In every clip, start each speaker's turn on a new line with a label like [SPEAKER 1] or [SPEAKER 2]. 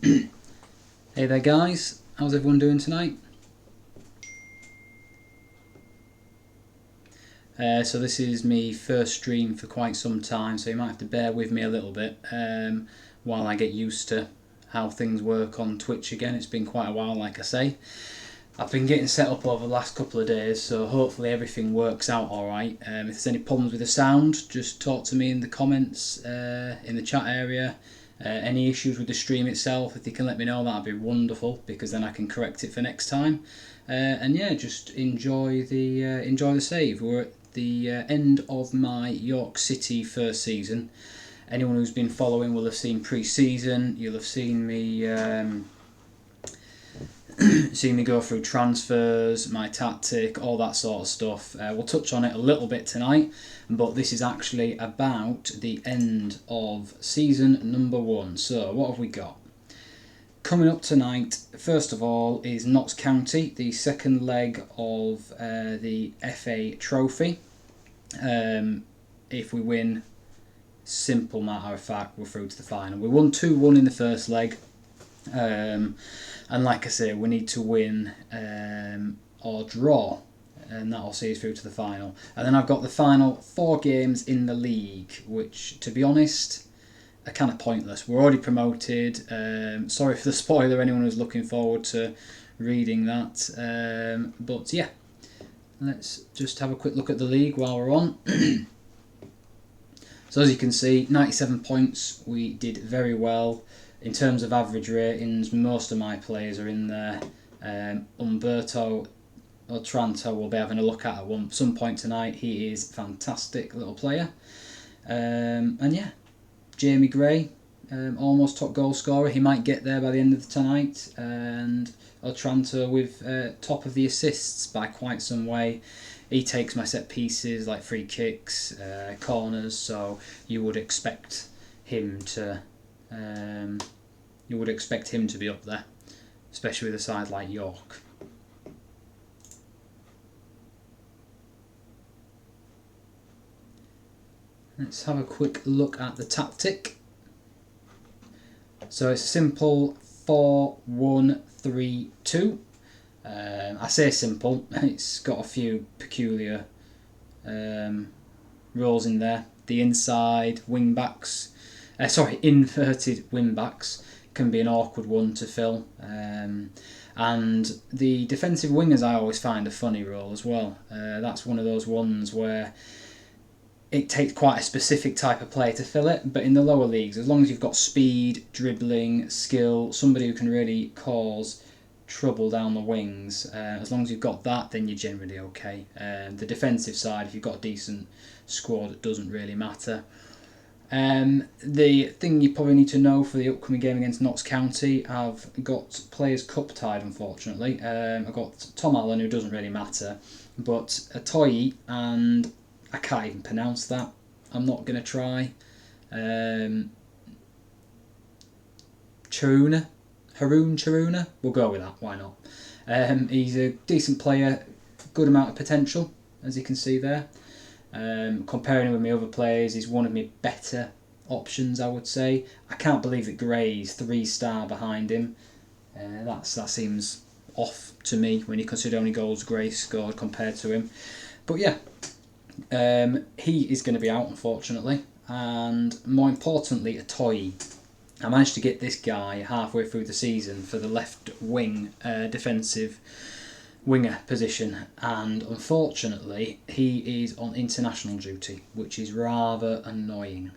[SPEAKER 1] Hey there guys, how's everyone doing tonight? So this is me first stream for quite some time, so you might have to bear with me a little bit while I get used to how things work on Twitch again. It's been quite a while, like I say. I've been getting set up over the last couple of days, so hopefully everything works out alright. If there's any problems with the sound, just talk to me in the comments, in the chat area. Any issues with the stream itself, if you can let me know, that'd be wonderful, because then I can correct it for next time. And yeah, just enjoy the save. We're at the end of my York City first season. Anyone who's been following will have seen pre-season. You'll have seen me go through transfers, my tactic, all that sort of stuff. We'll touch on it a little bit tonight, but this is actually about the end of season number 1. So what have we got? Coming up tonight, first of all, is Notts County, the second leg of the FA Trophy. If we win, simple matter of fact, we're through to the final. We won 2-1 in the first leg. And like I say, we need to win or draw, and that'll see us through to the final. And then I've got the final 4 games in the league, which, to be honest, are kind of pointless. We're already promoted. Sorry for the spoiler, anyone who's looking forward to reading that. But yeah, let's just have a quick look at the league while we're on. So as you can see, 97 points. We did very well. In terms of average ratings, most of my players are in there. Umberto Otranto will be having a look at some point tonight. He is a fantastic little player. And yeah, Jamie Gray, almost top goal scorer. He might get there by the end of tonight. And Otranto with top of the assists by quite some way. He takes my set pieces like free kicks, corners. So you would expect him to. You would expect him to be up there, especially with a side like York. Let's have a quick look at the tactic. So it's a simple 4-1-3-2. I say simple, it's got a few peculiar roles in there. The inside wing backs, inverted wing backs can be an awkward one to fill. And the defensive wingers I always find a funny role as well. That's one of those ones where it takes quite a specific type of player to fill it, but in the lower leagues, as long as you've got speed, dribbling, skill, somebody who can really cause trouble down the wings, as long as you've got that, then you're generally okay. The defensive side, if you've got a decent squad, it doesn't really matter. The thing you probably need to know for the upcoming game against Notts County, I've got players cup tied, unfortunately. I've got Tom Allen, who doesn't really matter, but Atoyi, and I can't even pronounce that. I'm not going to try. Haroon Charuna, we'll go with that, why not? He's a decent player, good amount of potential, as you can see there. Comparing him with my other players, he's one of my better options, I would say. I can't believe that Gray's 3-star behind him. That seems off to me when you consider how many goals Gray scored compared to him. But yeah, he is going to be out, unfortunately. And more importantly, Atoyi. I managed to get this guy halfway through the season for the left wing defensive winger position, and unfortunately he is on international duty, which is rather annoying,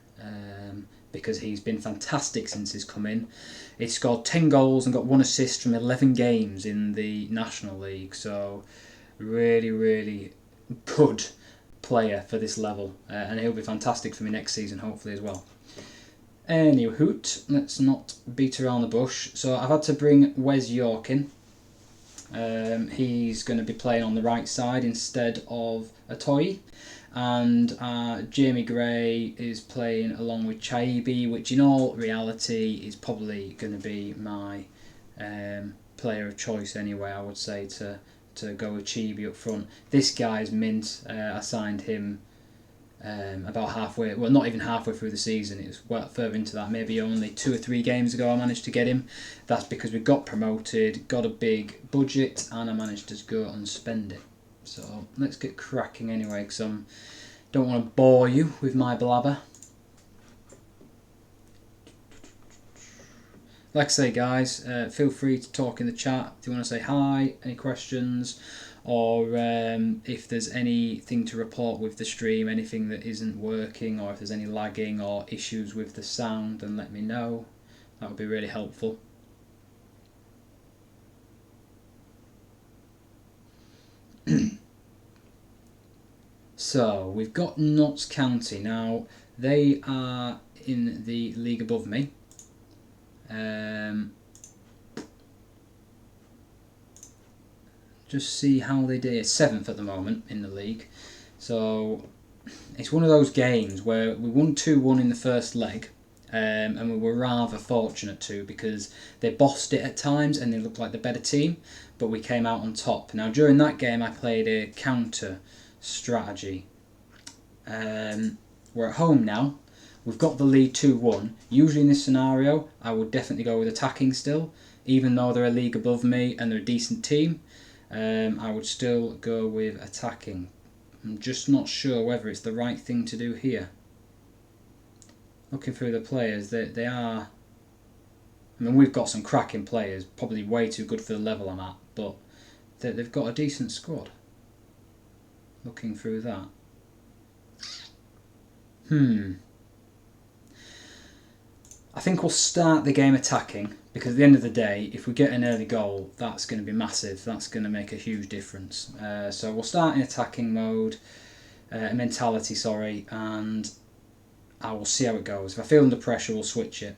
[SPEAKER 1] because he's been fantastic since he's come in. He scored 10 goals and got 1 assist from 11 games in the National League, so really good player for this level, and he'll be fantastic for me next season hopefully as well. Anywho, let's not beat around the bush. So I've had to bring Wes York in. He's going to be playing on the right side instead of Atoyi, and Jamie Gray is playing along with Chaibi, which in all reality is probably going to be my player of choice anyway. I would say to go with Chibi up front. This guy's mint. I signed him about halfway, well, not even halfway through the season. It was well further into that. Maybe only 2 or 3 games ago I managed to get him. That's because we got promoted, got a big budget, and I managed to go and spend it. So let's get cracking anyway, because I don't want to bore you with my blabber. Like I say, guys, feel free to talk in the chat if you want to say hi, any questions, or if there's anything to report with the stream, anything that isn't working, or if there's any lagging or issues with the sound, then let me know. That would be really helpful. So we've got Notts County now. They are in the league above me. Just see how they did. 7th at the moment in the league. So it's one of those games where we won 2-1 in the first leg, and we were rather fortunate too, because they bossed it at times and they looked like the better team, but we came out on top. Now during that game I played a counter strategy. We're at home now. We've got the lead 2-1. Usually in this scenario I would definitely go with attacking still, even though they're a league above me and they're a decent team. I would still go with attacking. I'm just not sure whether it's the right thing to do here. Looking through the players, they are... I mean, we've got some cracking players, probably way too good for the level I'm at, but they've got a decent squad. Looking through that. I think we'll start the game attacking, because at the end of the day, if we get an early goal, that's going to be massive. That's going to make a huge difference. So we'll start in attacking mode, mentality, sorry, and I will see how it goes. If I feel under pressure, we'll switch it.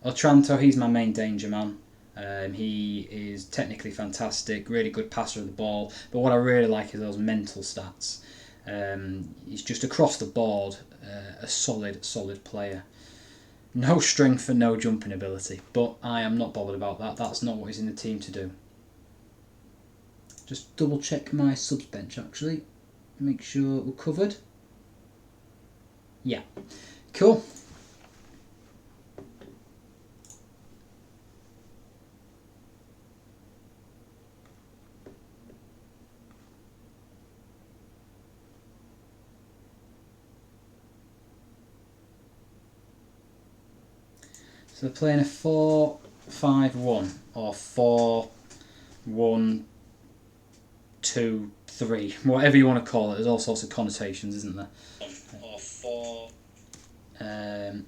[SPEAKER 1] Otranto, he's my main danger man. He is technically fantastic, really good passer of the ball, but what I really like is those mental stats. He's just across the board a solid player. No strength and no jumping ability, but I am not bothered about that. That's not what he's in the team to do. Just double check my subs bench actually. Make sure we're covered. Yeah, cool. So they're playing a 4-5-1 or 4-1-2-3, whatever you want to call it. There's all sorts of connotations, isn't there? Or 4. I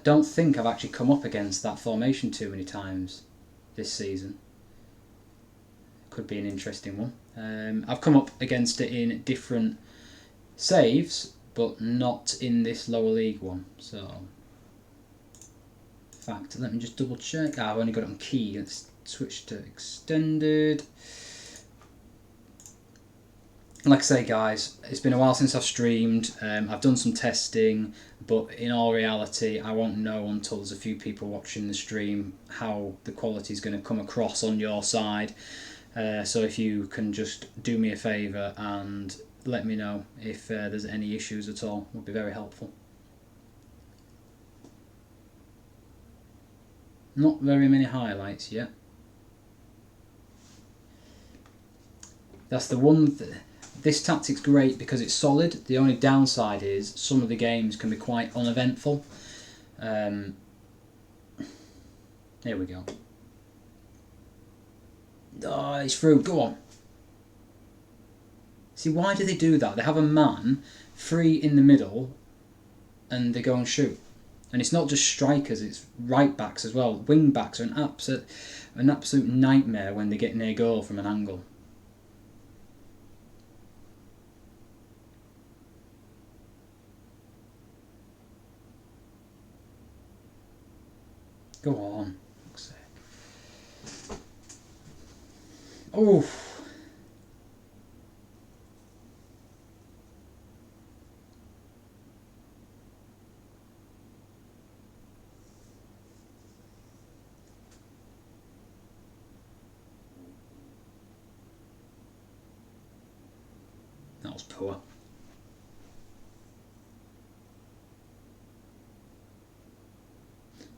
[SPEAKER 1] don't think I've actually come up against that formation too many times this season. Could be an interesting one. I've come up against it in different saves, but not in this lower league one. So, in fact, let me just double check. I've only got it on key. Let's switch to extended. Like I say, guys, it's been a while since I've streamed. I've done some testing, but in all reality, I won't know until there's a few people watching the stream how the quality is going to come across on your side. So if you can just do me a favour and let me know if there's any issues at all, it would be very helpful. Not very many highlights yet. That's the one. This tactic's great because it's solid. The only downside is some of the games can be quite uneventful. Here we go. Oh, it's through. Go on. See, why do they do that? They have a man free in the middle and they go and shoot. And it's not just strikers, it's right backs as well. Wing backs are an absolute nightmare when they get near goal from an angle. Go on. Oh. That was poor.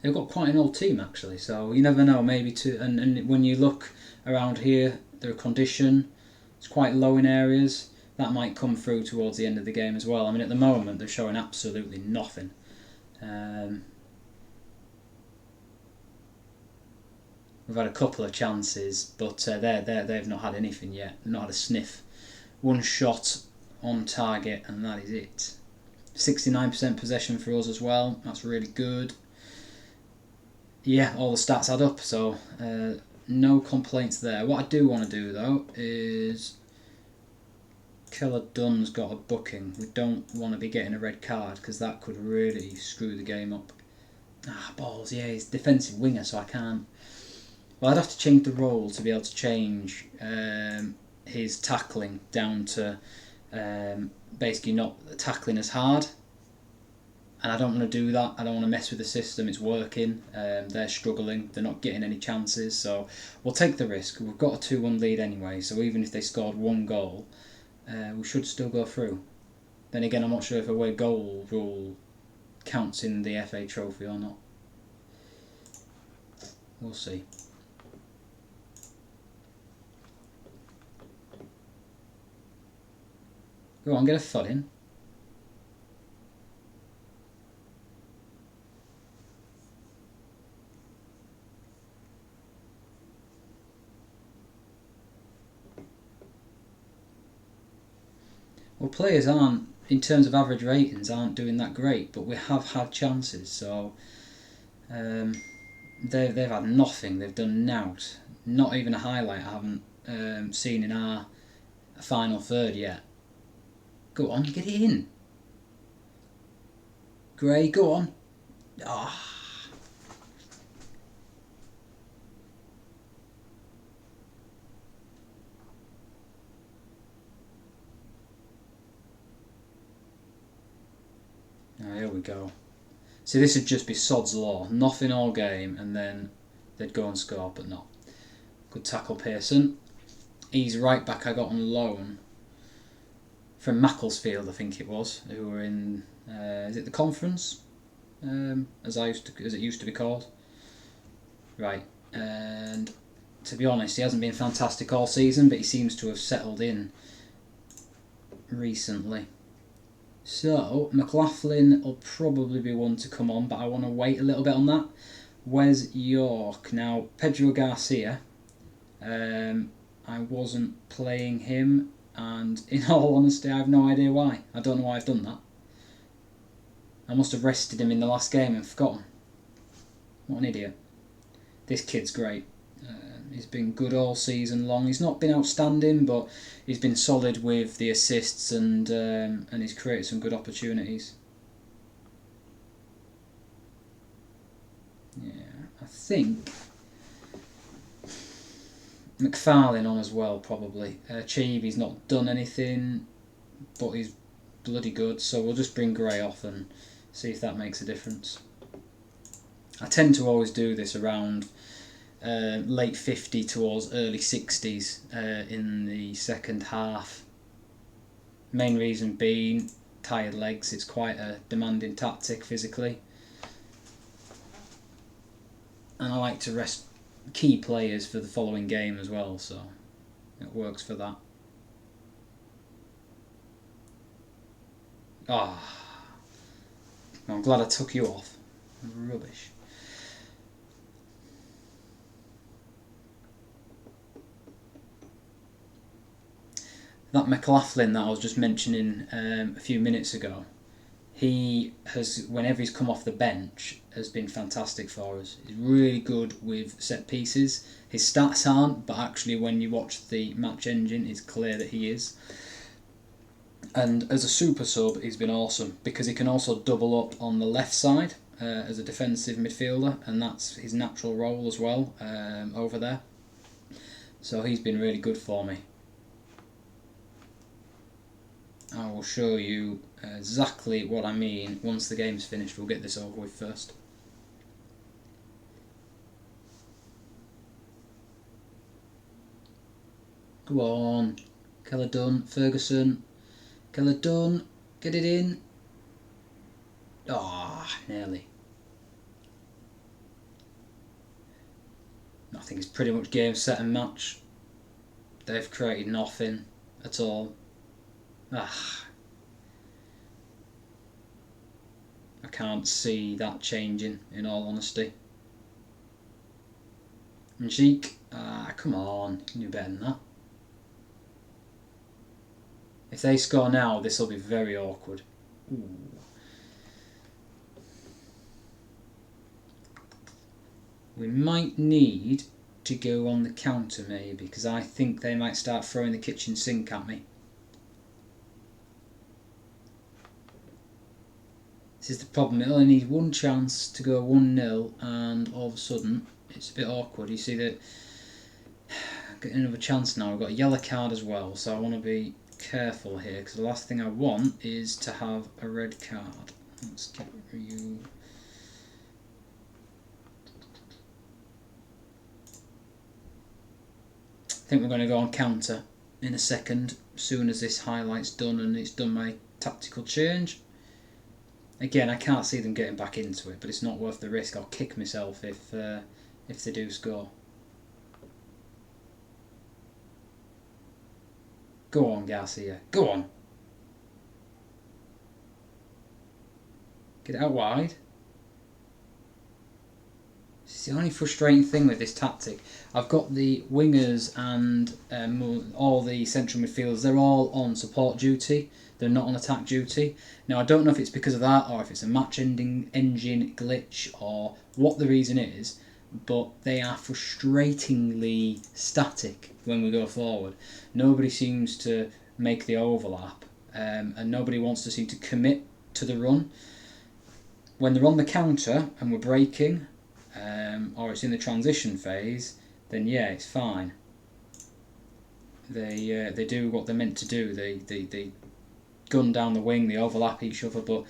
[SPEAKER 1] They've got quite an old team actually, so you never know. Maybe and when you look around here, their condition is quite low in areas. That might come through towards the end of the game as well. I mean, at the moment they're showing absolutely nothing. We've had a couple of chances, but they've not had anything yet. Not had a sniff. One shot on target, and that is it. 69% possession for us as well. That's really good. Yeah, all the stats add up, so no complaints there. What I do want to do though is Keller Dunn's got a booking. We don't want to be getting a red card because that could really screw the game up. Ah, balls, yeah, he's defensive winger, so I can't. Well, I'd have to change the role to be able to change his tackling down to basically not tackling as hard. And I don't want to do that. I don't want to mess with the system. It's working. They're struggling. They're not getting any chances. So we'll take the risk. We've got a 2-1 lead anyway. So even if they scored one goal, we should still go through. Then again, I'm not sure if away goal rule counts in the FA Trophy or not. We'll see. Go on, get a thud in. Well, players aren't, in terms of average ratings, aren't doing that great, but we have had chances, so they've had nothing. They've done nought. Not even a highlight I haven't seen in our final third yet. Go on, get it in. Gray, go on. Ah. Oh, here we go. See, this would just be sod's law. Nothing all game, and then they'd go and score, but not. Good tackle, Pearson. He's right back I got on loan from Macclesfield, I think it was, who were in, is it the conference? As it used to be called. Right, and to be honest, he hasn't been fantastic all season, but he seems to have settled in recently. So, McLaughlin will probably be one to come on, but I want to wait a little bit on that. Wes York. Now, Pedro Garcia, I wasn't playing him, and in all honesty, I have no idea why. I don't know why I've done that. I must have rested him in the last game and forgotten. What an idiot. This kid's great. He's been good all season long. He's not been outstanding, but he's been solid with the assists and he's created some good opportunities. Yeah, I think McFarlane on as well, probably. Chibi's not done anything, but he's bloody good, so we'll just bring Gray off and see if that makes a difference. I tend to always do this around late 50 towards early 60s in the second half. Main reason being tired legs. It's quite a demanding tactic physically, and I like to rest key players for the following game as well, so it works for that. I'm glad I took you off. Rubbish. That McLaughlin that I was just mentioning a few minutes ago, he has, whenever he's come off the bench, has been fantastic for us. He's really good with set pieces. His stats aren't, but actually when you watch the match engine, it's clear that he is. And as a super sub, he's been awesome because he can also double up on the left side as a defensive midfielder, and that's his natural role as well over there. So he's been really good for me. I will show you exactly what I mean once the game's finished. We'll get this over with first. Go on. Keller Dunn, Ferguson, Get it done. Get it in. Ah, nearly. I think it's pretty much game, set and match. They've created nothing at all. Ah. I can't see that changing, in all honesty. And Zeke, come on, you can do better than that. If they score now, this will be very awkward. Ooh. We might need to go on the counter maybe, because I think they might start throwing the kitchen sink at me. This is the problem, it only needs one chance to go 1-0 and all of a sudden it's a bit awkward. You see that getting another chance now, we've got a yellow card as well, so I want to be careful here because the last thing I want is to have a red card. Let's get you. I think we're going to go on counter in a second, as soon as this highlight's done and it's done my tactical change. Again, I can't see them getting back into it, but it's not worth the risk. I'll kick myself if they do score. Go on, Garcia. Go on. Get it out wide. This is the only frustrating thing with this tactic. I've got the wingers and all the central midfielders. They're all on support duty. They're not on attack duty. Now, I don't know if it's because of that or if it's a match-ending engine glitch or what the reason is, but they are frustratingly static when we go forward. Nobody seems to make the overlap, and nobody wants to seem to commit to the run. When they're on the counter and we're breaking, or it's in the transition phase, then yeah, it's fine. They do what they're meant to do. They gun down the wing, they overlap each other, but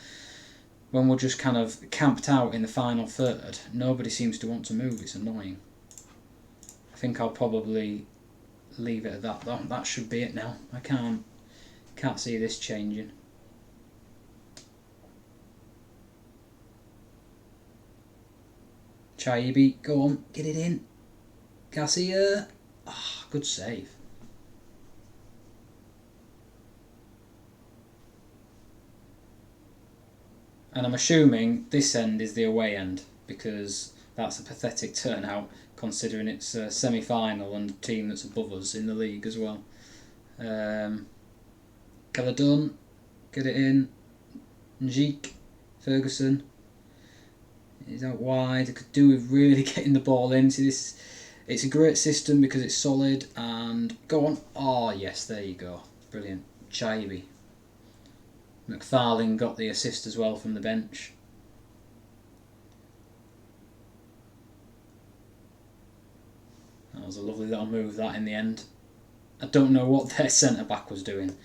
[SPEAKER 1] when we're just kind of camped out in the final third, nobody seems to want to move. It's annoying. I think I'll probably leave it at that though. That should be it now. I can't see this changing. Chaibi, go on, get it in. Garcia, good save. And I'm assuming this end is the away end, because that's a pathetic turnout considering it's a semi-final and a team that's above us in the league as well. Caledon, get it in. Njik, Ferguson, he's out wide. I could do with really getting the ball into this. It's a great system because it's solid and go on. Oh yes, there you go. Brilliant. Chaibi. McFarlane got the assist as well from the bench. That was a lovely little move, that, in the end. I don't know what their centre-back was doing.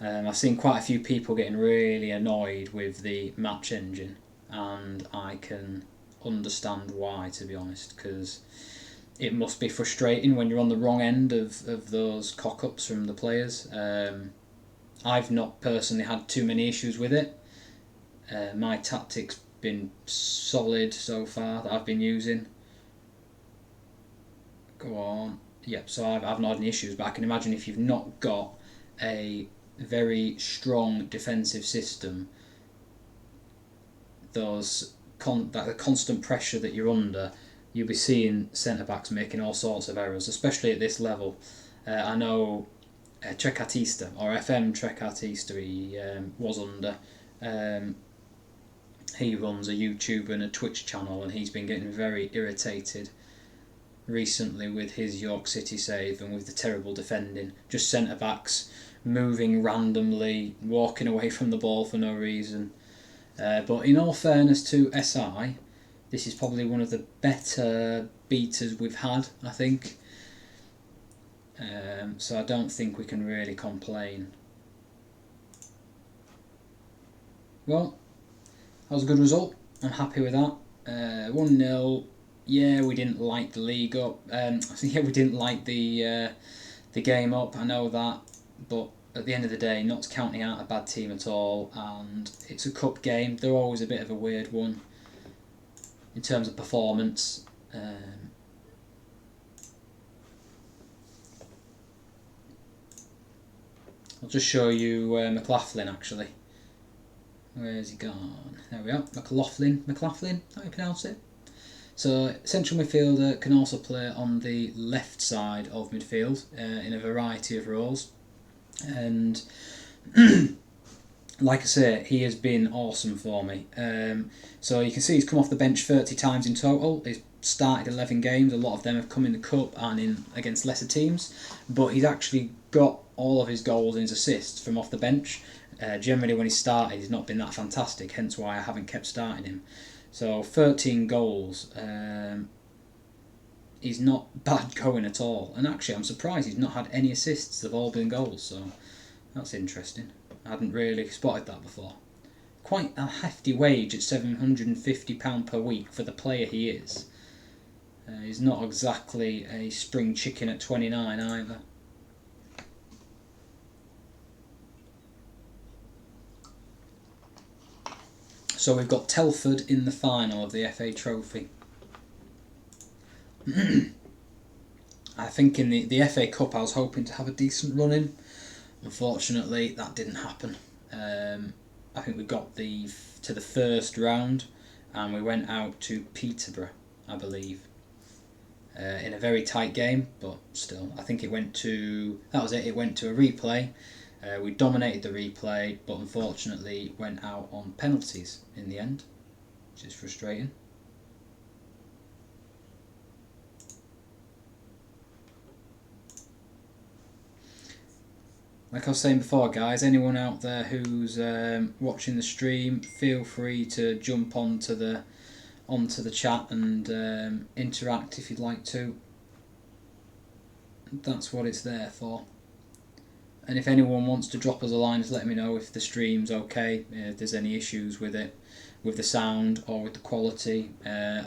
[SPEAKER 1] I've seen quite a few people getting really annoyed with the match engine, and I can understand why, to be honest, because it must be frustrating when you're on the wrong end of those cock-ups from the players. I've not personally had too many issues with it. My tactic's been solid so far that I've been using. Go on. Yep, so I've not had any issues, but I can imagine if you've not got a very strong defensive system, the constant pressure that you're under, you'll be seeing centre-backs making all sorts of errors, especially at this level. I know Trecartista, or FM Trecartista, he was under. He runs a YouTube and a Twitch channel, and he's been getting very irritated recently with his York City save and with the terrible defending. Just centre-backs moving randomly, walking away from the ball for no reason. But in all fairness to SI, this is probably one of the better beaters we've had, I think. So I don't think we can really complain. Well, that was a good result. I'm happy with that. 1-0. Yeah, we didn't light the league up. Yeah, we didn't light the game up. I know that, but at the end of the day, Notts County aren't a bad team at all, and it's a cup game. They're always a bit of a weird one in terms of performance. I'll just show you McLaughlin actually. Where's he gone? There we are. McLaughlin, how do you pronounce it? So, central midfielder can also play on the left side of midfield in a variety of roles. And like I say, he has been awesome for me. So you can see he's come off the bench 30 times in total. He's started 11 games. A lot of them have come in the cup and in against lesser teams. But he's actually got all of his goals and his assists from off the bench. Generally when he started, he's not been that fantastic, hence why I haven't kept starting him. So 13 goals, he's not bad going at all. And actually I'm surprised he's not had any assists, they've all been goals, so that's interesting. I hadn't really spotted that before. Quite a hefty wage at £750 per week for the player he is. He's not exactly a spring chicken at 29 either. So we've got Telford in the final of the FA Trophy. I think in the FA Cup I was hoping to have a decent run in. Unfortunately, that didn't happen. I think we got to the first round and we went out to Peterborough, I believe. In a very tight game, but still, I think it went to... That was it, it went to a replay. We dominated the replay, but unfortunately went out on penalties in the end, which is frustrating. Like I was saying before, guys, anyone out there who's watching the stream, feel free to jump onto the chat and interact if you'd like to. That's what it's there for. And if anyone wants to drop us a line, just let me know if the stream's okay, if there's any issues with it, with the sound or with the quality,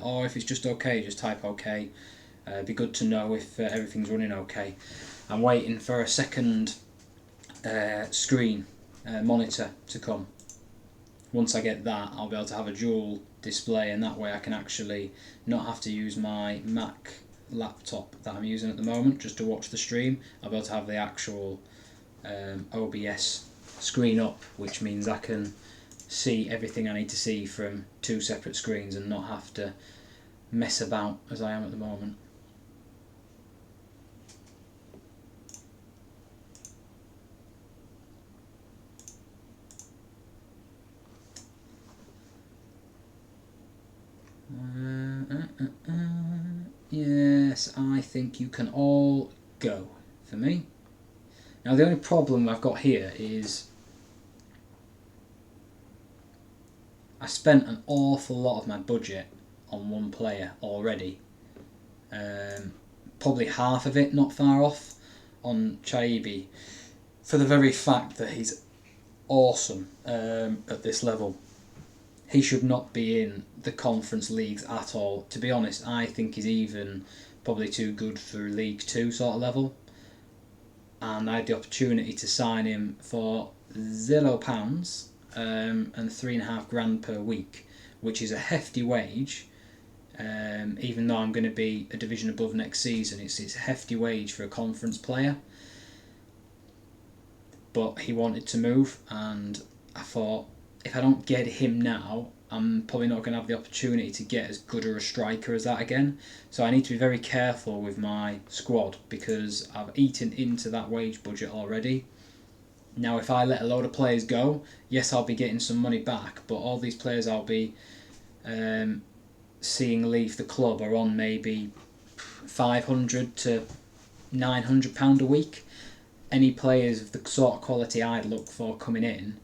[SPEAKER 1] or if it's just okay, just type okay. It'd be good to know if everything's running okay. I'm waiting for a second screen monitor to come. Once I get that, I'll be able to have a dual display, and that way I can actually not have to use my Mac laptop that I'm using at the moment just to watch the stream. I'll be able to have the actual OBS screen up, which means I can see everything I need to see from two separate screens and not have to mess about as I am at the moment. Yes, I think you can all go for me. Now the only problem I've got here is I spent an awful lot of my budget on one player already. Probably half of it, not far off, on Chaibi, for the very fact that he's awesome at this level. He should not be in the conference leagues at all. To be honest, I think he's even probably too good for League 2 sort of level. And I had the opportunity to sign him for £0 and £3,500 per week, which is a hefty wage. Even though I'm going to be a division above next season, it's a hefty wage for a conference player. But he wanted to move, and I thought, if I don't get him now, I'm probably not going to have the opportunity to get as good a striker as that again. So I need to be very careful with my squad, because I've eaten into that wage budget already. Now if I let a load of players go, yes, I'll be getting some money back, but all these players I'll be seeing leave the club are on maybe £500 to £900 a week. Any players of the sort of quality I'd look for coming in,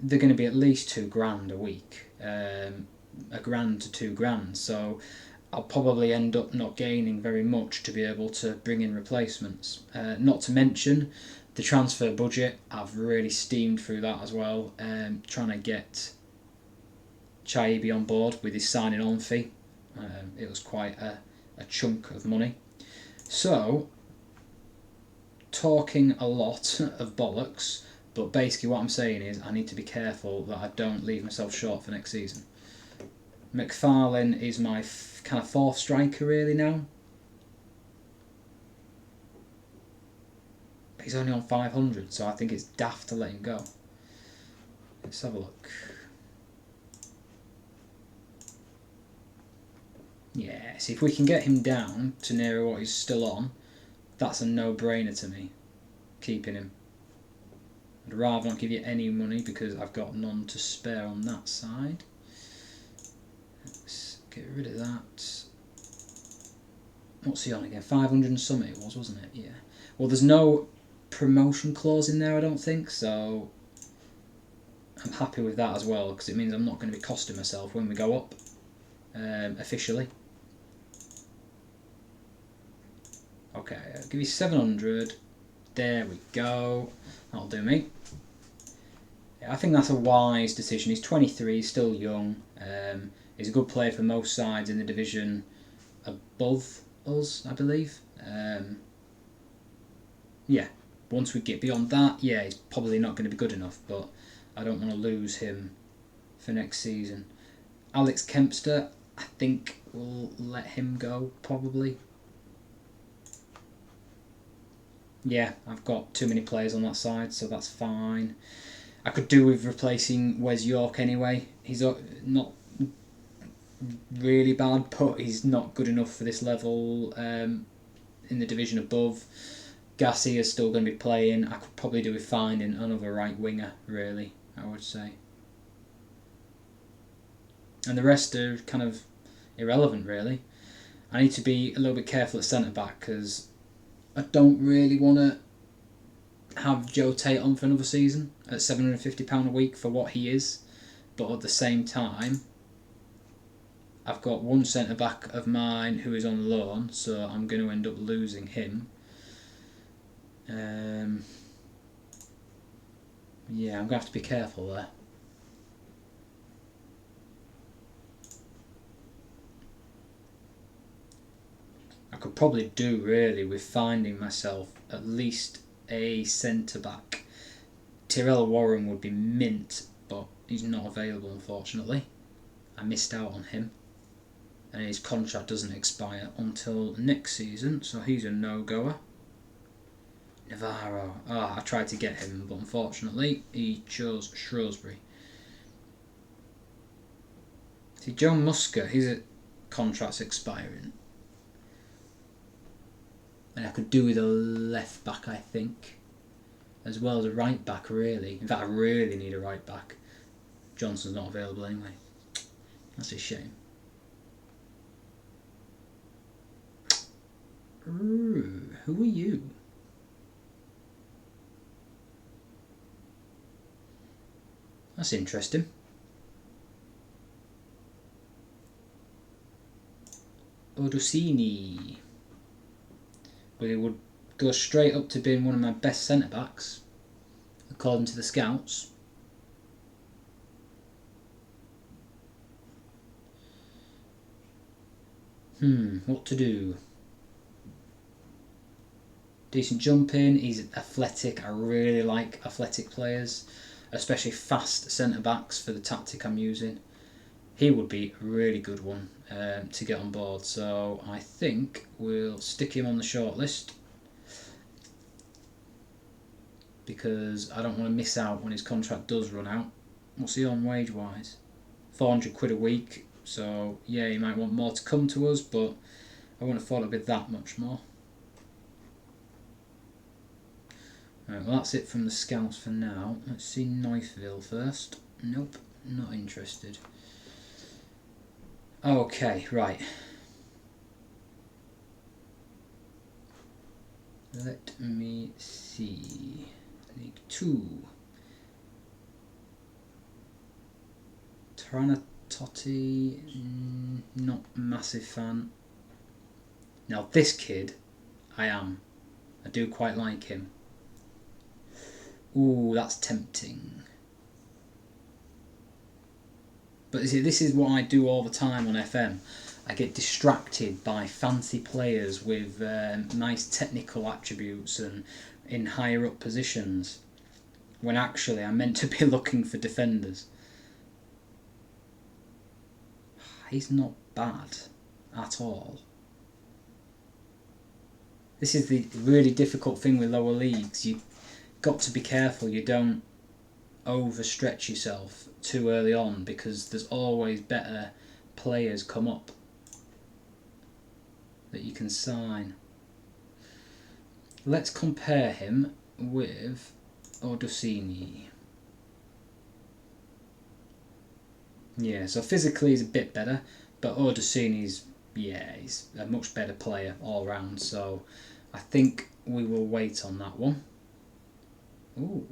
[SPEAKER 1] they're going to be at least £2,000 a week, £1,000 to £2,000. So I'll probably end up not gaining very much to be able to bring in replacements. Not to mention the transfer budget. I've really steamed through that as well, trying to get Chaibi on board with his signing on fee. It was quite a chunk of money. So talking a lot of bollocks, but basically what I'm saying is I need to be careful that I don't leave myself short for next season. McFarlane is my kind of fourth striker really now. He's only on 500, so I think it's daft to let him go. Let's have a look. Yeah, see if we can get him down to nearer what he's still on, that's a no-brainer to me, keeping him. I'd rather not give you any money because I've got none to spare on that side. Let's get rid of that. What's he on again? 500 and something it was, wasn't it? Yeah. Well, there's no promotion clause in there, I don't think, so I'm happy with that as well because it means I'm not going to be costing myself when we go up officially. Okay, I'll give you 700. There we go. That'll do me. Yeah, I think that's a wise decision. He's 23, he's still young. He's a good player for most sides in the division above us, I believe. Yeah, once we get beyond that, yeah, he's probably not going to be good enough, but I don't want to lose him for next season. Alex Kempster, I think we'll let him go, probably. Yeah, I've got too many players on that side, so that's fine. I could do with replacing Wes York anyway. He's not really bad, but he's not good enough for this level in the division above. Gassi is still going to be playing. I could probably do with finding another right winger, really, I would say. And the rest are kind of irrelevant, really. I need to be a little bit careful at centre-back because I don't really want to have Joe Tate on for another season at £750 a week for what he is. But at the same time, I've got one centre-back of mine who is on loan, so I'm going to end up losing him. Yeah, I'm going to have to be careful there. I could probably do really with finding myself at least a centre-back. Tyrell Warren would be mint, but he's not available unfortunately. I missed out on him. And his contract doesn't expire until next season, so he's a no-goer. Navarro. I tried to get him, but unfortunately he chose Shrewsbury. See, Joe Musker, his contract's expiring. And I could do with a left back, I think, as well as a right back, really. In fact, I really need a right back. Johnson's not available anyway. That's a shame. Ooh, who are you? That's interesting. Odosini. But it would go straight up to being one of my best centre-backs, according to the scouts. What to do? Decent jumping, he's athletic. I really like athletic players, especially fast centre-backs for the tactic I'm using. He would be a really good one to get on board, so I think we'll stick him on the shortlist because I don't want to miss out when his contract does run out. What's he on wage-wise? 400 quid a week, so yeah, he might want more to come to us, but I wouldn't have thought it'd be that much more. Right, well that's it from the scouts for now. Let's see Neufville first. Nope, not interested. Okay, right. Let me see. League 2. Tranatotti, not massive fan. Now this kid, I am. I do quite like him. Ooh, that's tempting. But you see, this is what I do all the time on FM. I get distracted by fancy players with nice technical attributes and in higher up positions, when actually I'm meant to be looking for defenders. He's not bad at all. This is the really difficult thing with lower leagues. You've got to be careful you don't overstretch yourself too early on, because there's always better players come up that you can sign. Let's compare him with Orsini. Yeah, so physically he's a bit better, but Orsini's, yeah, he's a much better player all round, so I think we will wait on that one. Ooh.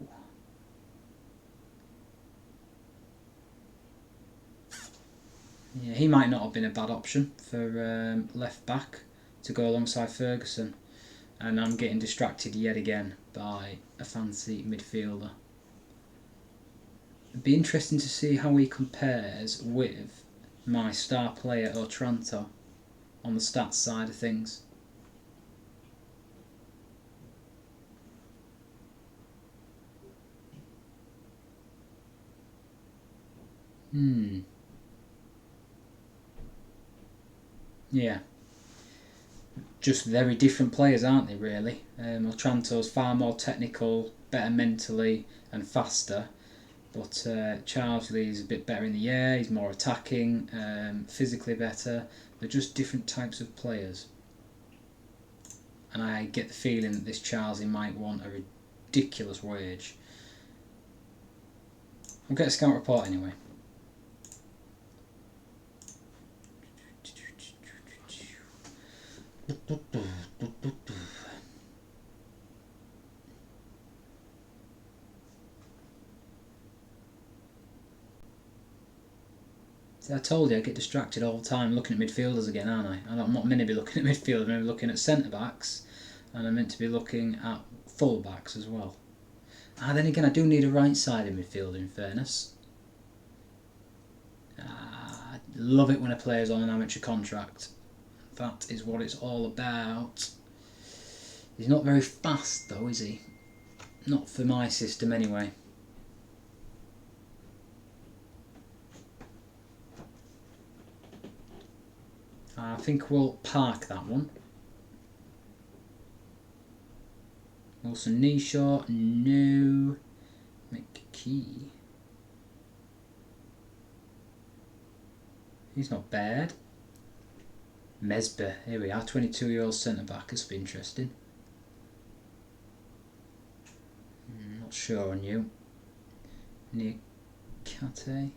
[SPEAKER 1] Yeah, he might not have been a bad option for left back to go alongside Ferguson. And I'm getting distracted yet again by a fancy midfielder. It'd be interesting to see how he compares with my star player Otranto on the stats side of things. Yeah. Just very different players, aren't they, really? Otranto's far more technical, better mentally and faster, but Charlesley's a bit better in the air, he's more attacking, physically better. They're just different types of players. And I get the feeling that this Charlesley might want a ridiculous wage. I'll get a scout report anyway. See, I told you I get distracted all the time looking at midfielders again, aren't I? I'm not meant to be looking at midfielders, I'm meant to be looking at centre-backs, and I'm meant to be looking at full-backs as well. Then again, I do need a right-sided midfielder, in fairness. I love it when a player's on an amateur contract. That is what it's all about. He's not very fast though, is he? Not for my system anyway. I think we'll park that one. Wilson Nishaw, no. McKee. He's not bad. Mesber, here we are, 22-year-old centre-back, this will be interesting. Not sure on you. Nikate.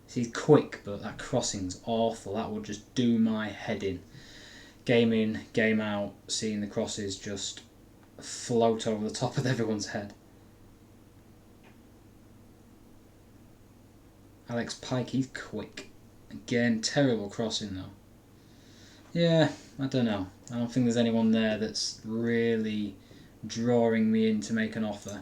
[SPEAKER 1] He's quick, but that crossing's awful. That would just do my head in. Game in, game out, seeing the crosses just float over the top of everyone's head. Alex Pike, he's quick. Again, terrible crossing though. Yeah, I don't know. I don't think there's anyone there that's really drawing me in to make an offer.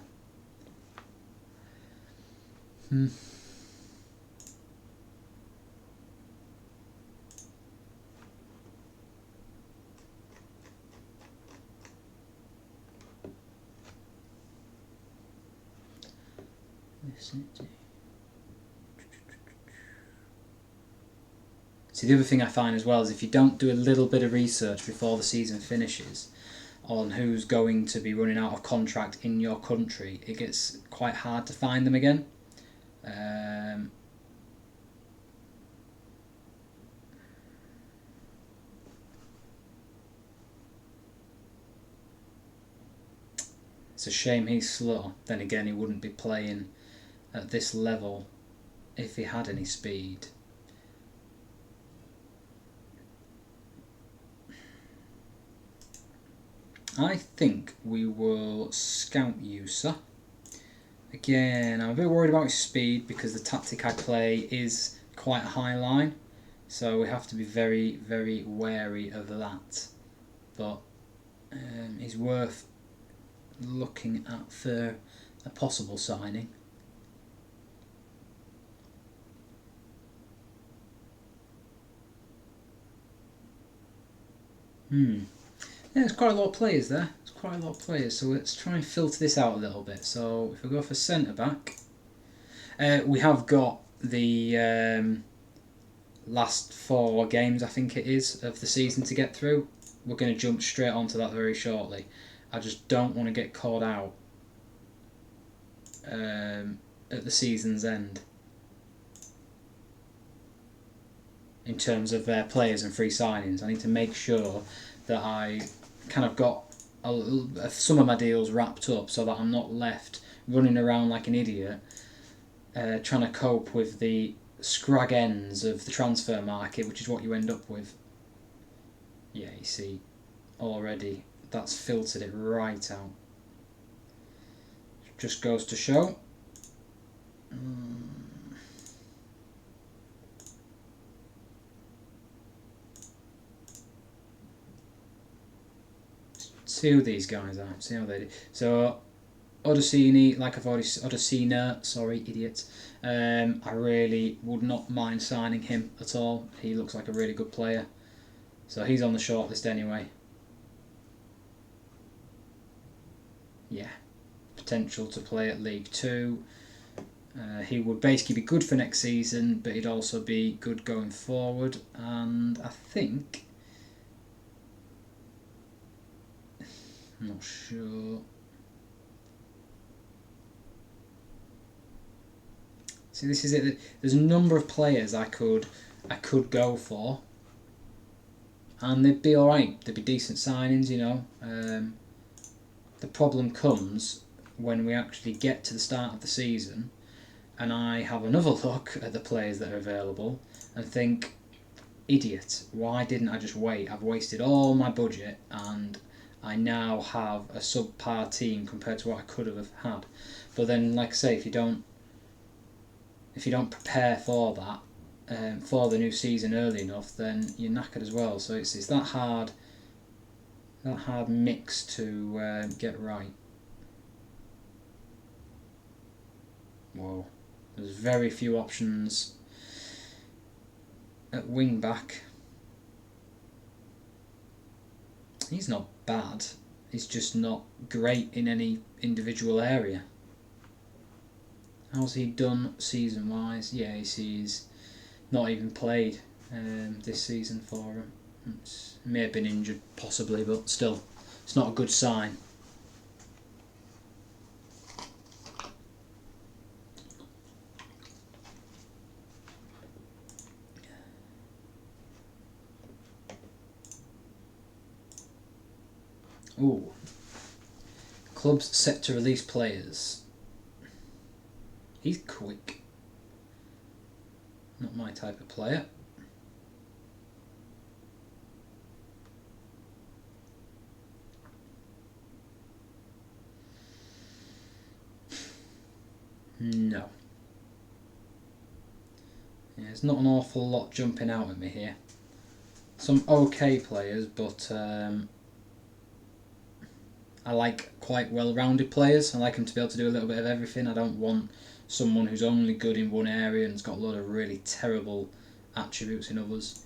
[SPEAKER 1] See, the other thing I find as well is if you don't do a little bit of research before the season finishes on who's going to be running out of contract in your country, it gets quite hard to find them again. It's a shame he's slow. Then again, he wouldn't be playing at this level if he had any speed. I think we will scout you, sir. Again, I'm a bit worried about his speed because the tactic I play is quite a high line, so we have to be very, very wary of that. But he's worth looking at for a possible signing. Yeah, there's quite a lot of players there. There's quite a lot of players, so let's try and filter this out a little bit. So if we go for centre back, we have got the last 4 games, I think it is, of the season to get through. We're going to jump straight onto that very shortly. I just don't want to get caught out at the season's end in terms of players and free signings. I need to make sure that I kind of got some of my deals wrapped up so that I'm not left running around like an idiot trying to cope with the scrag ends of the transfer market, which is what you end up with. Yeah, you see, already that's filtered it right out. Just goes to show. See who these guys are. See how they do. So Odyssey, like I've already Odyssey, sorry, idiot. I really would not mind signing him at all. He looks like a really good player. So he's on the shortlist anyway. Yeah, potential to play at League 2. He would basically be good for next season, but he'd also be good going forward. And I think, I'm not sure. See, this is it. There's a number of players I could go for, and they'd be all right. They'd be decent signings, you know. The problem comes when we actually get to the start of the season, and I have another look at the players that are available and think, idiot, why didn't I just wait? I've wasted all my budget, and I now have a subpar team compared to what I could have had. But then, like I say, if you don't prepare for that, for the new season early enough, then you're knackered as well. So it's that hard mix to get right. Whoa, there's very few options at wing back. He's not bad, he's just not great in any individual area. How's he done season-wise? Yeah, he's not even played this season for him. He may have been injured, possibly, but still, it's not a good sign. Ooh. Clubs set to release players. He's quick. Not my type of player. No. Yeah, there's not an awful lot jumping out at me here. Some okay players, but I like quite well-rounded players. I like them to be able to do a little bit of everything. I don't want someone who's only good in one area and has got a lot of really terrible attributes in others.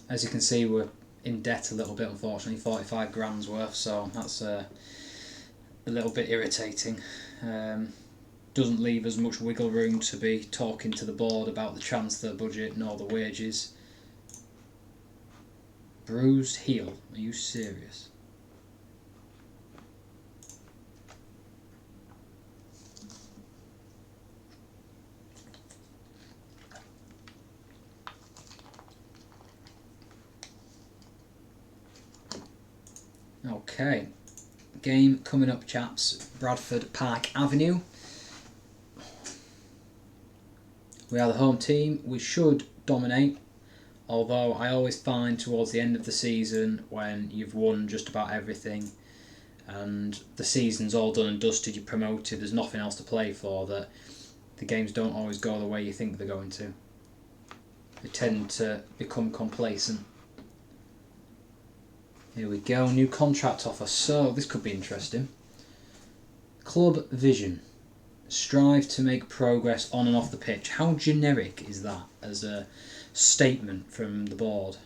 [SPEAKER 1] As you can see, we're in debt a little bit, unfortunately, 45 grand's worth, so that's a little bit irritating. Doesn't leave us much wiggle room to be talking to the board about the transfer budget nor the wages. Bruised heel, are you serious? Okay, game coming up, chaps. Bradford Park Avenue. We are the home team. We should dominate, although I always find towards the end of the season, when you've won just about everything and the season's all done and dusted, you're promoted, there's nothing else to play for, that the games don't always go the way you think they're going to. They tend to become complacent. Here we go, new contract offer. So this could be interesting. Club vision. strive to make progress on and off the pitch. How generic is that as a statement from the board?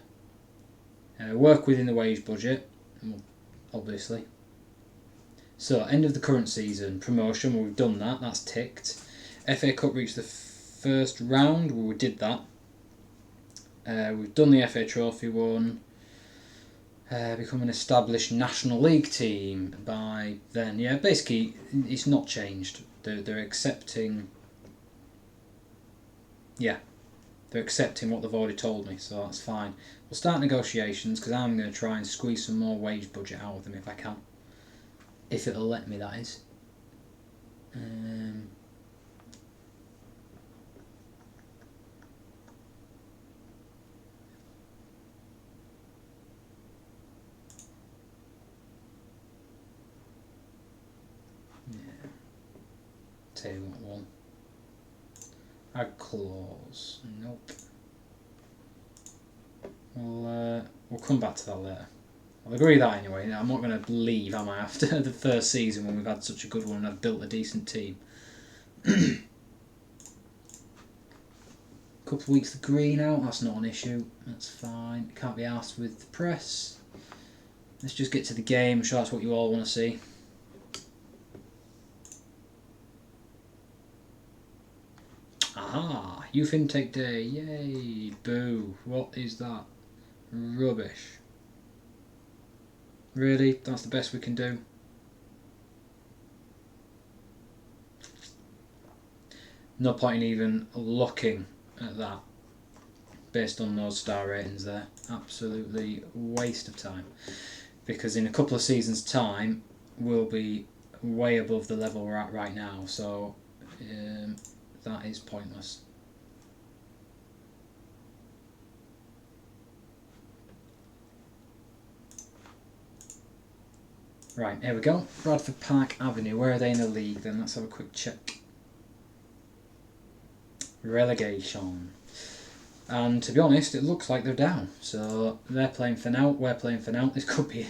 [SPEAKER 1] Work within the wage budget, obviously. So, end of the current season, promotion, well, we've done that, that's ticked. FA Cup reached the first round, well, we did that. We've done the FA Trophy one. Become an established National League team by then. Yeah, basically, it's not changed. They're accepting... Yeah, they're accepting what they've already told me, so that's fine. We'll start negotiations, because I'm going to try and squeeze some more wage budget out of them if I can. If it'll let me, that is. Tell you what one. Add clause. Nope. We'll come back to that later. I'll agree with that anyway. I'm not going to leave, am I, after the first season when we've had such a good one and I've built a decent team. Couple of weeks of green out, that's not an issue. That's fine. Can't be asked with the press. Let's just get to the game. I'm sure that's what you all want to see. Aha! Youth Intake Day. Yay! Boo. What is that? Rubbish. Really? That's the best we can do? No point in even looking at that based on those star ratings there. Absolutely waste of time. Because in a couple of seasons' time, we'll be way above the level we're at right now. So that is pointless. Right, here we go. Bradford Park Avenue. Where are they in the league then? Let's have a quick check. Relegation. And to be honest, it looks like they're down. So they're playing for now, we're playing for now. This could be an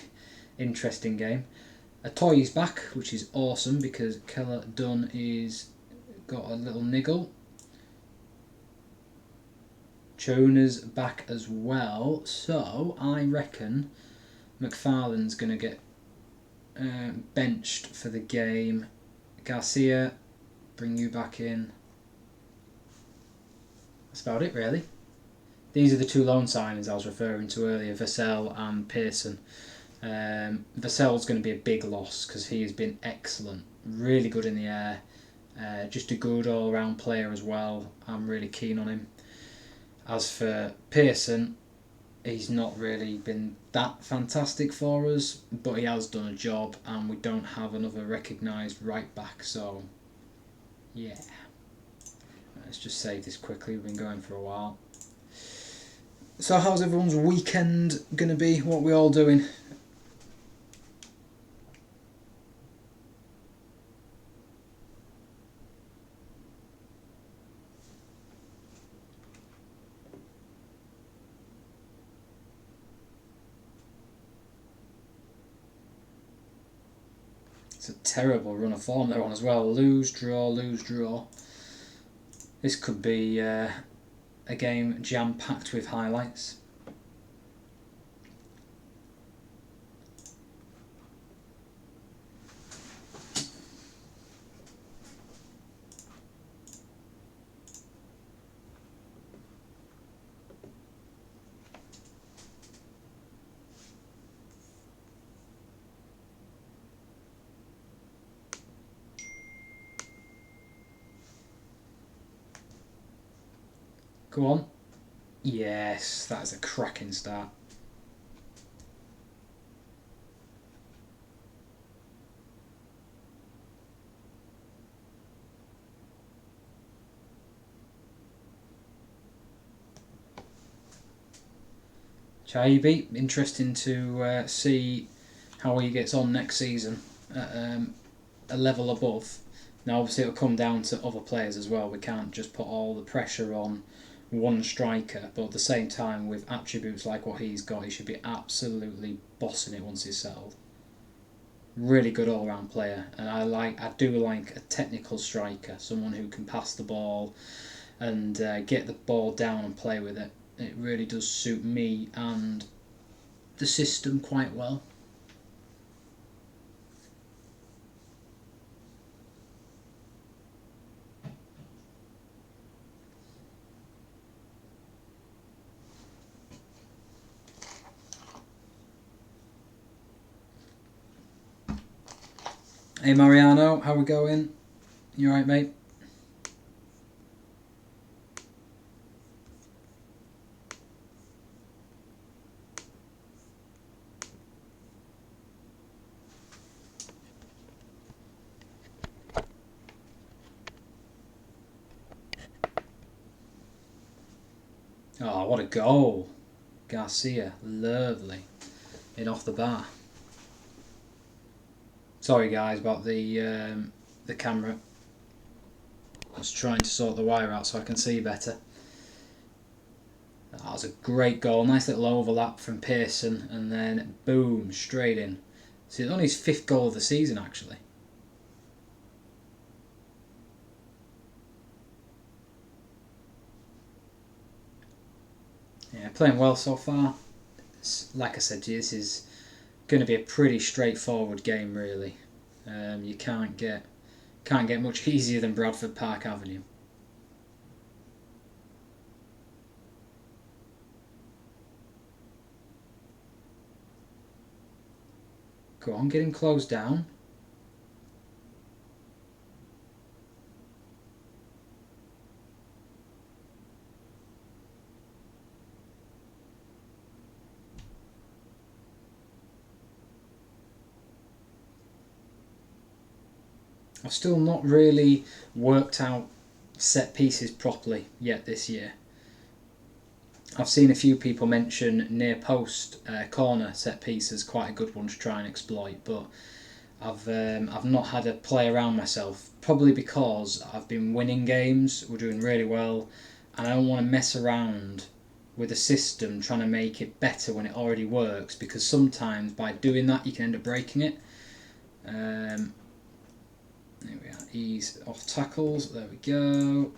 [SPEAKER 1] interesting game. Atoy's back, which is awesome because Keller Dunn is got a little niggle. Chona's back as well. So I reckon McFarlane's going to get benched for the game. Garcia, bring you back in. That's about it really. These are the two loan signings I was referring to earlier, Vassell and Pearson. Vassell's going to be a big loss because he has been excellent, really good in the air, just a good all-round player as well. I'm really keen on him. As for Pearson, he's not really been that fantastic for us, but he has done a job and we don't have another recognised right back, so yeah. Let's just save this quickly, we've been going for a while. So how's everyone's weekend going to be? What are we all doing? It's a terrible run of form they're on as well. Lose, draw, lose, draw. This could be a game jam-packed with highlights. Go on. Yes, that is a cracking start. Chaibi, interesting to see how he gets on next season at a level above. Now obviously it'll come down to other players as well. We can't just put all the pressure on one striker, but at the same time with attributes like what he's got, he should be absolutely bossing it once he's settled. Really good all-round player, and I do like a technical striker, someone who can pass the ball and get the ball down and play with it. It really does suit me and the system quite well. Hey Mariano, how we going? You alright, mate? Oh, what a goal! Garcia, lovely. In off the bar. Sorry guys about the camera. I was trying to sort the wire out so I can see better. That was a great goal, nice little overlap from Pearson, and then boom, straight in. See, it's only his 5th goal of the season actually. Yeah, playing well so far. Like I said to you, this is going to be a pretty straightforward game really. You can't get much easier than Bradford Park Avenue. Go on, get him closed down. I've still not really worked out set pieces properly yet this year. I've seen a few people mention near post corner set piece as quite a good one to try and exploit, but I've not had a play around myself, probably because I've been winning games, we're doing really well, and I don't want to mess around with a system trying to make it better when it already works, because sometimes by doing that you can end up breaking it. There we are, ease off tackles, there we go.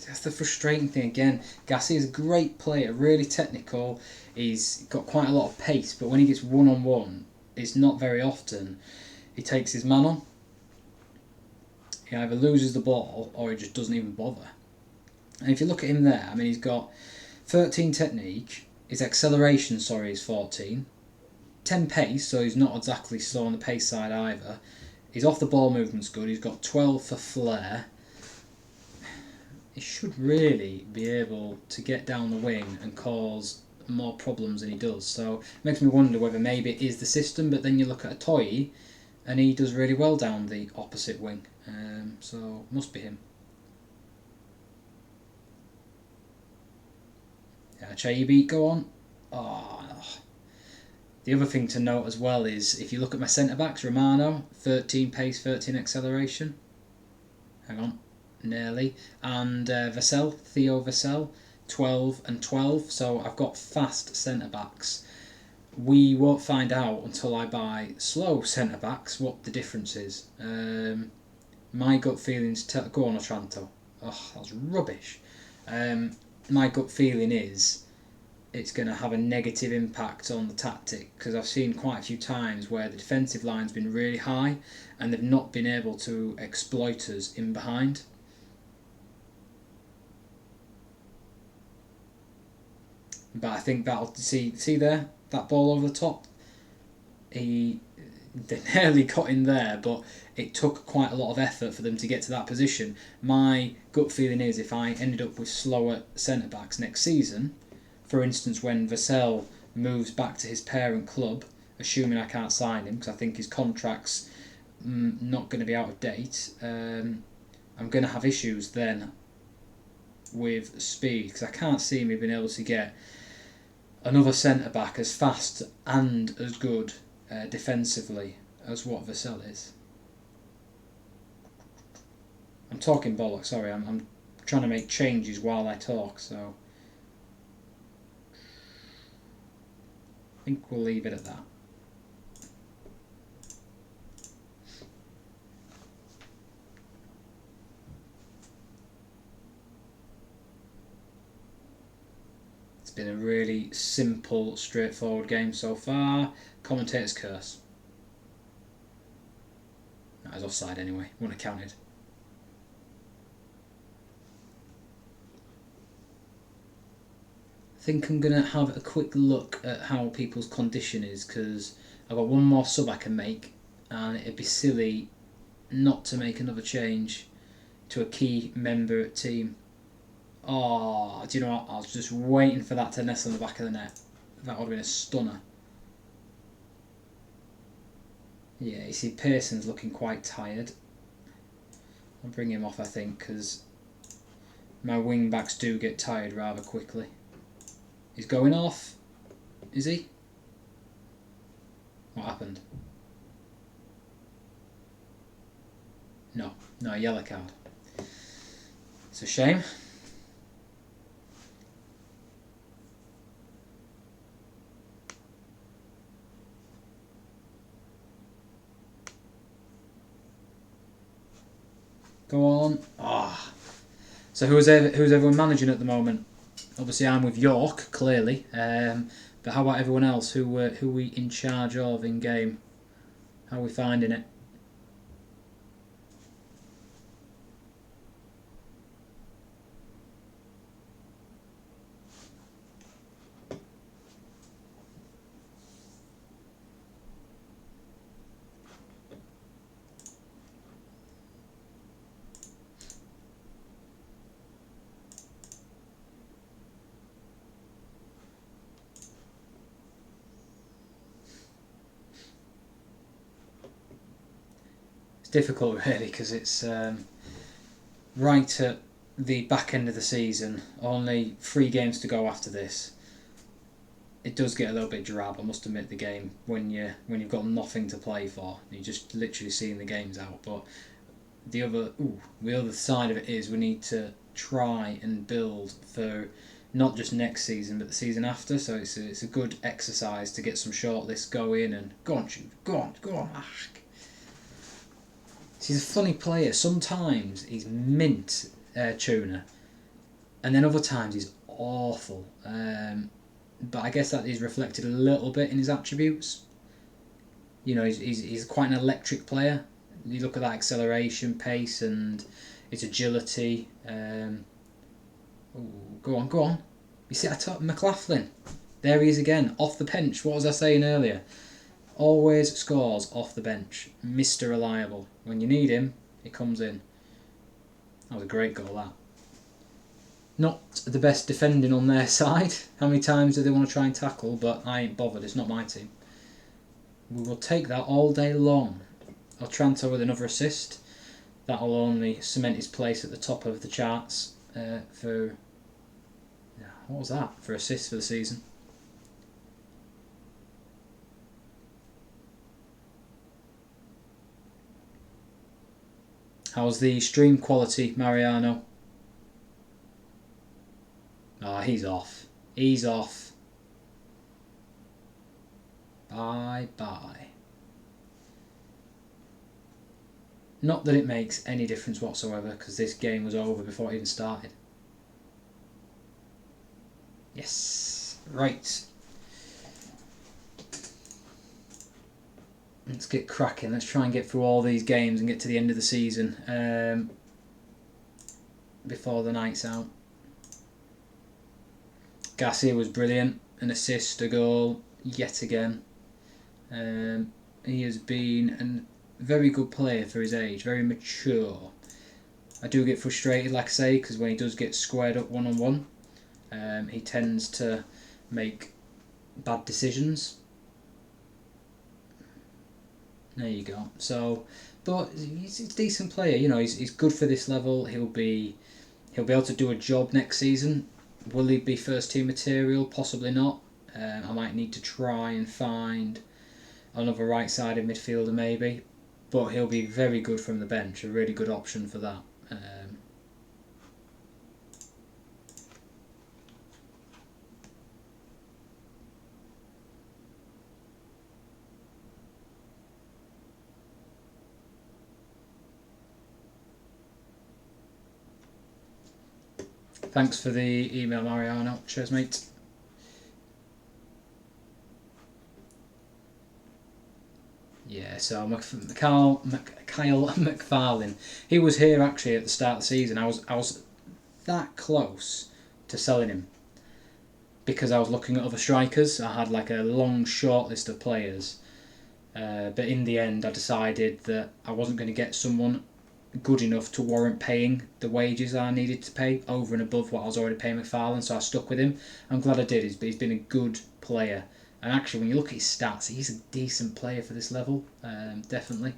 [SPEAKER 1] That's the frustrating thing again. Gassi is a great player, really technical, he's got quite a lot of pace, but when he gets one-on-one, it's not very often he takes his man on. He either loses the ball or he just doesn't even bother. And if you look at him there, I mean, he's got 13 technique, his acceleration, is 14, 10 pace, so he's not exactly slow on the pace side either. His off the ball movement's good, he's got 12 for flair. He should really be able to get down the wing and cause more problems than he does. So it makes me wonder whether maybe it is the system, but then you look at Atoyi and he does really well down the opposite wing. So must be him. Yeah, Chaibi, go on. Oh, no. The other thing to note as well is if you look at my centre backs, Romano, 13 pace, 13 acceleration. Hang on, nearly. And Theo Vassell, 12 and 12. So I've got fast centre backs. We won't find out until I buy slow centre backs what the difference is. My gut feelings go on, Otranto. Oh, that was rubbish. My gut feeling is it's going to have a negative impact on the tactic, because I've seen quite a few times where the defensive line's been really high and they've not been able to exploit us in behind. But I think that'll see there, that ball over the top. They nearly got in there, but it took quite a lot of effort for them to get to that position. My gut feeling is if I ended up with slower centre backs next season, for instance when Vassell moves back to his parent club, assuming I can't sign him because I think his contract's not going to be out of date, I'm going to have issues then with speed, because I can't see me being able to get another centre back as fast and as good defensively as what Vassell is. I'm talking bollocks, sorry, I'm trying to make changes while I talk, so think we'll leave it at that. It's been a really simple, straightforward game so far. Commentator's curse. That was offside anyway, wouldn't have counted. I think I'm going to have a quick look at how people's condition is, because I've got one more sub I can make, and it'd be silly not to make another change to a key member team. Oh, do you know what? I was just waiting for that to nestle in the back of the net. That would have been a stunner. Yeah, you see Pearson's looking quite tired. I'll bring him off, I think, because my wing backs do get tired rather quickly. He's going off. Is he? What happened? No, yellow card. It's a shame. Go on. Ah. So who's everyone managing at the moment? Obviously, I'm with York, clearly. But how about everyone else? Who we in charge of in game? How are we finding it? Difficult really, because it's right at the back end of the season, only 3 games to go after this. It does get a little bit drab, I must admit, the game when you've got nothing to play for. You're just literally seeing the games out. But the other side of it is we need to try and build for not just next season but the season after. So it's a good exercise to get some shortlists going and go on, Ash. He's a funny player. Sometimes he's mint tuner, and then other times he's awful. But I guess that is reflected a little bit in his attributes. You know, he's quite an electric player. You look at that acceleration, pace, and his agility. Go on. You see, I thought McLaughlin. There he is again, off the bench. What was I saying earlier? Always scores off the bench. Mr. Reliable. When you need him, he comes in. That was a great goal, that. Not the best defending on their side. How many times do they want to try and tackle? But I ain't bothered. It's not my team. We will take that all day long. Otranto with another assist. That'll only cement his place at the top of the charts for... What was that? For assists for the season. How's the stream quality, Mariano? Ah, he's off. He's off. Bye-bye. Not that it makes any difference whatsoever, because this game was over before it even started. Yes. Right. Let's get cracking. Let's try and get through all these games and get to the end of the season before the night's out. Garcia was brilliant. An assist, a goal, yet again. He has been a very good player for his age, very mature. I do get frustrated, like I say, because when he does get squared up one-on-one, he tends to make bad decisions. There you go. So, but he's a decent player. You know, he's good for this level. He'll be able to do a job next season. Will he be first team material? Possibly not. I might need to try and find another right-sided midfielder maybe. But he'll be very good from the bench. A really good option for that. Thanks for the email, Mariano. Cheers, mate. Yeah, so Kyle McFarlane, he was here actually at the start of the season. I was that close to selling him because I was looking at other strikers. I had like a long short list of players, but in the end I decided that I wasn't going to get someone good enough to warrant paying the wages I needed to pay over and above what I was already paying McFarlane, so I stuck with him. I'm glad I did. He's been a good player. And actually, when you look at his stats, he's a decent player for this level, definitely.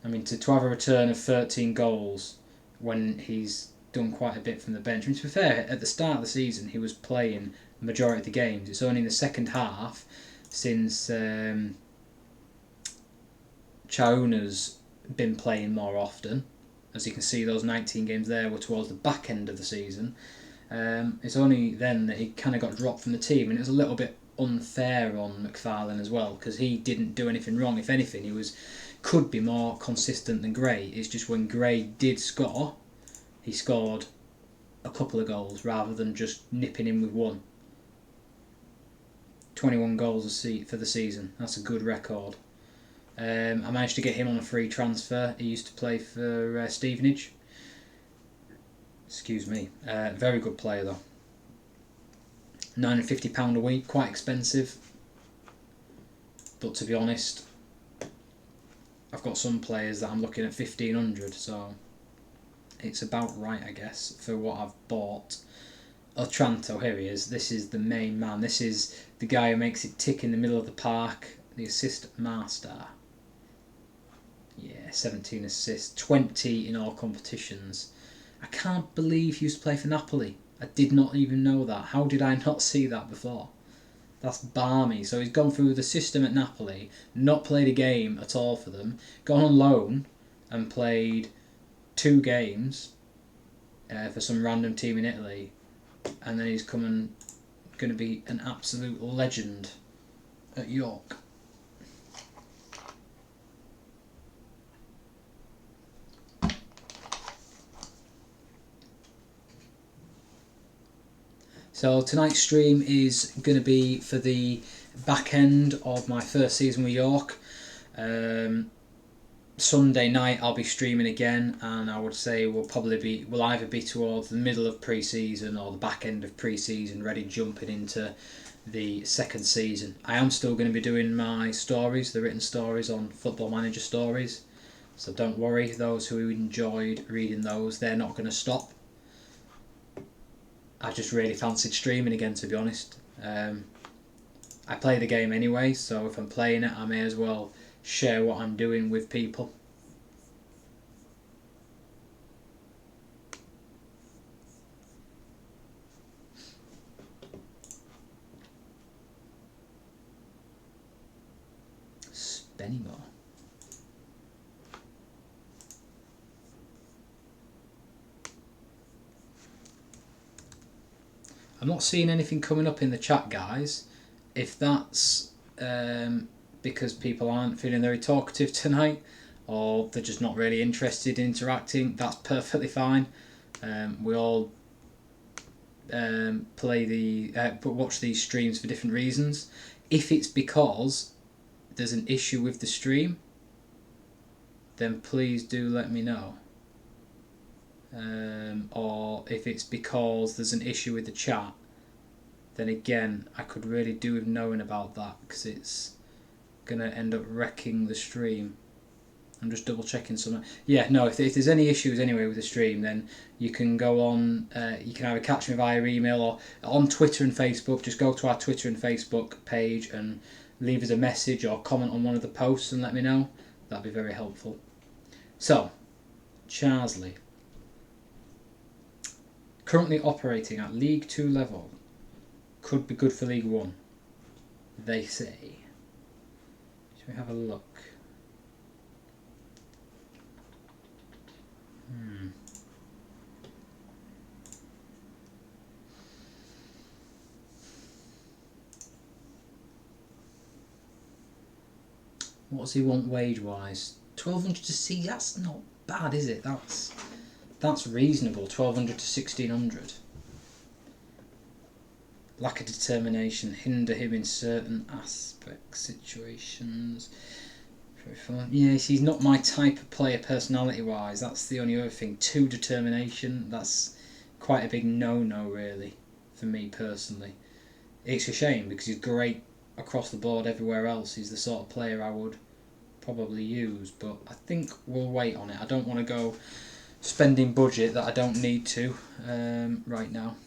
[SPEAKER 1] I mean, to have a return of 13 goals when he's done quite a bit from the bench. I mean, to be fair, at the start of the season, he was playing the majority of the games. It's only in the second half, since Chauna's been playing more often. As you can see, those 19 games there were towards the back end of the season. It's only then that he kind of got dropped from the team, and it was a little bit unfair on McFarlane as well, because he didn't do anything wrong. If anything, he could be more consistent than Gray. It's just when Gray did score, he scored a couple of goals rather than just nipping in with one. 21 goals for the season. That's a good record. I managed to get him on a free transfer. He used to play for Stevenage. Excuse me. Very good player though. £950 a week, quite expensive. But to be honest, I've got some players that I'm looking at 1,500, so it's about right, I guess, for what I've bought. Otranto, here he is. This is the main man. This is the guy who makes it tick in the middle of the park. The assist master. Yeah, 17 assists, 20 in all competitions. I can't believe he used to play for Napoli. I did not even know that. How did I not see that before? That's balmy. So he's gone through the system at Napoli, not played a game at all for them, gone on loan and played 2 games for some random team in Italy, and then he's going to be an absolute legend at York. So tonight's stream is going to be for the back end of my first season with York. Sunday night I'll be streaming again, and I would say we'll either be towards the middle of pre-season or the back end of pre-season, ready jumping into the second season. I am still going to be doing my stories, the written stories on Football Manager stories, so don't worry, those who enjoyed reading those, they're not going to stop. I just really fancied streaming again, to be honest. I play the game anyway, so if I'm playing it I may as well share what I'm doing with people. Spennymoor. I'm not seeing anything coming up in the chat, guys. If that's because people aren't feeling very talkative tonight, or they're just not really interested in interacting, that's perfectly fine. We all watch these streams for different reasons. If it's because there's an issue with the stream, then please do let me know. Or if it's because there's an issue with the chat, then again I could really do with knowing about that, because it's gonna end up wrecking the stream. I'm just double checking something. Yeah, no, if there's any issues anyway with the stream, then you can go on, you can either catch me via email or on Twitter and Facebook. Just go to our Twitter and Facebook page and leave us a message or comment on one of the posts and let me know. That'd be very helpful. So, Charsley, currently operating at League 2 level, could be good for League 1, they say. Shall we have a look? What does he want wage-wise? 1,200 to see, that's not bad, is it? That's reasonable, 1,200 to 1,600. lack of determination, hinder him in certain aspects, situations. Yeah, he's not my type of player personality-wise. That's the only other thing. Too determination. That's quite a big no-no, really, for me personally. It's a shame because he's great across the board everywhere else. He's the sort of player I would probably use, but I think we'll wait on it. I don't want to go spending budget that I don't need to right now.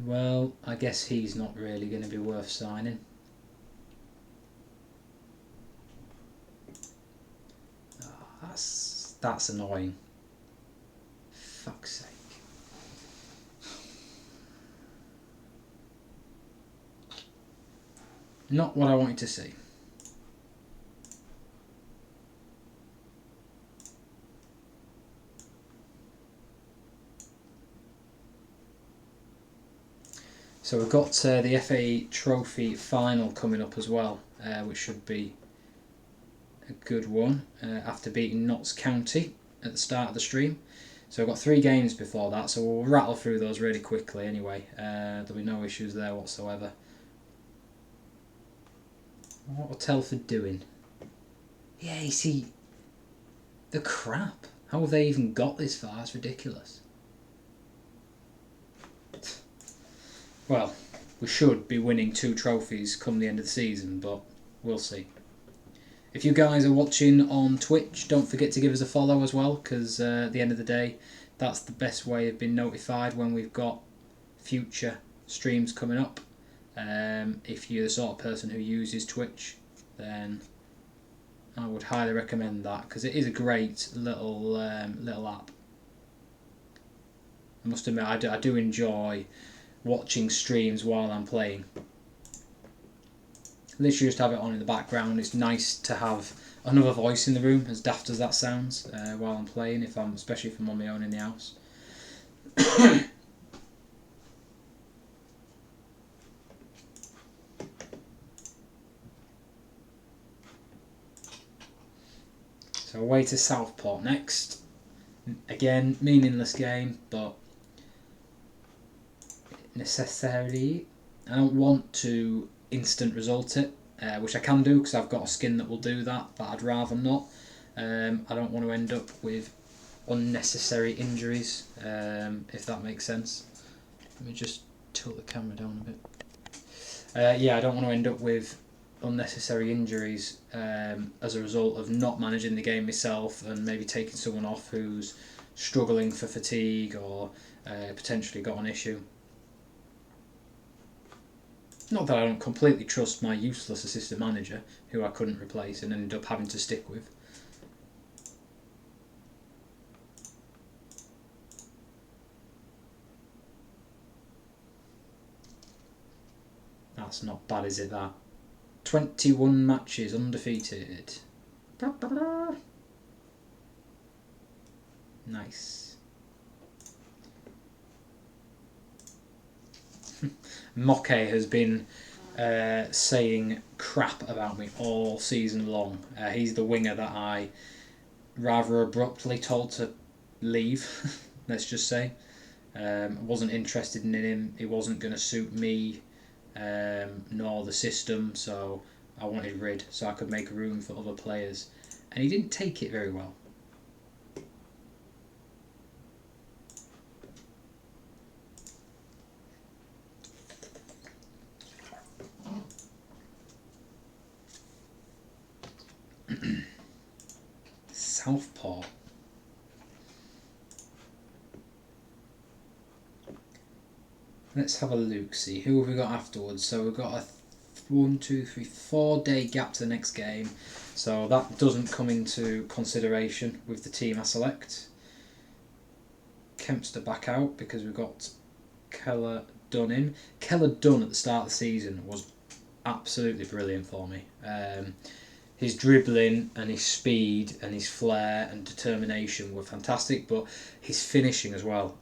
[SPEAKER 1] Well, I guess he's not really going to be worth signing. Oh, that's annoying. Fuck's sake. Not what I wanted to see. So we've got the FA Trophy final coming up as well, which should be a good one, after beating Notts County at the start of the stream. So we've got 3 games before that, so we'll rattle through those really quickly anyway. There'll be no issues there whatsoever. What are Telford doing? Yeah, you see, the crap. How have they even got this far? It's ridiculous. Well, we should be winning 2 trophies come the end of the season, but we'll see. If you guys are watching on Twitch, don't forget to give us a follow as well, because at the end of the day, that's the best way of being notified when we've got future streams coming up. If you're the sort of person who uses Twitch, then I would highly recommend that, because it is a great little app. I must admit, I do enjoy watching streams while I'm playing. Literally just have it on in the background. It's nice to have another voice in the room, as daft as that sounds, while I'm playing, especially if I'm on my own in the house. So away to Southport next. Again, meaningless game, but necessarily. I don't want to instant result it, which I can do because I've got a skin that will do that, but I'd rather not. I don't want to end up with unnecessary injuries, if that makes sense. Let me just tilt the camera down a bit. Yeah, I don't want to end up with unnecessary injuries as a result of not managing the game myself and maybe taking someone off who's struggling for fatigue or potentially got an issue. Not that I don't completely trust my useless assistant manager, who I couldn't replace and ended up having to stick with. That's not bad, is it, that? 21 matches undefeated. Nice. Moke has been saying crap about me all season long. He's the winger that I rather abruptly told to leave, let's just say. I wasn't interested in him. He wasn't going to suit me nor the system, so I wanted rid so I could make room for other players. And he didn't take it very well. Southport. Let's have a look, see who have we got afterwards. So we've got a 4-day gap to the next game, so that doesn't come into consideration with the team I select. Kempster back out because we've got Keller Dunn in. Keller Dunn at the start of the season was absolutely brilliant for me. his dribbling and his speed and his flair and determination were fantastic, but his finishing as well.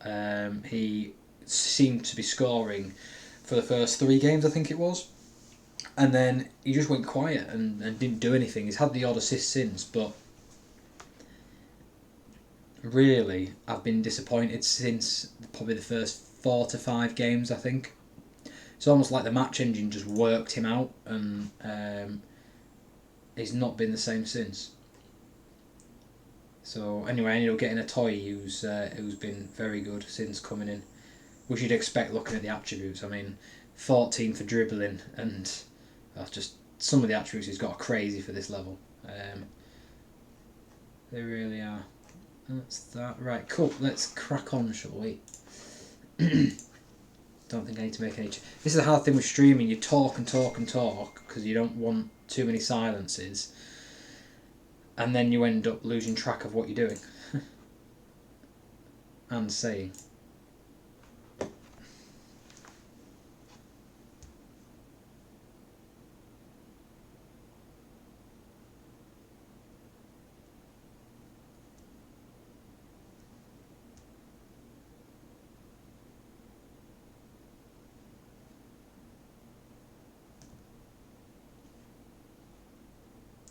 [SPEAKER 1] He seemed to be scoring for the first 3 games, I think it was, and then he just went quiet and didn't do anything. He's had the odd assist since, but really, I've been disappointed since probably the first 4 to 5 games, I think. It's almost like the match engine just worked him out, and he's not been the same since. So anyway, I ended up getting a toy who's been very good since coming in. Which you'd expect looking at the attributes. I mean, 14 for dribbling, and just some of the attributes he's got are crazy for this level. They really are. That's that. Right, cool. Let's crack on, shall we? Don't think I need to make any... This is the hard thing with streaming. You talk and talk and talk because you don't want too many silences. And then you end up losing track of what you're doing. And saying.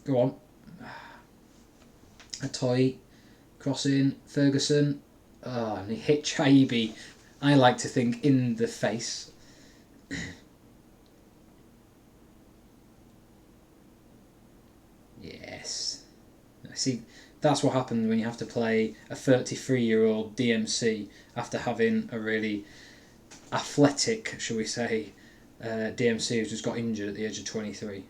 [SPEAKER 1] Go on. A toy. Crossing. Ferguson. Oh, and he hit Chaibi, I like to think, in the face. Yes. See, that's what happens when you have to play a 33-year-old DMC after having a really athletic, shall we say, DMC who's just got injured at the age of 23.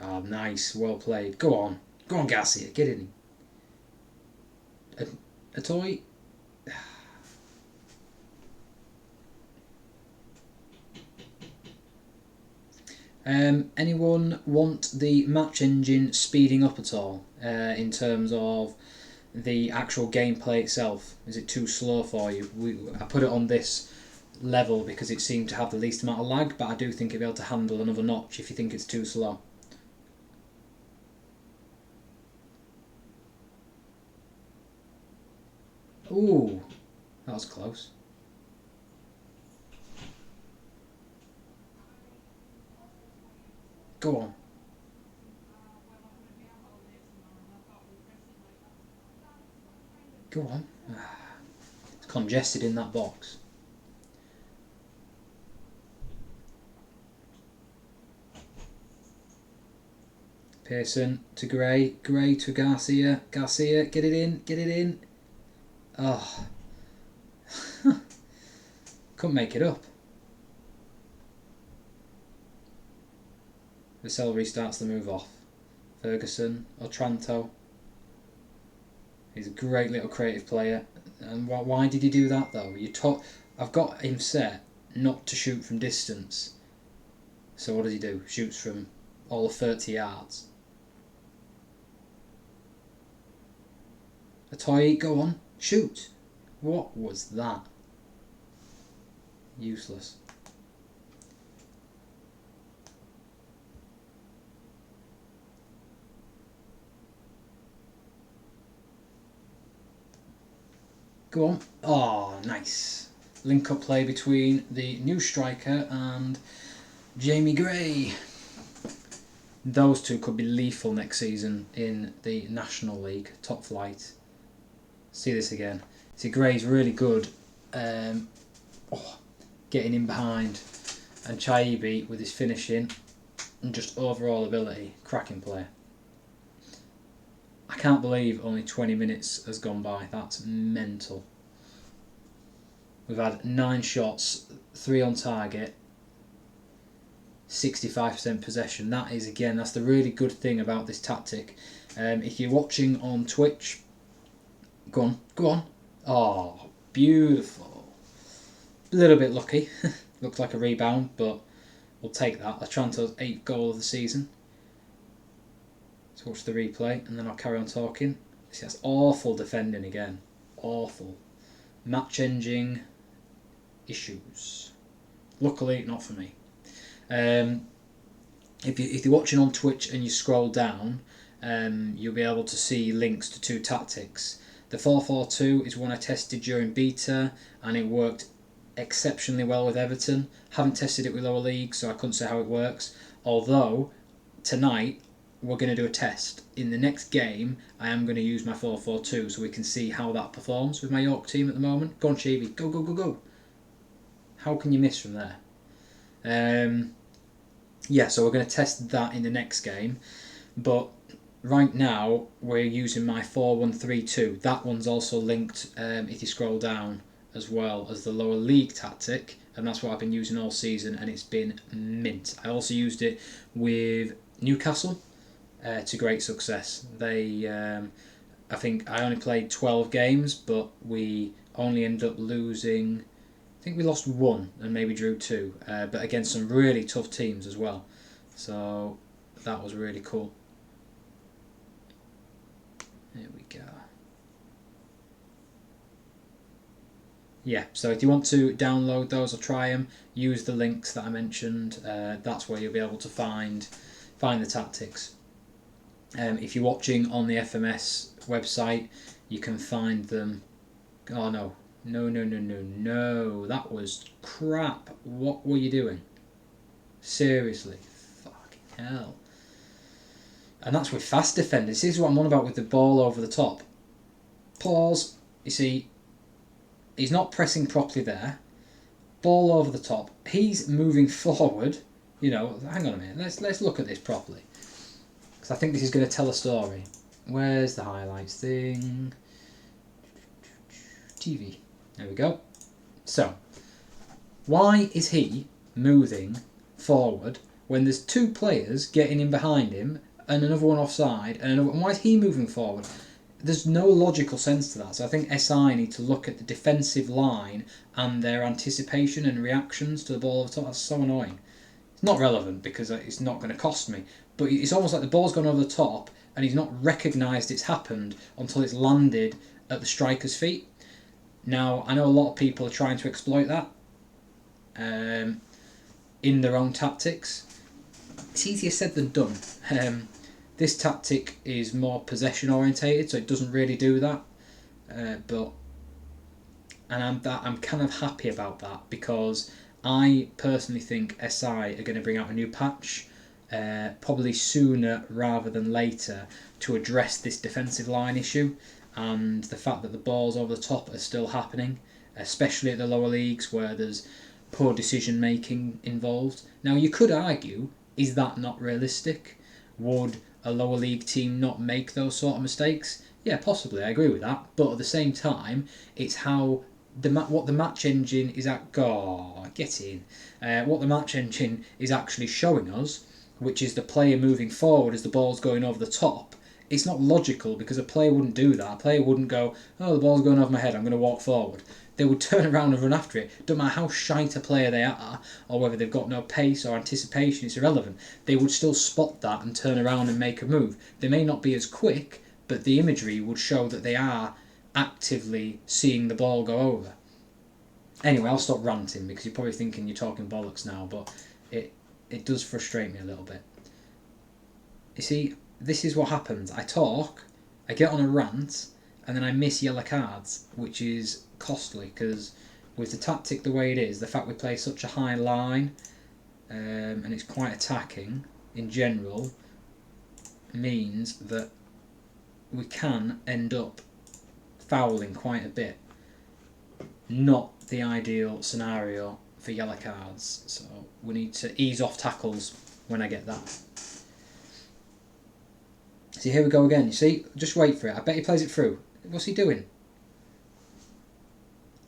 [SPEAKER 1] Ah, nice, well played. Go on, Garcia, get in. A toy. Anyone want the match engine speeding up at all in terms of the actual gameplay itself? Is it too slow for you? I put it on this level because it seemed to have the least amount of lag, but I do think it'll be able to handle another notch if you think it's too slow. Ooh, that was close. Go on. Go on. It's congested in that box. Pearson to Gray. Gray to Garcia. Garcia, get it in. Get it in. Oh. Couldn't make it up. Vassell restarts the move off. Ferguson. Otranto. He's a great little creative player. And why did he do that though? I've got him set not to shoot from distance. So what does he do? Shoots from all of 30 yards. A toy, go on, shoot. What was that? Useless. Go on. Oh, nice. Link-up play between the new striker and Jamie Gray. Those two could be lethal next season in the National League, top flight. See this again. See, Gray's really good getting in behind, and Chaibi with his finishing and just overall ability, cracking player. I can't believe only 20 minutes has gone by. That's mental. We've had 9 shots, 3 on target, 65% possession. That is, again, that's the really good thing about this tactic. If you're watching on Twitch, go on. Oh, beautiful. A little bit lucky. Looked like a rebound, but we'll take that. Otranto's 8th goal of the season. Let's watch the replay and then I'll carry on talking. See, that's awful defending again. Awful. Match engine issues. Luckily, not for me. If you're watching on Twitch and you scroll down, you'll be able to see links to 2 tactics. The 4-4-2 is one I tested during beta, and it worked exceptionally well with Everton. Haven't tested it with lower leagues, so I couldn't say how it works. Although tonight we're going to do a test. In the next game, I am going to use my 4-4-2 so we can see how that performs with my York team at the moment. Go on, Chevy. Go, go, go, go. How can you miss from there? Yeah, so we're going to test that in the next game. But right now, we're using my 4-1-3-2. That one's also linked, if you scroll down, as well as the lower league tactic. And that's what I've been using all season, and it's been mint. I also used it with Newcastle to great success. They, I think I only played 12 games, but we only ended up losing, I think we lost 1 and maybe drew 2, but against some really tough teams as well. So that was really cool. There we go. Yeah, so if you want to download those or try them, use the links that I mentioned. That's where you'll be able to find the tactics. If you're watching on the FMS website, you can find them. Oh no, no, that was crap. What were you doing? Seriously, fucking hell. And that's with fast defenders. This is what I'm on about with the ball over the top. Pause. You see, he's not pressing properly there. Ball over the top. He's moving forward. You know, hang on a minute. Let's look at this properly, because I think this is going to tell a story. Where's the highlights thing? TV. There we go. So, why is he moving forward when there's 2 players getting in behind him and another one offside, and why is he moving forward? There's no logical sense to that. So I think SI need to look at the defensive line and their anticipation and reactions to the ball over the top. That's so annoying. It's not relevant because it's not going to cost me, but it's almost like the ball's gone over the top and he's not recognised it's happened until it's landed at the striker's feet. Now, I know a lot of people are trying to exploit that in their own tactics. It's easier said than done. This tactic is more possession orientated, so it doesn't really do that. I'm kind of happy about that, because I personally think SI are going to bring out a new patch, probably sooner rather than later, to address this defensive line issue and the fact that the balls over the top are still happening, especially at the lower leagues where there's poor decision making involved. Now, you could argue, is that not realistic? Would a lower league team not make those sort of mistakes? Yeah, possibly, I agree with that. But at the same time, it's how what the match engine is at. Get in. What the match engine is actually showing us, which is the player moving forward as the ball's going over the top. It's not logical, because a player wouldn't do that. A player wouldn't go, oh, the ball's going over my head, I'm going to walk forward. They would turn around and run after it. Don't matter how shite a player they are, or whether they've got no pace or anticipation, it's irrelevant. They would still spot that and turn around and make a move. They may not be as quick, but the imagery would show that they are actively seeing the ball go over. Anyway, I'll stop ranting, because you're probably thinking you're talking bollocks now, but it does frustrate me a little bit. You see, this is what happens. I talk, I get on a rant, and then I miss yellow cards, which is costly, because with the tactic the way it is, the fact we play such a high line, and it's quite attacking in general, means that we can end up fouling quite a bit. Not the ideal scenario for yellow cards, so we need to ease off tackles when I get that. See, here we go again. You see, just wait for it. I bet he plays it through. What's he doing?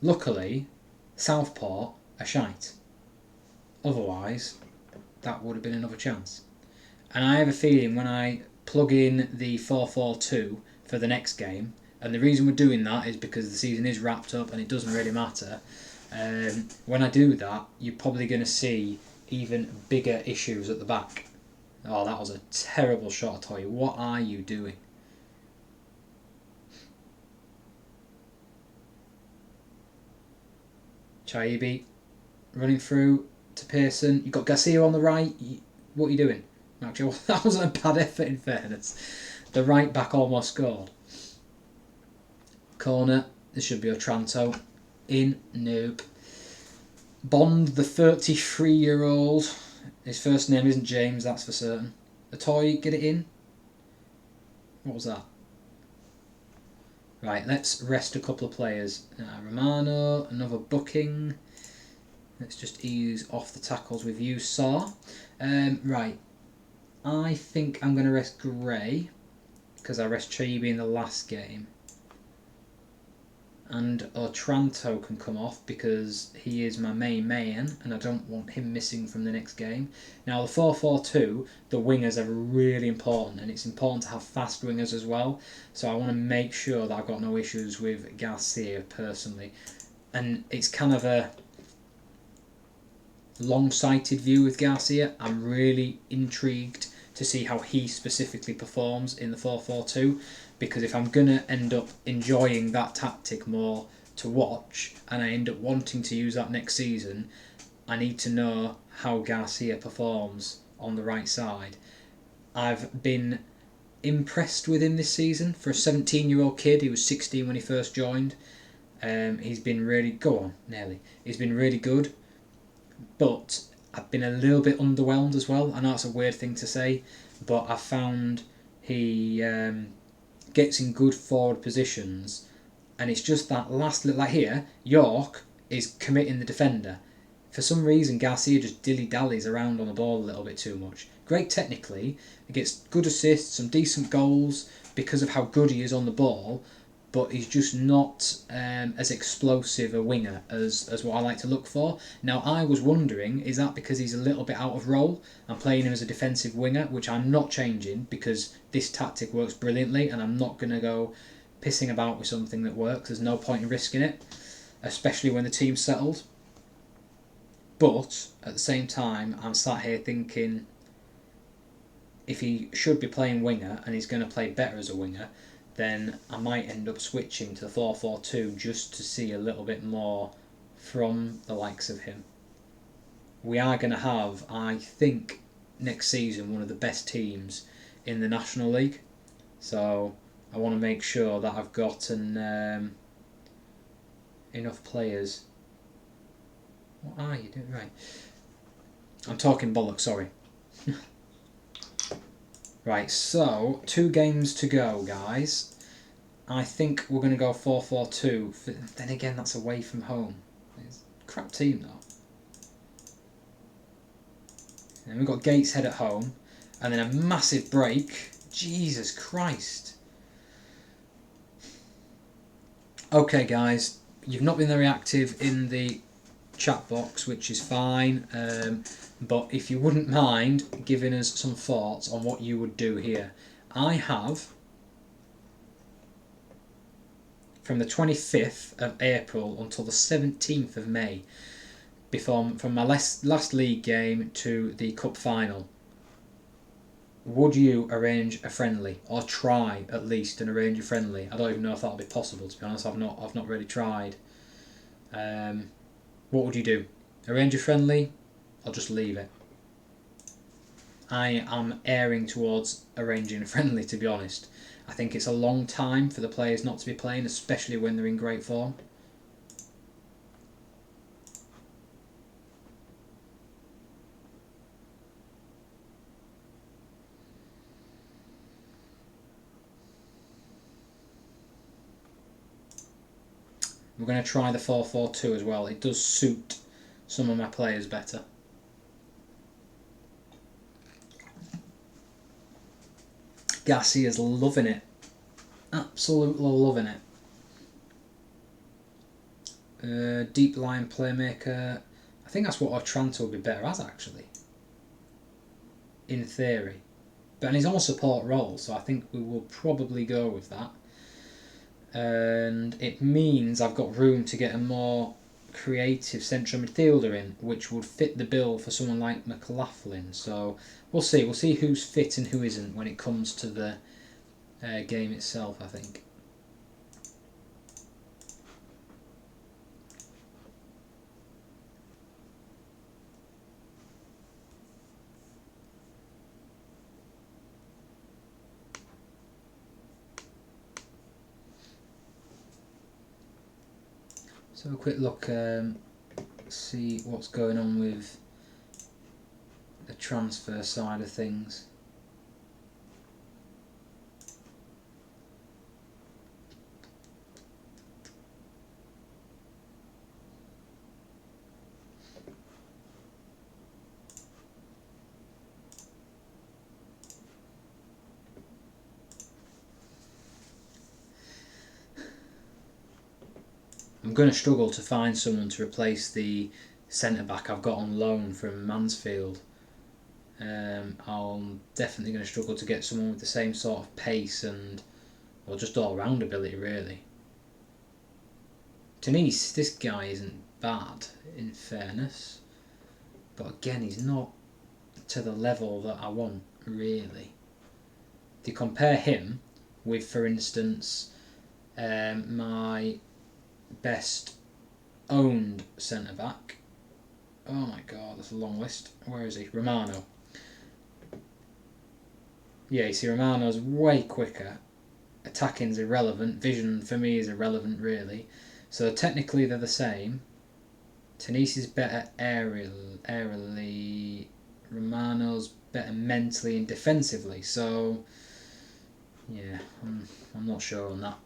[SPEAKER 1] Luckily, Southport are shite. Otherwise, that would have been another chance. And I have a feeling when I plug in the 4-4-2 for the next game, and the reason we're doing that is because the season is wrapped up and it doesn't really matter. When I do that, you're probably going to see even bigger issues at the back. Oh, that was a terrible shot, I tell you. What are you doing? Chaibi running through. to Pearson. You've got Garcia on the right. What are you doing? Actually, that wasn't a bad effort in fairness. The right back almost scored. Corner. This should be Otranto. In. Nope. Bond, the 33-year-old. His first name isn't James, that's for certain. The toy, get it in. What was that? Right, let's rest a couple of players. Romano, another booking. Let's just ease off the tackles with you, Saw. Right, I think I'm going to rest Gray because I rest Chibi in the last game. And Otranto can come off because he is my main man and I don't want him missing from the next game. Now the 4-4-2, the wingers are really important and it's important to have fast wingers as well. So I want to make sure that I've got no issues with Garcia personally. And it's kind of a long-sighted view with Garcia. I'm really intrigued to see how he specifically performs in the 4-4-2. Because if I'm going to end up enjoying that tactic more to watch and I end up wanting to use that next season, I need to know how Garcia performs on the right side. I've been impressed with him this season. For a 17-year-old kid, he was 16 when he first joined. He's been really... He's been really good. But I've been a little bit underwhelmed as well. I know it's a weird thing to say, but I found he... gets in good forward positions and it's just that last little, like here York is committing the defender. For some reason Garcia just dilly-dallies around on the ball a little bit too much. Great technically, he gets good assists, some decent goals because of how good he is on the ball, but he's just not as explosive a winger as what I like to look for. Now I was wondering, is that because he's a little bit out of role? I'm playing him as a defensive winger, which I'm not changing because this tactic works brilliantly and I'm not going to go pissing about with something that works. There's no point in risking it, especially when the team's settled. But at the same time, I'm sat here thinking if he should be playing winger and he's going to play better as a winger, then I might end up switching to the 4-4-2 just to see a little bit more from the likes of him. We are going to have, I think, next season one of the best teams in the National League. So I want to make sure that I've got enough players. What are you doing? Right. I'm talking bollocks, sorry. Right, so 2 games to go, guys. I think we're going to go 4-4-2. Then again, that's away from home. It's a crap team, though. And we've got Gateshead at home. And then a massive break. Jesus Christ. Okay, guys. You've not been very active in the chat box, which is fine. But if you wouldn't mind giving us some thoughts on what you would do here. I have, from the 25th of April until the 17th of May, from my last league game to the cup final, would you arrange a friendly, or try at least and arrange a friendly? I don't even know if that'll be possible, to be honest. I've not really tried. What would you do? Arrange a friendly, or just leave it? I am erring towards arranging a friendly, to be honest. I think it's a long time for the players not to be playing, especially when they're in great form. We're going to try the 4-4-2 as well. It does suit some of my players better. Garcia's loving it. Absolutely loving it. Deep line playmaker. I think that's what Otranto would be better as, actually. In theory. But he's on a support role, so I think we will probably go with that. And it means I've got room to get a more creative central midfielder in, which would fit the bill for someone like McLaughlin. So we'll see. We'll see who's fit and who isn't when it comes to the game itself, I think. have a quick look, see what's going on with the transfer side of things. I'm going to struggle to find someone to replace the centre-back I've got on loan from Mansfield. I'm definitely going to struggle to get someone with the same sort of pace and, well, just all-round ability, really. Denise, this guy isn't bad, in fairness. But again, he's not to the level that I want, really. To compare him with, for instance, my best owned centre-back. Oh my god, that's a long list. Where is he? Romano. Yeah, you see, Romano's way quicker. Attacking's irrelevant. Vision, for me, is irrelevant, really. So technically they're the same. Tenise is better aerially. Romano's better mentally and defensively. So, yeah, I'm not sure on that.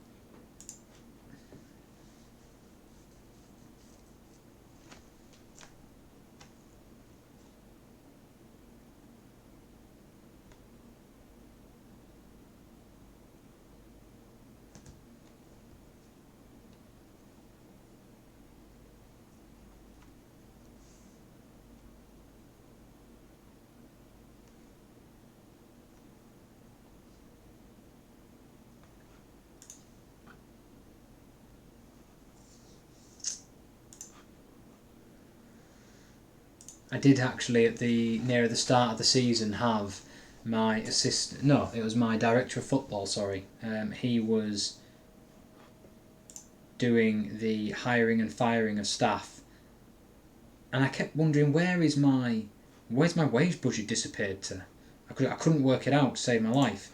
[SPEAKER 1] I did actually near the start of the season have my assistant. No, it was my director of football. Sorry, he was doing the hiring and firing of staff, and I kept wondering where's my wage budget disappeared to. I couldn't work it out to save my life,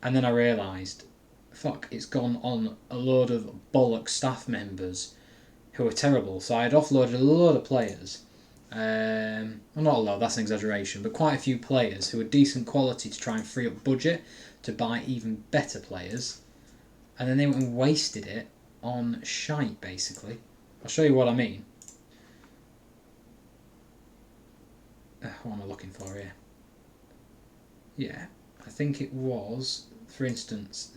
[SPEAKER 1] and then I realised, fuck, it's gone on a load of bollock staff members who are terrible. So I had offloaded a load of players. Well, not a lot, that's an exaggeration, but quite a few players who were decent quality to try and free up budget to buy even better players, and then they went and wasted it on shite, basically. I'll show you what I mean. What am I looking for here? Yeah, I think it was, for instance,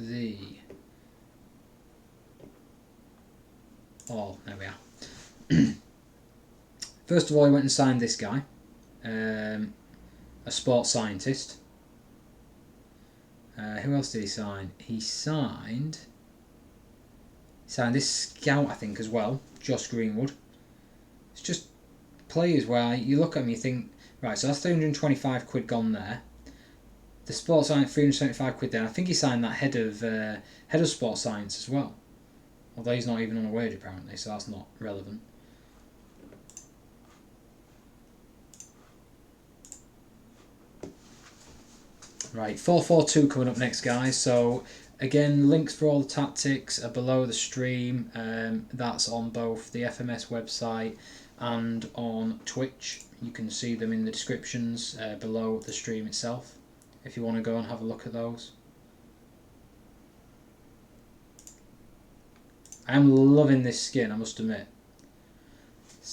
[SPEAKER 1] oh, there we are. First of all, he went and signed this guy, a sports scientist. Who else did he sign? He signed this scout, I think, as well, Josh Greenwood. It's just players where you look at them, you think, right, so that's 325 quid gone there. The sports science, 375 quid there. I think he signed that head of sports science as well. Although he's not even on a wage apparently, so that's not relevant. Right, 4-4-2 coming up next, guys. So again, links for all the tactics are below the stream. That's on both the FMS website and on Twitch. You can see them in the descriptions below the stream itself, if you want to go and have a look at those. I'm loving this skin, I must admit.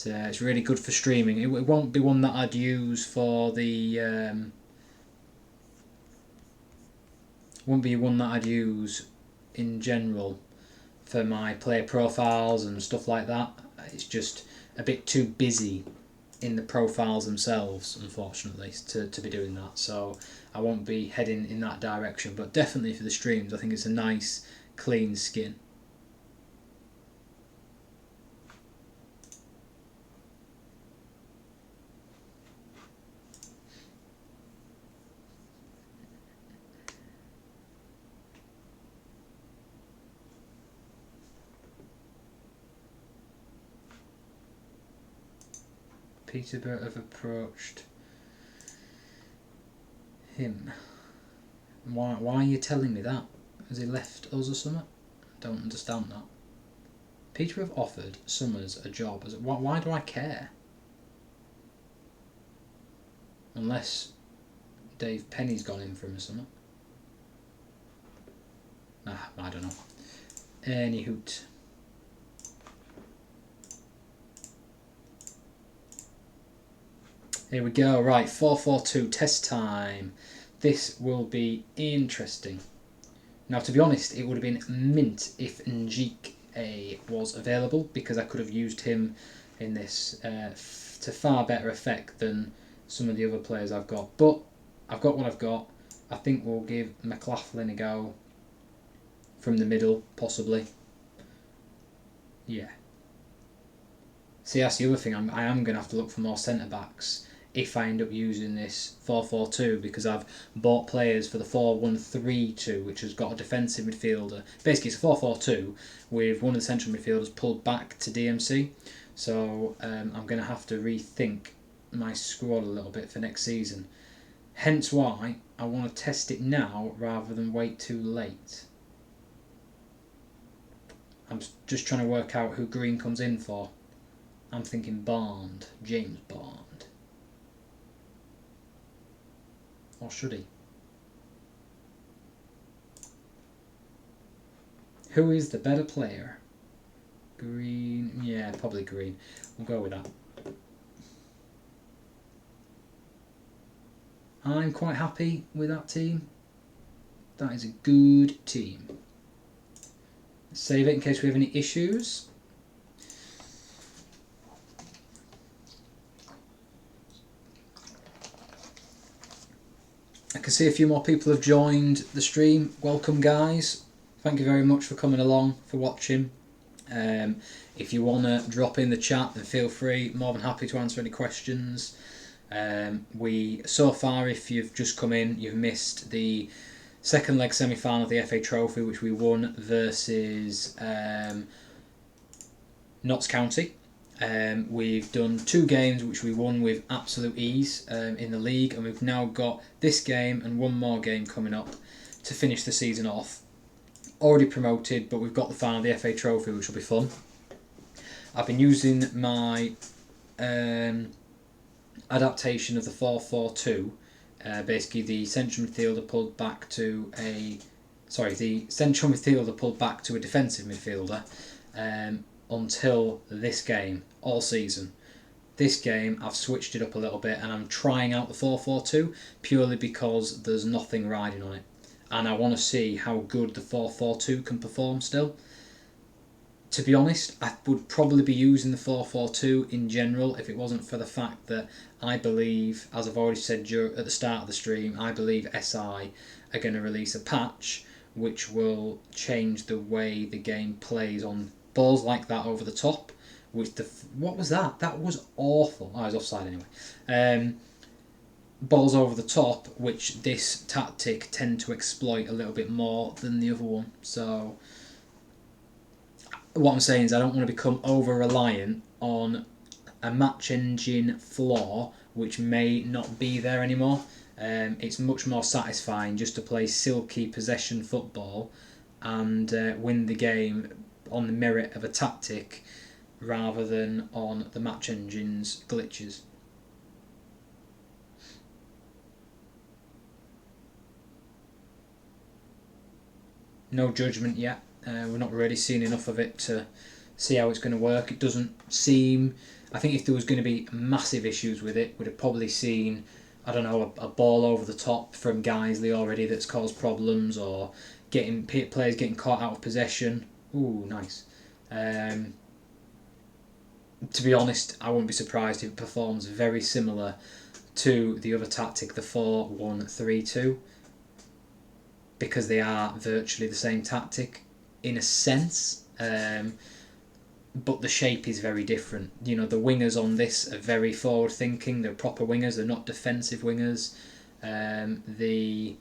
[SPEAKER 1] It's really good for streaming. It won't be one that I'd use for the... won't be one that I'd use in general for my player profiles and stuff like that. It's just a bit too busy in the profiles themselves, unfortunately, to be doing that. So I won't be heading in that direction, but definitely for the streams I think it's a nice clean skin. Peterborough have approached him. Why are you telling me that? Has he left us or something? I don't understand that. Peter have offered Summers a job. Why do I care? Unless Dave Penny's gone in for him or something. I don't know. Any hoot. Here we go. Right, 4-4-2 test time. This will be interesting. Now, to be honest, it would have been mint if Njik was available, because I could have used him in this to far better effect than some of the other players I've got. But I've got what I've got. I think we'll give McLaughlin a go from the middle, possibly. Yeah. See, that's the other thing. I am going to have to look for more centre-backs if I end up using this 4-4-2, because I've bought players for the 4-1-3-2, which has got a defensive midfielder. Basically, it's a 4-4-2 with one of the central midfielders pulled back to DMC. So I'm going to have to rethink my squad a little bit for next season. Hence why I want to test it now rather than wait too late. I'm just trying to work out who Green comes in for. I'm thinking Bond, James Bond. Or should he? Who is the better player? Green, yeah, probably Green. We'll go with that. I'm quite happy with that team. That is a good team. Save it in case we have any issues. I can see a few more people have joined the stream. Welcome, guys. Thank you very much for coming along, for watching. If you want to drop in the chat, then feel free. More than happy to answer any questions. So far, if you've just come in, you've missed the second leg semi-final of the FA Trophy, which we won versus Notts County. We've done 2 games which we won with absolute ease in the league, and we've now got this game and one more game coming up to finish the season off. Already promoted, but we've got the final of the FA Trophy, which will be fun. I've been using my adaptation of the 4-4-2. Basically, the central midfielder pulled back to a defensive midfielder until this game, all season. This game, I've switched it up a little bit, and I'm trying out the 4-4-2 purely because there's nothing riding on it, and I want to see how good the 4-4-2 can perform still. To be honest, I would probably be using the 4-4-2 in general if it wasn't for the fact that I believe, as I've already said at the start of the stream, I believe SI are going to release a patch which will change the way the game plays on balls like that over the top. What was that? That was awful. I was offside anyway. Balls over the top, which this tactic tend to exploit a little bit more than the other one. So what I'm saying is I don't want to become over-reliant on a match engine flaw which may not be there anymore. It's much more satisfying just to play silky possession football and win the game on the merit of a tactic rather than on the match engine's glitches. No judgment yet. We're not really seeing enough of it to see how it's going to work. It doesn't seem... I think if there was going to be massive issues with it, we'd have probably seen, I don't know, a ball over the top from Geisley already that's caused problems, or players getting caught out of possession. Ooh, nice. To be honest, I wouldn't be surprised if it performs very similar to the other tactic, the 4-1-3-2, because they are virtually the same tactic in a sense, but the shape is very different. You know, the wingers on this are very forward thinking, they're proper wingers, they're not defensive wingers. The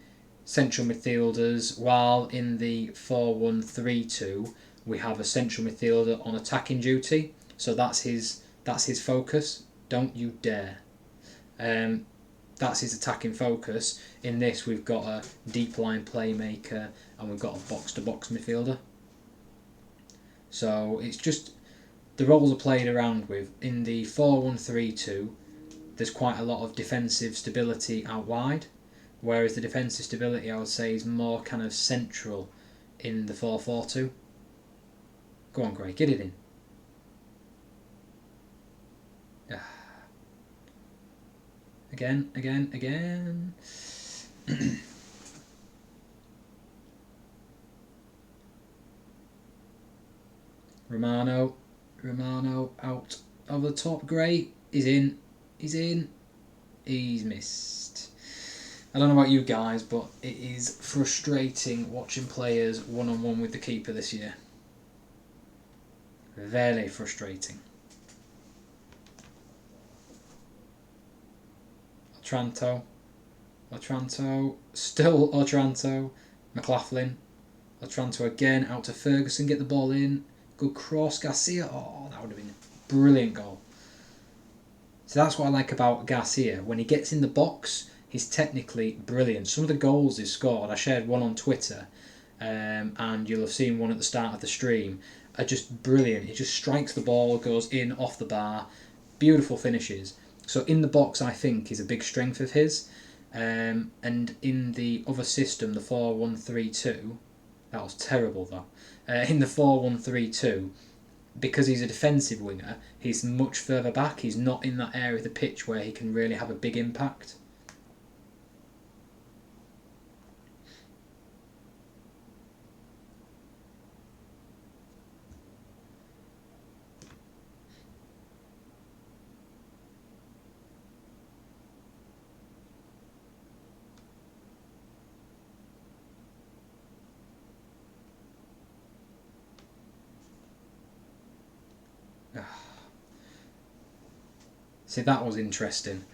[SPEAKER 1] central midfielders, while in the 4-1-3-2 we have a central midfielder on attacking duty, so that's his focus. Don't you dare. That's his attacking focus. In this, we've got a deep line playmaker and we've got a box to box midfielder. So it's just the roles are played around with. In the 4-1-3-2, there's quite a lot of defensive stability out wide, whereas the defensive stability, I would say, is more kind of central in the 4-4-2. Go on, Gray, get it in. Again. Romano out over the top. Gray is in. He's missed. I don't know about you guys, but it is frustrating watching players one-on-one with the keeper this year. Very frustrating. Otranto, still Otranto, McLaughlin, Otranto again, out to Ferguson, get the ball in, good cross, Garcia, oh, that would have been a brilliant goal. So that's what I like about Garcia, when he gets in the box, he's technically brilliant. Some of the goals he's scored, I shared one on Twitter, and you'll have seen one at the start of the stream, are just brilliant. He just strikes the ball, goes in, off the bar, beautiful finishes. So in the box, I think, is a big strength of his. And in the other system, the 4-1-3-2, that was terrible though. In the 4-1-3-2, because he's a defensive winger, he's much further back. He's not in that area of the pitch where he can really have a big impact. See, that was interesting.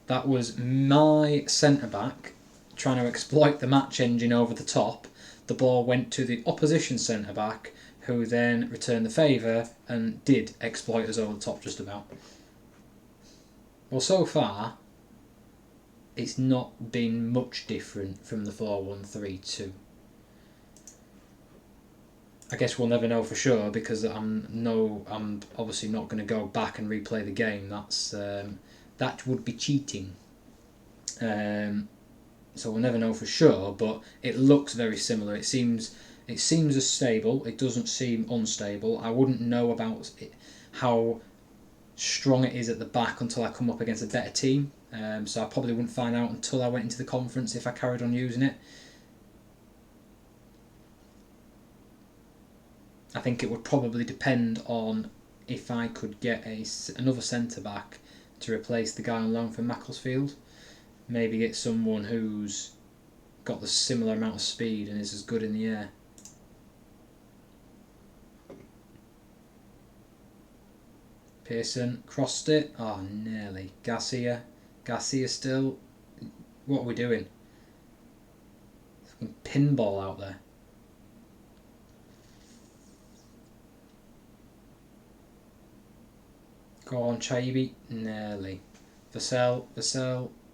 [SPEAKER 1] That was my centre-back trying to exploit the match engine over the top. The ball went to the opposition centre-back, who then returned the favour and did exploit us over the top just about. Well, so far, it's not been much different from the 4-1-3-2. I guess we'll never know for sure, because I'm obviously not going to go back and replay the game. That would be cheating. So we'll never know for sure, but it looks very similar. It seems as stable. It doesn't seem unstable. I wouldn't know about how strong it is at the back until I come up against a better team. So I probably wouldn't find out until I went into the conference if I carried on using it. I think it would probably depend on if I could get another centre-back to replace the guy on loan from Macclesfield. Maybe get someone who's got the similar amount of speed and is as good in the air. Pearson crossed it. Oh, nearly. Garcia still. What are we doing? Fucking pinball out there. Go on, Chaibi. Nearly. Vassell.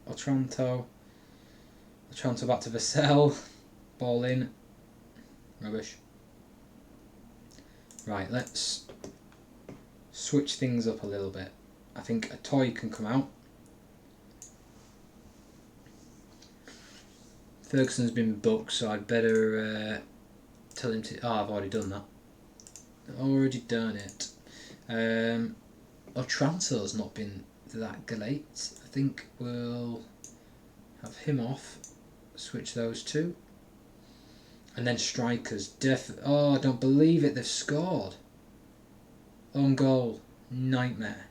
[SPEAKER 1] Otranto back to Vassell. Ball in. Rubbish. Right, let's switch things up a little bit. I think a toy can come out. Ferguson's been booked, so I'd better tell him to... Oh, I've already done that. Already done it. Otranto's not been that great. I think we'll have him off. Switch those two. And then strikers. Oh, I don't believe it. They've scored. Own goal. Nightmare.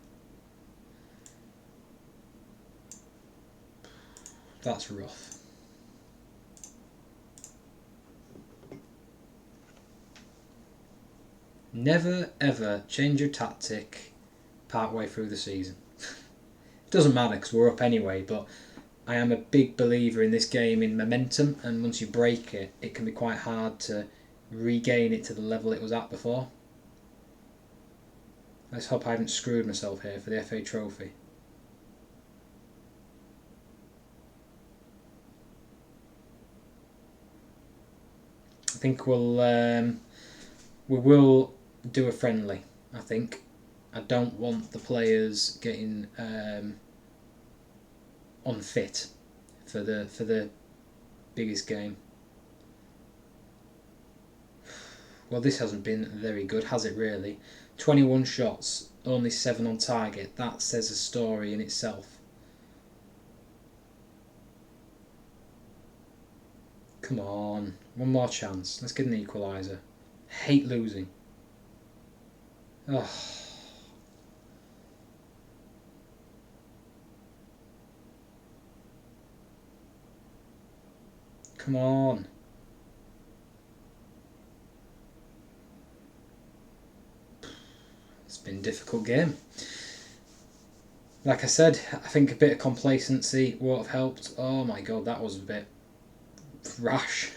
[SPEAKER 1] That's rough. Never ever change your tactic partway through the season. It doesn't matter because we're up anyway, but I am a big believer in this game in momentum, and once you break it, it can be quite hard to regain it to the level it was at before. Let's hope I haven't screwed myself here for the FA Trophy. I think we will do a friendly, I think. I don't want the players getting unfit for the biggest game. Well, this hasn't been very good, has it really? 21 shots, only 7 on target. That says a story in itself. Come on, one more chance. Let's get an equaliser. Hate losing. Oh. Come on. It's been a difficult game. Like I said, I think a bit of complacency won't have helped. Oh my god, that was a bit rash.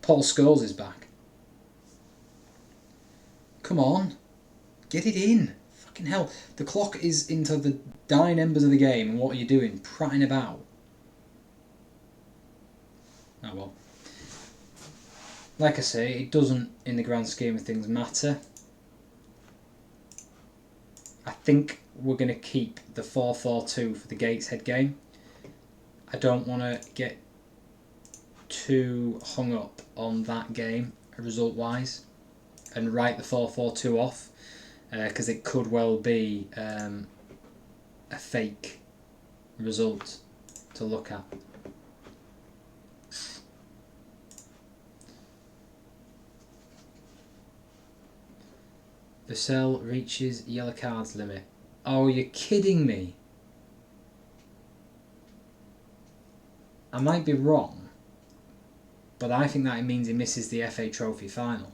[SPEAKER 1] Paul Scholes is back. Come on. Get it in. Fucking hell. The clock is into the dying embers of the game, and what are you doing? Prattling about. Oh well. Like I say, it doesn't, in the grand scheme of things, matter. I think we're going to keep the 4-4-2 for the Gateshead game. I don't want to get too hung up on that game, result-wise, and write the 4-4-2 off, because it could well be a fake result to look at. Vassell reaches yellow cards limit. Oh, you're kidding me. I might be wrong, but I think that it means he misses the FA Trophy final.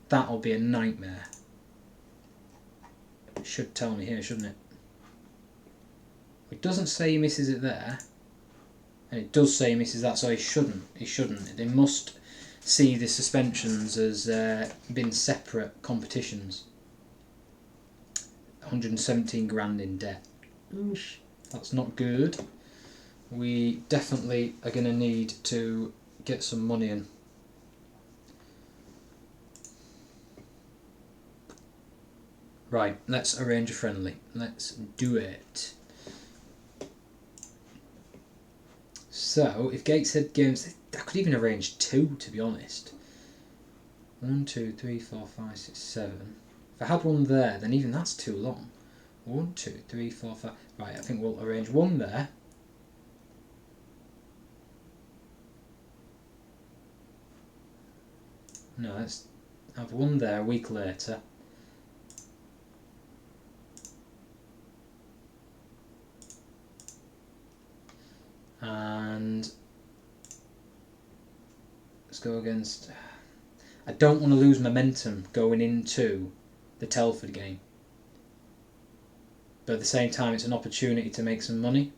[SPEAKER 1] That'll be a nightmare. It should tell me here, shouldn't it? It doesn't say he misses it there, and it does say he misses that, so he shouldn't. He shouldn't. They must see the suspensions as been separate competitions. 117 grand in debt. Oosh. That's not good. We definitely are going to need to get some money in. Right, let's arrange a friendly. Let's do it. So, if Gateshead games, I could even arrange 2, to be honest. 1, 2, 3, 4, 5, 6, 7. If I had one there, then even that's too long. 1, 2, 3, 4, 5. Right, I think we'll arrange 1 there. No, let's have 1 there a week later. And let's go against... I don't want to lose momentum going into the Telford game. But at the same time, it's an opportunity to make some money.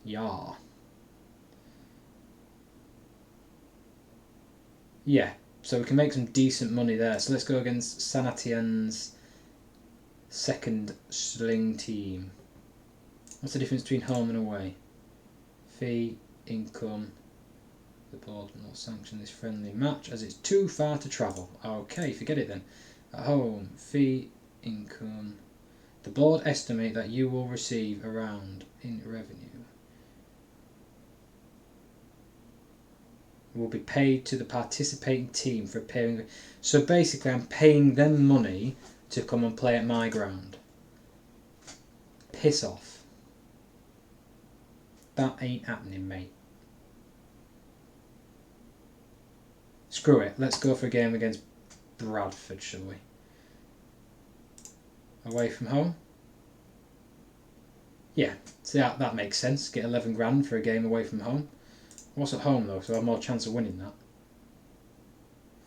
[SPEAKER 1] Yeah. Yeah, so we can make some decent money there. So let's go against Saint Etienne's second sling team. What's the difference between home and away? Fee, income. The board will not sanction this friendly match as it's too far to travel. Okay, forget it then. At home, fee, income. The board estimate that you will receive around in revenue. Will be paid to the participating team for appearing. So basically, I'm paying them money to come and play at my ground. Piss off. That ain't happening, mate. Screw it. Let's go for a game against Bradford, shall we? Away from home? Yeah, see that makes sense. Get 11 grand for a game away from home. What's at home though, so I have more chance of winning that.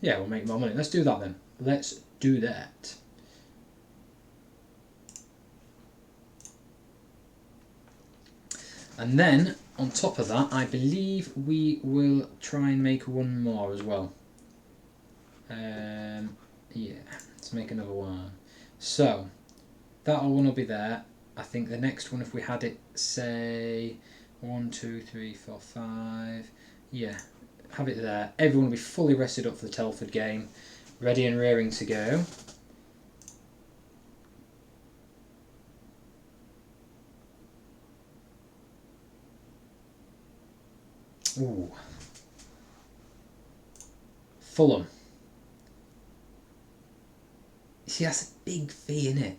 [SPEAKER 1] Yeah, we'll make more money. Let's do that then. Let's do that. And then, on top of that, I believe we will try and make one more as well. Yeah, let's make another one. So, that one will be there. I think the next one, if we had it, say 1, 2, 3, 4, 5, yeah, have it there. Everyone will be fully rested up for the Telford game, ready and rearing to go. Ooh. Fulham. See, that's a big fee, innit?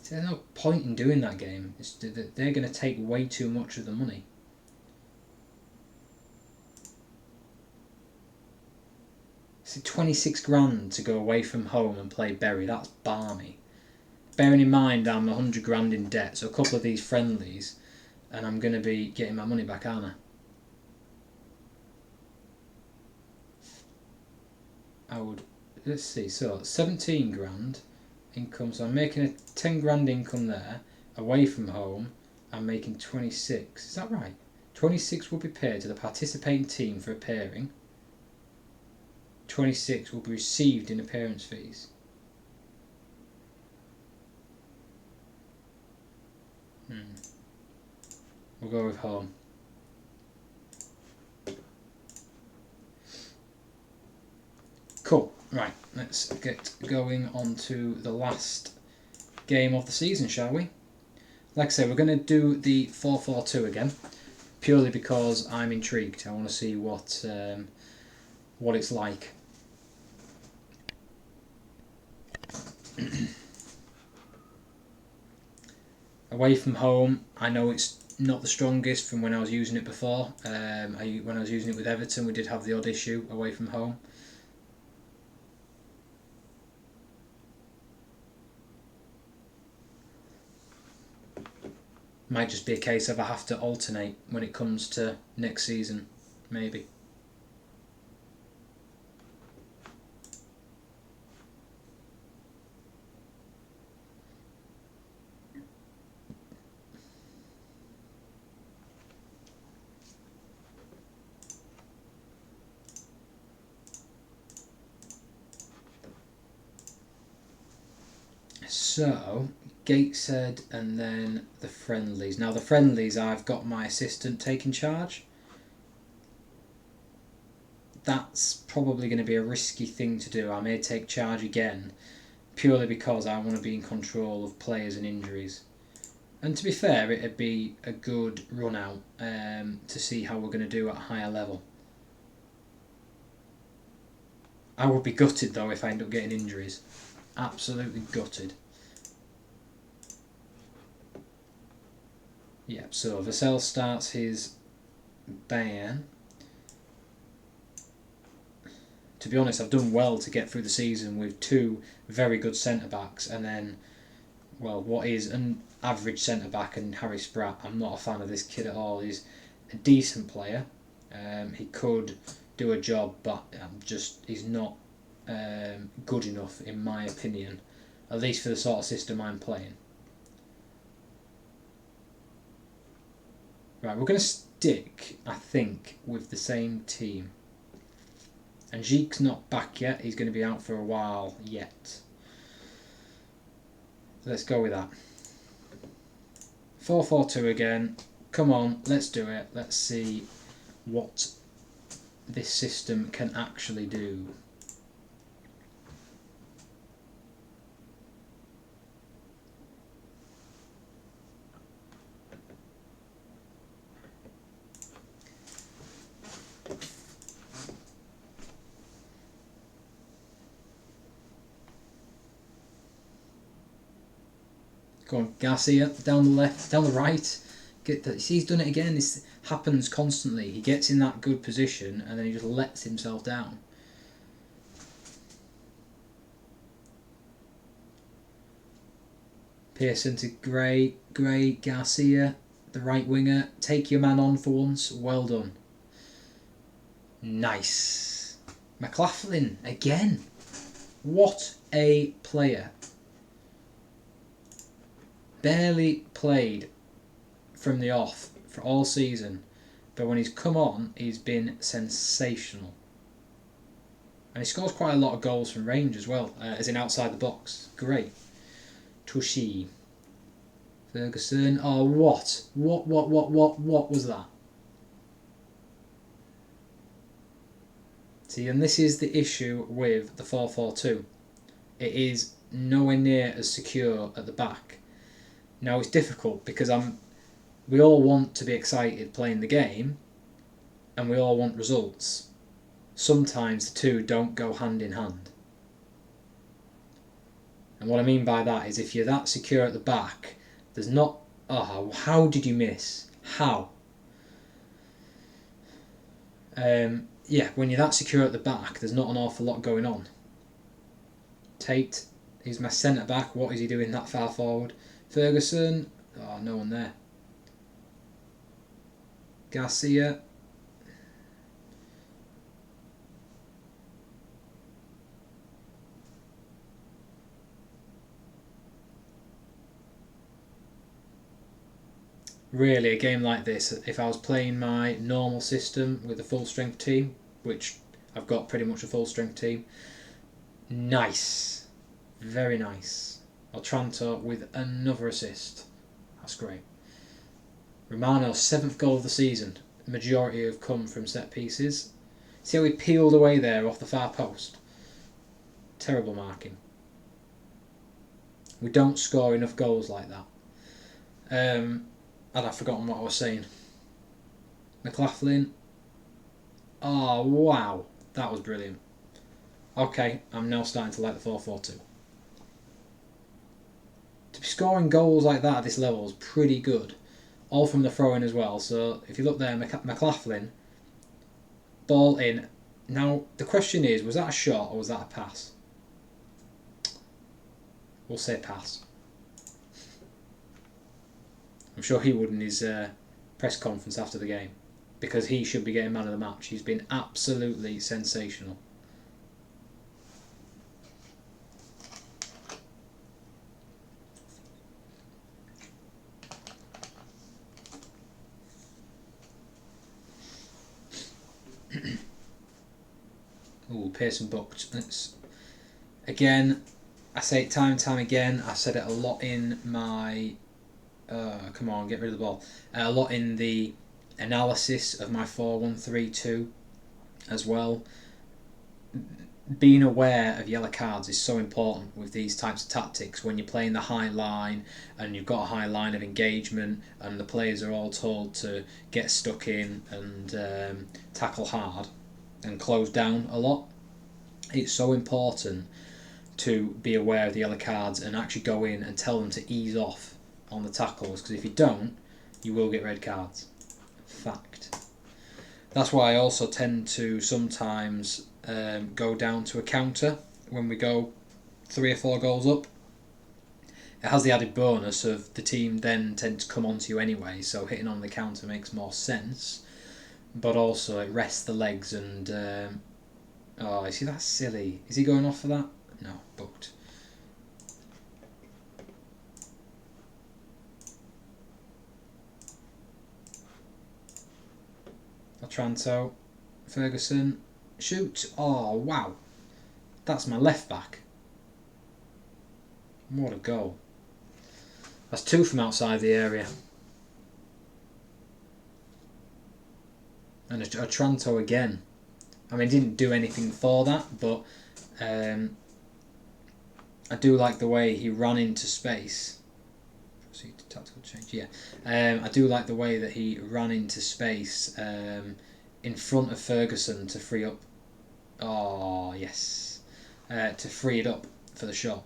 [SPEAKER 1] See, there's no point in doing that game. They're going to take way too much of the money. See, 26 grand to go away from home and play Bury, that's balmy. Bearing in mind I'm 100 grand in debt, so a couple of these friendlies, and I'm going to be getting my money back, aren't I would, let's see, so 17 grand income, so I'm making a 10 grand income there, away from home, I'm making 26, is that right? 26 will be paid to the participating team for appearing, 26 will be received in appearance fees. We'll go with home. Cool, right, let's get going on to the last game of the season, shall we? Like I say, we're going to do the 4-4-2 again, purely because I'm intrigued. I want to see what it's like. Away from home, I know it's not the strongest from when I was using it before. When I was using it with Everton, we did have the odd issue away from home. Might just be a case of I have to alternate when it comes to next season, maybe. So, Gateshead and then the friendlies. Now the friendlies, I've got my assistant taking charge. That's probably going to be a risky thing to do. I may take charge again, purely because I want to be in control of players and injuries. And to be fair, it'd be a good run out to see how we're going to do at a higher level. I would be gutted though if I end up getting injuries. Absolutely gutted. Yeah, so Vassell starts his ban. To be honest, I've done well to get through the season with two very good centre-backs and then, well, what is an average centre-back and Harry Spratt. I'm not a fan of this kid at all. He's a decent player. He could do a job, but he's not good enough in my opinion, at least for the sort of system I'm playing. Right, we're going to stick, I think, with the same team. And Jeek's not back yet. He's going to be out for a while yet. Let's go with that. 4-4-2 again. Come on, let's do it. Let's see what this system can actually do. Go on, Garcia, down the left, down the right. See, he's done it again. This happens constantly. He gets in that good position and then he just lets himself down. Pearson to Gray, Garcia, the right winger. Take your man on for once. Well done. Nice. McLaughlin again. What a player. Barely played from the off for all season, but when he's come on, he's been sensational. And he scores quite a lot of goals from range as well, as in outside the box. Great. Tushy. Ferguson. Oh, what? What was that? See, and this is the issue with the 4-4-2. It is nowhere near as secure at the back. Now, it's difficult because we all want to be excited playing the game, and we all want results. Sometimes the two don't go hand in hand. And what I mean by that is if you're that secure at the back, there's not... Oh, how did you miss? How? Yeah, when you're that secure at the back, there's not an awful lot going on. Tate, he's my centre back. What is he doing that far forward? Ferguson. Oh, no one there. Garcia. Really, a game like this, if I was playing my normal system with a full strength team, which I've got pretty much a full strength team, nice. Very nice. Otranto with another assist. That's great. Romano's 7th goal of the season. Majority have come from set pieces. See how he peeled away there off the far post? Terrible marking. We don't score enough goals like that. And I've forgotten what I was saying. McLaughlin. Oh, wow. That was brilliant. Okay, I'm now starting to like the 4-4-2. To be scoring goals like that at this level is pretty good. All from the throw-in as well. So if you look there, McLaughlin, ball in. Now, the question is, was that a shot or was that a pass? We'll say pass. I'm sure he would in his press conference after the game, because he should be getting man of the match. He's been absolutely sensational. Ooh, Pearson booked. Again, I say it time and time again. I said it a lot in my... come on, get rid of the ball. A lot in the analysis of my 4-1-3-2 as well. Being aware of yellow cards is so important with these types of tactics when you're playing the high line and you've got a high line of engagement and the players are all told to get stuck in and tackle hard and close down a lot. It's so important to be aware of the yellow cards and actually go in and tell them to ease off on the tackles, because if you don't, you will get red cards. Fact. That's why I also tend to sometimes go down to a counter when we go 3 or 4 goals up. It has the added bonus of the team then tend to come onto you anyway, so hitting on the counter makes more sense. But also it rests the legs and... oh, is he that silly? Is he going off for that? No, booked. Otranto, Ferguson, shoot! Oh, wow. That's my left back. What a goal. That's 2 from outside the area. And Otranto again. I mean, didn't do anything for that, but I do like the way he ran into space. Proceed to tactical change, yeah. I do like the way that he ran into space in front of Ferguson to free up. Oh, yes. To free it up for the shot.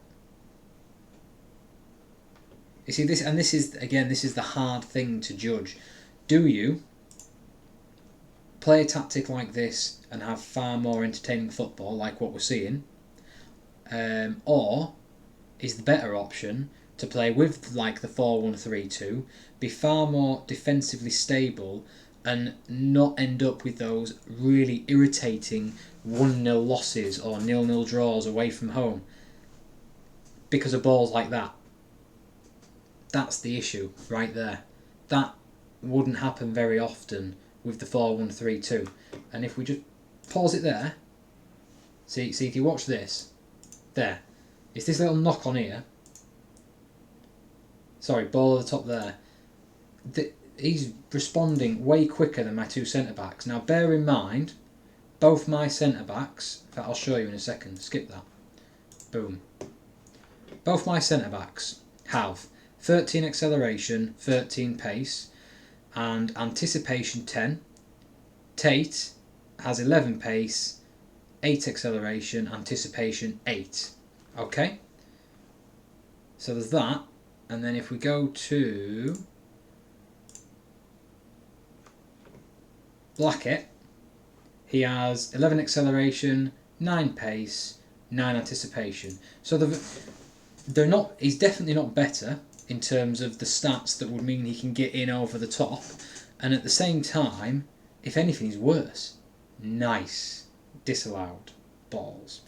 [SPEAKER 1] You see, this is, again, this is the hard thing to judge. Do you play a tactic like this and have far more entertaining football, like what we're seeing, or is the better option to play with like the 4-1-3-2, be far more defensively stable and not end up with those really irritating 1-0 losses or 0-0 draws away from home because of balls like that? That's the issue right there. That wouldn't happen very often with the 4-1-3-2. And if we just pause it there, see if you watch this, there, it's this little knock on here. Sorry, ball at the top there. He's responding way quicker than my two centre-backs. Now bear in mind, both my centre-backs, in fact I'll show you in a second, skip that. Boom. Both my centre-backs have 13 acceleration, 13 pace, and anticipation 10. Tate has 11 pace, 8 acceleration, anticipation 8. Okay? So there's that. And then if we go to Blackett, he has 11 acceleration, 9 pace, 9 anticipation. So they're not. He's definitely not better in terms of the stats that would mean he can get in over the top, and at the same time, if anything, he's worse. Nice, disallowed balls.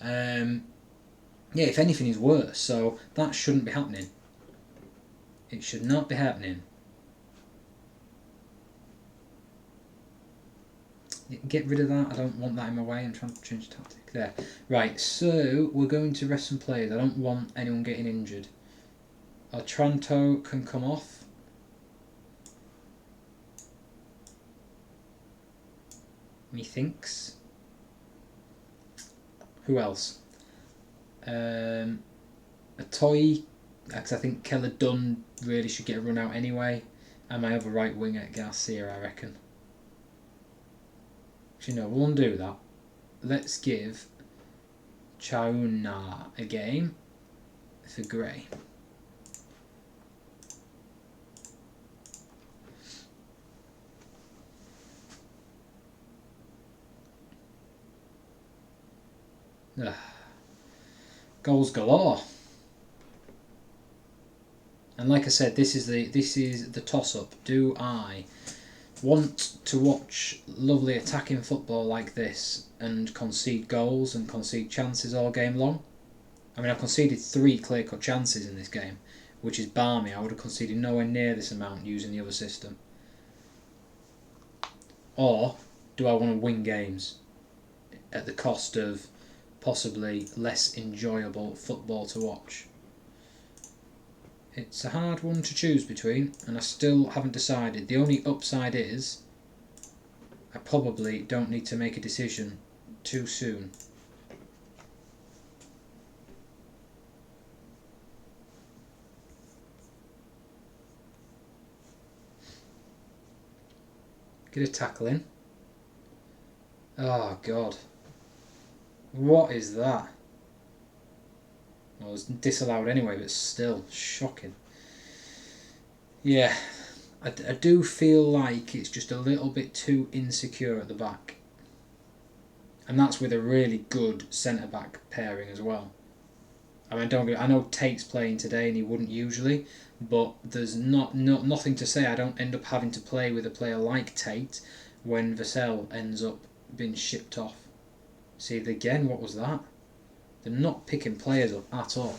[SPEAKER 1] Yeah, if anything, he's worse. So that shouldn't be happening. It should not be happening. Get rid of that. I don't want that in my way. I'm trying to change the tactic. There. Right, so we're going to rest some players. I don't want anyone getting injured. Otranto can come off. Methinks. Who else? A toy, because I think Keller Dunn really should get a run out anyway. And my other right winger, Garcia, I reckon. Actually, no, we'll undo that. Let's give Chauna a game for Gray. Goals galore. And like I said, this is the toss-up. Do I want to watch lovely attacking football like this and concede goals and concede chances all game long? I mean, I've conceded 3 clear-cut chances in this game, which is balmy. I would have conceded nowhere near this amount using the other system. Or do I want to win games at the cost of possibly less enjoyable football to watch? It's a hard one to choose between, and I still haven't decided. The only upside is I probably don't need to make a decision too soon. Get a tackle in. Oh God. What is that? Well, it was disallowed anyway, but still shocking. Yeah, I do feel like it's just a little bit too insecure at the back. And that's with a really good centre-back pairing as well. I mean, I know Tate's playing today and he wouldn't usually, but there's nothing to say I don't end up having to play with a player like Tate when Vassell ends up being shipped off. See, again, what was that? They're not picking players up at all.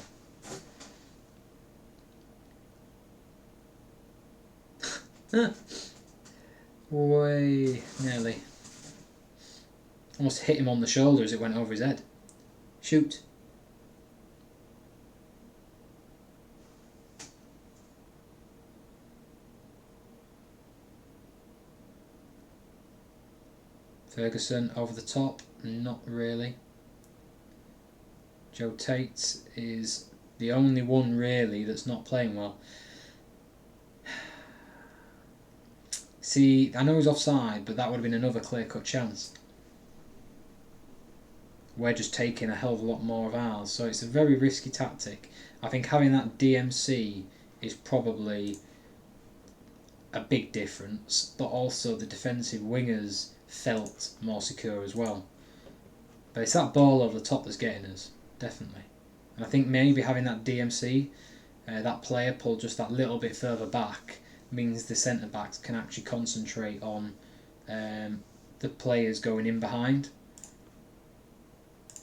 [SPEAKER 1] Way nearly. Almost hit him on the shoulder as it went over his head. Shoot. Ferguson over the top, not really. Joe Tate is the only one really that's not playing well. See, I know he's offside, but that would have been another clear-cut chance. We're just taking a hell of a lot more of ours, so it's a very risky tactic. I think having that DMC is probably a big difference, but also the defensive wingers felt more secure as well. But it's that ball over the top that's getting us, definitely. And I think maybe having that DMC, that player pulled just that little bit further back, means the centre-backs can actually concentrate on the players going in behind,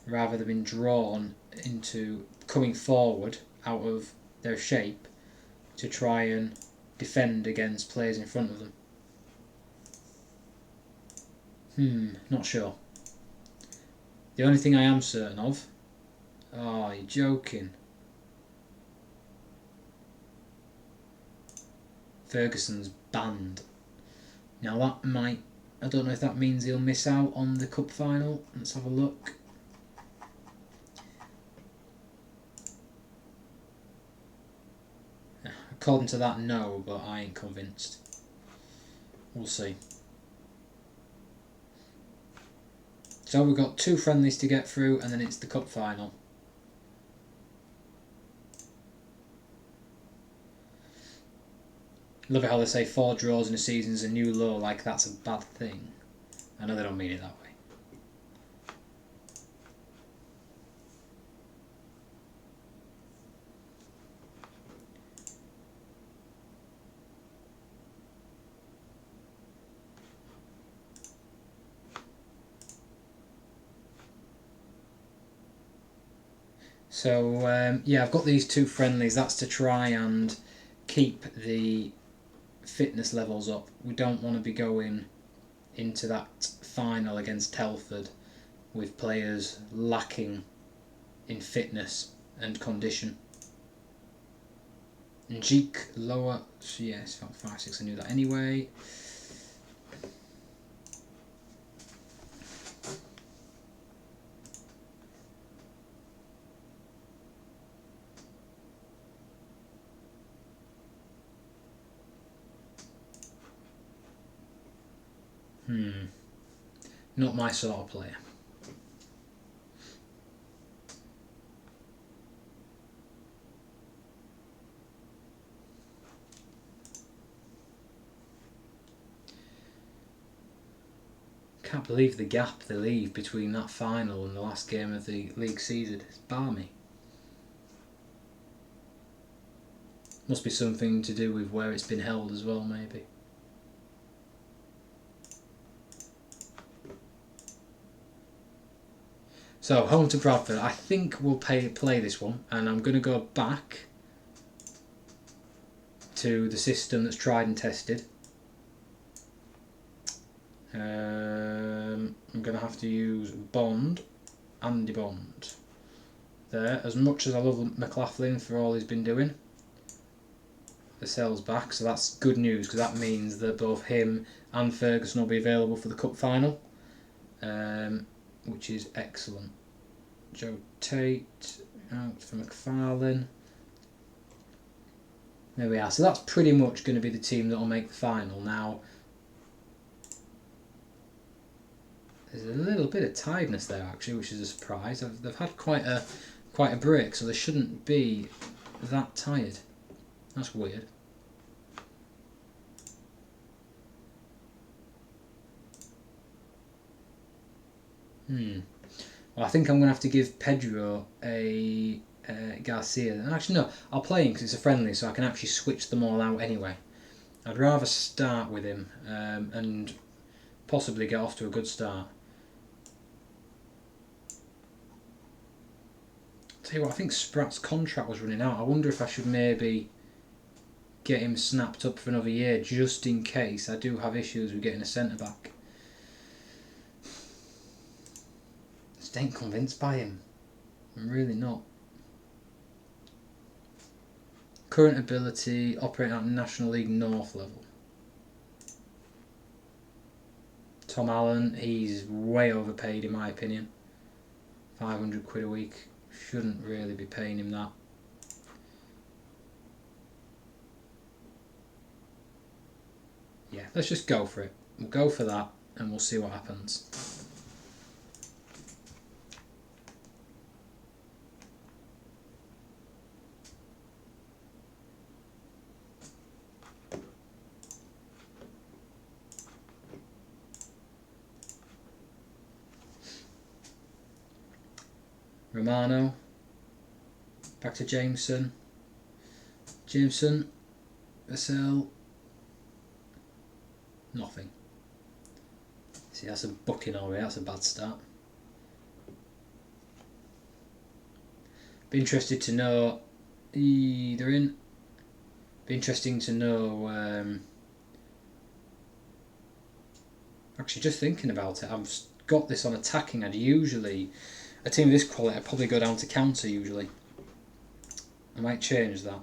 [SPEAKER 1] rather than being drawn into coming forward out of their shape to try and defend against players in front of them. Not sure. The only thing I am certain of... Oh, you're joking. Ferguson's banned. Now that might... I don't know if that means he'll miss out on the cup final. Let's have a look. According to that, no, but I ain't convinced. We'll see. So we've got 2 friendlies to get through, and then it's the cup final. Love it how they say 4 draws in a season's a new low, like that's a bad thing. I know they don't mean it that way. So yeah, I've got these 2 friendlies. That's to try and keep the fitness levels up. We don't want to be going into that final against Telford with players lacking in fitness and condition. Njik lower, so yeah, it's about 5-6. I knew that anyway. Not my sort of player. Can't believe the gap they leave between that final and the last game of the league season. It's balmy. Must be something to do with where it's been held as well, maybe. So, home to Bradford. I think we'll play this one, and I'm going to go back to the system that's tried and tested. I'm going to have to use Bond, Andy Bond. There, as much as I love McLaughlin for all he's been doing, the sell's back, so that's good news because that means that both him and Ferguson will be available for the cup final, which is excellent. Joe Tate out for McFarlane. There we are. So that's pretty much going to be the team that will make the final. Now, there's a little bit of tiredness there actually, which is a surprise. They've had quite a break, so they shouldn't be that tired. That's weird. Well, I think I'm going to have to give Pedro a Garcia. Actually, no, I'll play him because it's a friendly, so I can actually switch them all out anyway. I'd rather start with him and possibly get off to a good start. Tell you what, I think Spratt's contract was running out. I wonder if I should maybe get him snapped up for another year just in case I do have issues with getting a centre-back. Just ain't convinced by him. I'm really not. Current ability, operating at National League North level. Tom Allen, he's way overpaid in my opinion. 500 quid a week. Shouldn't really be paying him that. Yeah, let's just go for it. We'll go for that and we'll see what happens. Romano, back to Jameson, Vassell, nothing. See, that's a booking already, that's a bad start. Be interested to know, they're in, be interesting to know, actually just thinking about it, I've got this on attacking, I'd usually, a team of this quality, I'd probably go down to counter usually. I might change that.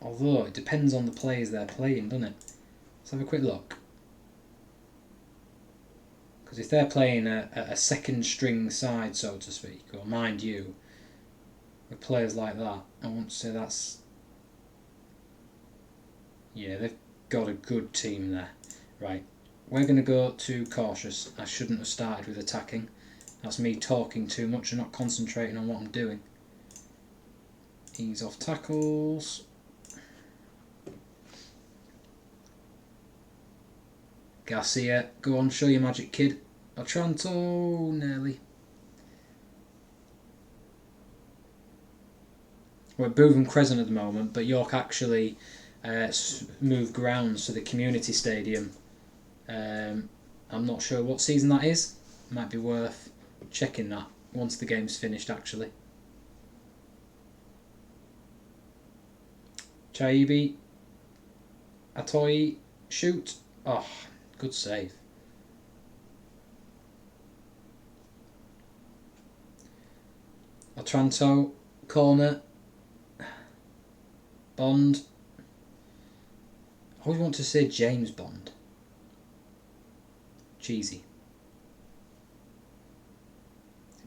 [SPEAKER 1] Although it depends on the players they're playing, doesn't it? Let's have a quick look. Because if they're playing a second string side, so to speak, or mind you, with players like that, I won't say that's... Yeah, they've got a good team there. Right, we're going to go too cautious. I shouldn't have started with attacking. That's me talking too much and not concentrating on what I'm doing. Ease off tackles. Garcia, go on, show your magic, kid. Otranto, nearly. We're at Bootham Crescent at the moment, but York actually moved grounds to the community stadium. I'm not sure what season that is. Might be worth checking that once the game's finished, actually. Chaibi, Atoyi, shoot. Oh, good save. Otranto, corner. Bond. I always want to say James Bond. Cheesy.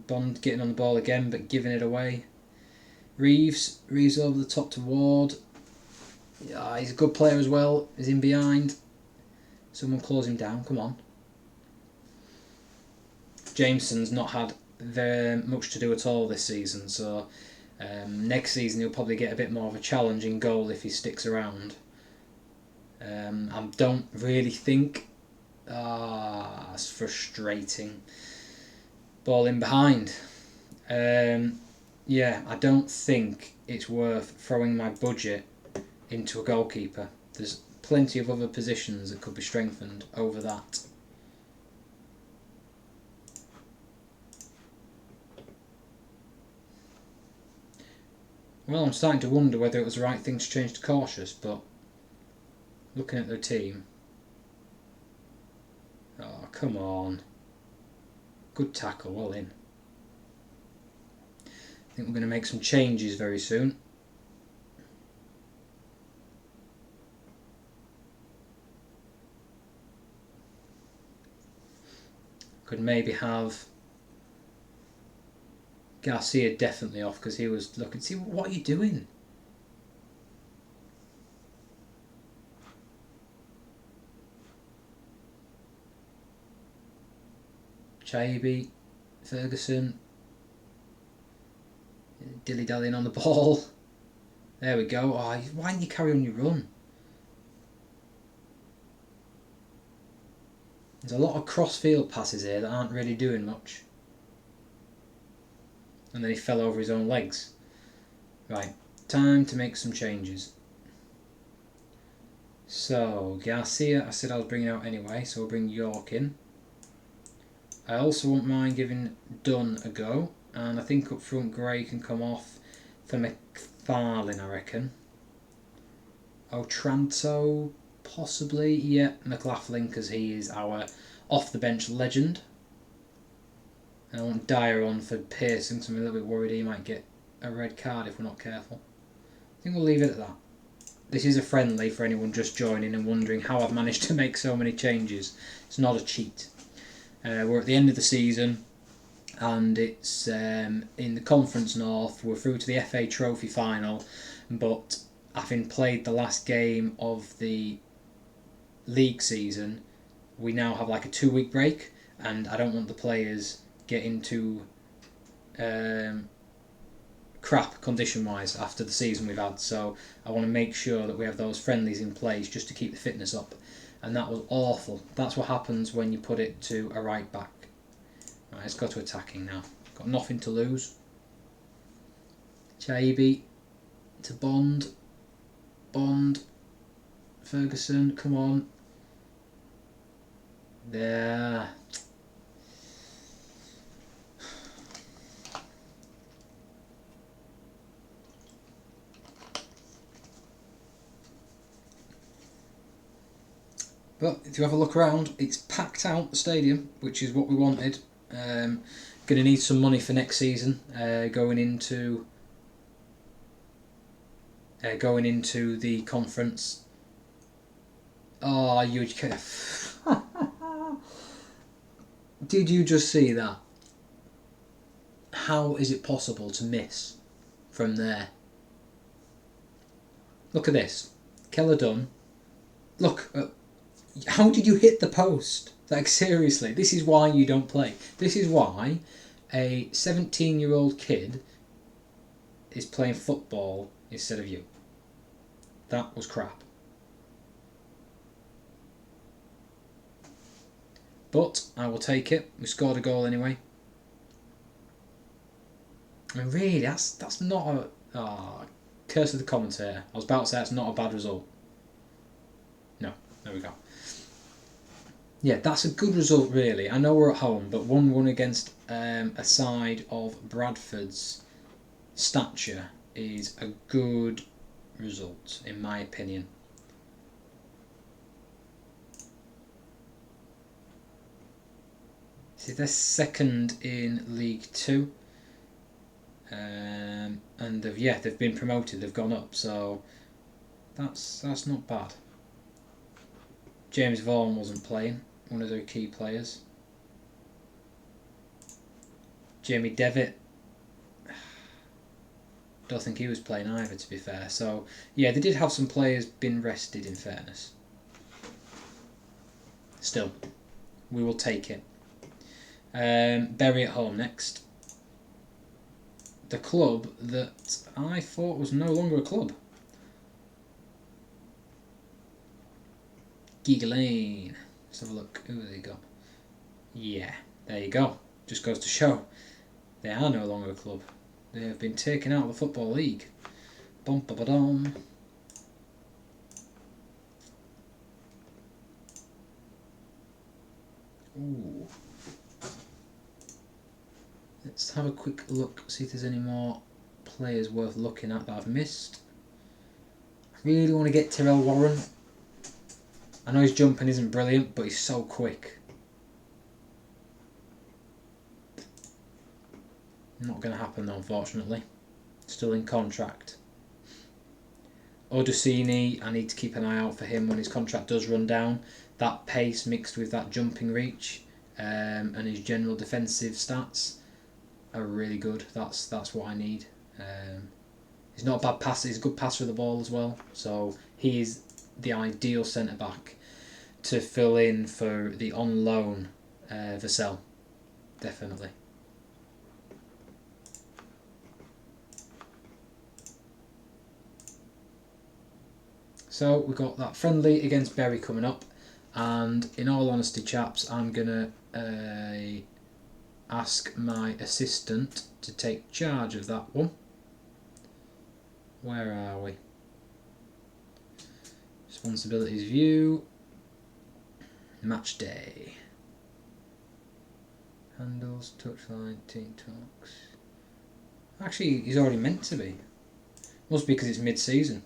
[SPEAKER 1] Bond getting on the ball again, but giving it away. Reeves over the top to Ward. Yeah, he's a good player as well. He's in behind. Someone close him down, come on. Jameson's not had very much to do at all this season, so next season he'll probably get a bit more of a challenging goal if he sticks around. I don't really think... that's frustrating. Ball in behind. Yeah, I don't think it's worth throwing my budget into a goalkeeper. There's plenty of other positions that could be strengthened over that. Well, I'm starting to wonder whether it was the right thing to change to cautious, but looking at the team... Oh, come on. Good tackle, well in. I think we're going to make some changes very soon. Could maybe have Garcia definitely off because he was looking. See, what are you doing? Chaibi, Ferguson, dilly-dallying on the ball. There we go. Oh, why didn't you carry on your run? There's a lot of cross-field passes here that aren't really doing much. And then he fell over his own legs. Right, time to make some changes. So, Garcia, I said I was bringing out anyway, so we'll bring York in. I also won't mind giving Dunn a go, and I think up front Gray can come off for McFarlane, I reckon. Otranto, possibly, yeah, McLaughlin, because he is our off-the-bench legend. And I want Dyer on for Pearson, because I'm a little bit worried he might get a red card if we're not careful. I think we'll leave it at that. This is a friendly for anyone just joining and wondering how I've managed to make so many changes. It's not a cheat. We're at the end of the season, and it's in the Conference North. We're through to the FA Trophy final, but having played the last game of the league season, we now have like a 2-week break, and I don't want the players getting too crap condition-wise after the season we've had. So I want to make sure that we have those friendlies in place just to keep the fitness up. And that was awful. That's what happens when you put it to a right back. Right, let's go to attacking now. Got nothing to lose. Chaibi to Bond. Bond. Ferguson, come on. There. But if you have a look around, it's packed out the stadium, which is what we wanted. Going to need some money for next season, going into going into the conference. Oh, you... Did you just see that? How is it possible to miss from there? Look at this. Keller Dunn. Look, how did you hit the post? Like, seriously, this is why you don't play. This is why a 17-year-old kid is playing football instead of you. That was crap. But I will take it. We scored a goal anyway. I mean, really, that's not a... curse of the commentator. I was about to say that's not a bad result. No, there we go. Yeah, that's a good result, really. I know we're at home, but 1-1 against a side of Bradford's stature is a good result, in my opinion. See, they're second in League 2. And they've been promoted, they've gone up, so that's not bad. James Vaughan wasn't playing, one of their key players. Jamie Devitt, don't think he was playing either, to be fair. So yeah, they did have some players been rested, in fairness. Still, we will take it. Bury at home next. The club that I thought was no longer a club. Giga Lane. Let's have a look. Who have they got? Yeah, there you go. Just goes to show they are no longer a club. They have been taken out of the Football League. Bum ba ba dum. Ooh. Let's have a quick look, see if there's any more players worth looking at that I've missed. I really want to get Tyrell Warren. I know his jumping isn't brilliant, but he's so quick. Not going to happen though, unfortunately. Still in contract. Odosini, I need to keep an eye out for him when his contract does run down. That pace mixed with that jumping reach and his general defensive stats are really good. That's what I need. He's not a bad passer. He's a good passer of the ball as well. So he is the ideal centre back to fill in for the on loan Vassell. Definitely. So we've got that friendly against Bury coming up, and in all honesty, chaps, I'm gonna ask my assistant to take charge of that one. Where are we? Responsibilities view. Match day. Handles, touchline, team talks. Actually, he's already meant to be. Must be because it's mid-season.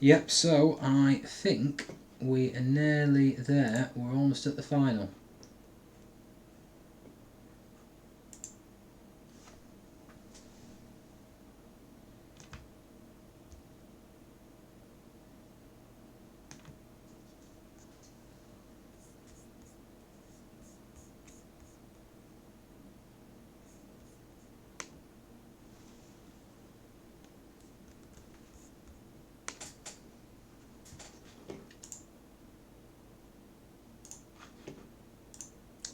[SPEAKER 1] Yep, so I think we are nearly there. We're almost at the final.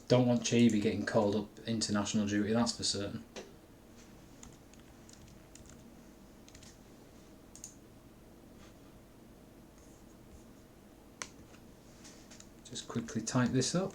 [SPEAKER 1] Don't want Chibi getting called up international duty, that's for certain. Just quickly type this up.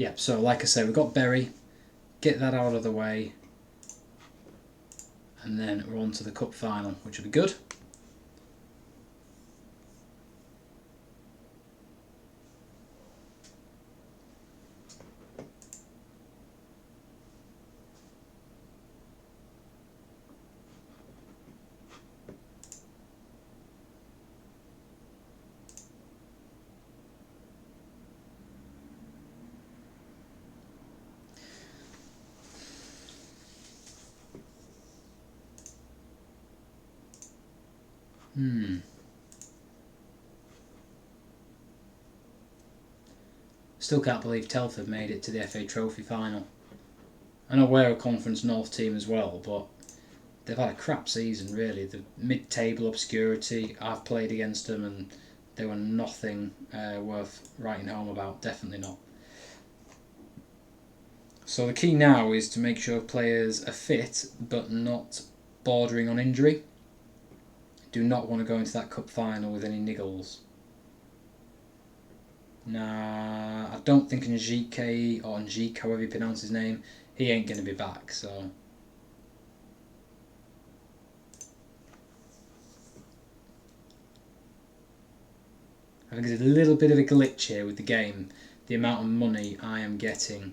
[SPEAKER 1] Yeah, so like I say, we've got Bury. Get that out of the way. And then we're on to the cup final, which will be good. Still can't believe Telford made it to the FA Trophy final. I know we're a Conference North team as well, but they've had a crap season really. The mid-table obscurity, I've played against them and they were nothing worth writing home about, definitely not. So the key now is to make sure players are fit but not bordering on injury. Do not want to go into that cup final with any niggles. Nah, I don't think Njike or Njik, however you pronounce his name, he ain't going to be back, so... I think there's a little bit of a glitch here with the game. The amount of money I am getting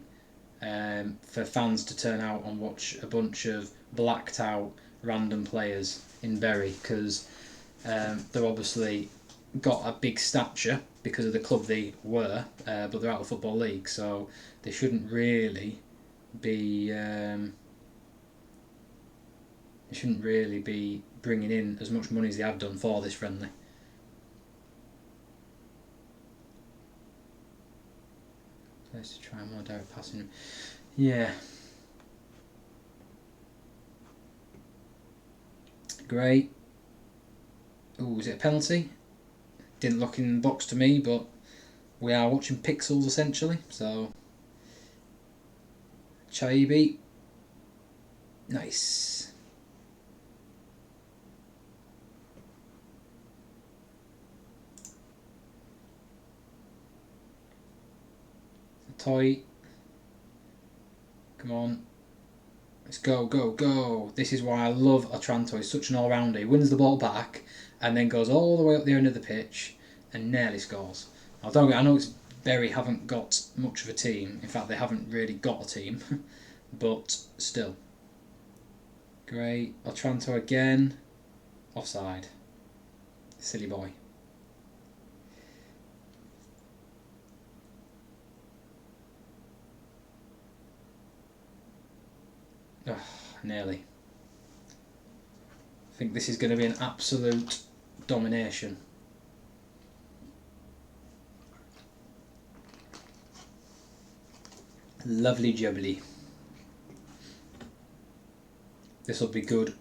[SPEAKER 1] for fans to turn out and watch a bunch of blacked out random players in Bury, because they're obviously got a big stature because of the club they were, but they're out of the Football League, so they shouldn't really be bringing in as much money as they have done for this friendly. Let's try more direct passing. Yeah. Great. Ooh, is it a penalty? Didn't look in the box to me, but we are watching pixels essentially, so... Chaibi. Nice. Toy. Come on. Let's go, go, go. This is why I love Otranto. He's such an all-rounder. He wins the ball back and then goes all the way up the end of the pitch and nearly scores. I know it's Bury haven't got much of a team. In fact, they haven't really got a team. But still. Great. Otranto again. Offside. Silly boy. Ugh, nearly. I think this is going to be an absolute domination. Lovely jubbly. This will be good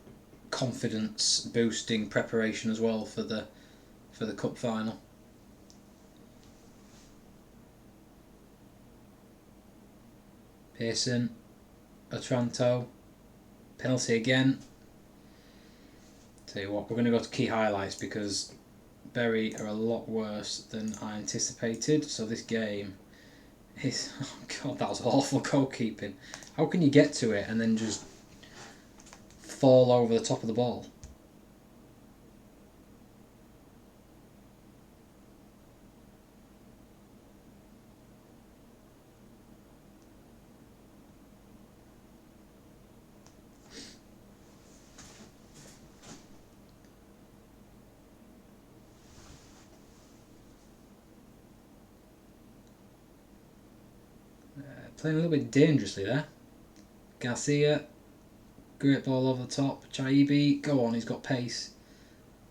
[SPEAKER 1] confidence boosting preparation as well for the cup final. Pearson, Otranto, penalty again. Tell you what, we're going to go to key highlights because Bury are a lot worse than I anticipated. So this game is... Oh God, that was awful goalkeeping. How can you get to it and then just fall over the top of the ball? Playing a little bit dangerously there. Garcia, great ball over the top. Chaibi, go on, he's got pace.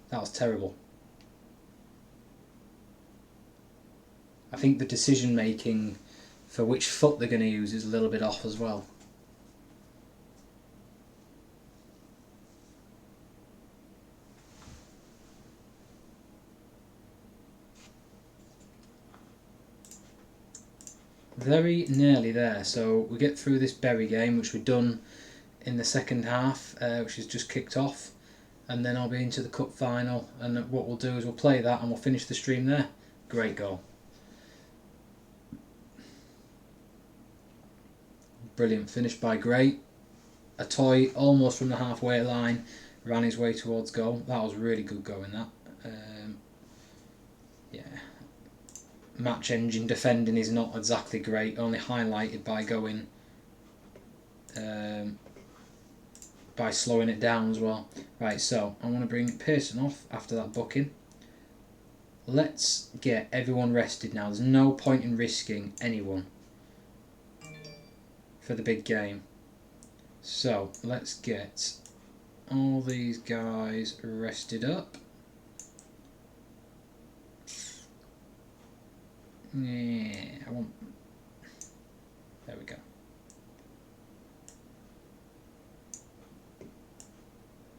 [SPEAKER 1] That was terrible. I think the decision making for which foot they're going to use is a little bit off as well. Very nearly there. So we get through this Bury game, which we've done in the second half, which has just kicked off, and then I'll be into the cup final, and what we'll do is we'll play that and we'll finish the stream there. Great goal. Brilliant. Finished by Gray. A toy almost from the halfway line. Ran his way towards goal. That was really good going, that. Yeah. Match engine defending is not exactly great. Only highlighted by going... by slowing it down as well. Right, so I want to bring Pearson off after that booking. Let's get everyone rested now. There's no point in risking anyone for the big game. So let's get all these guys rested up. Yeah, I want... There we go.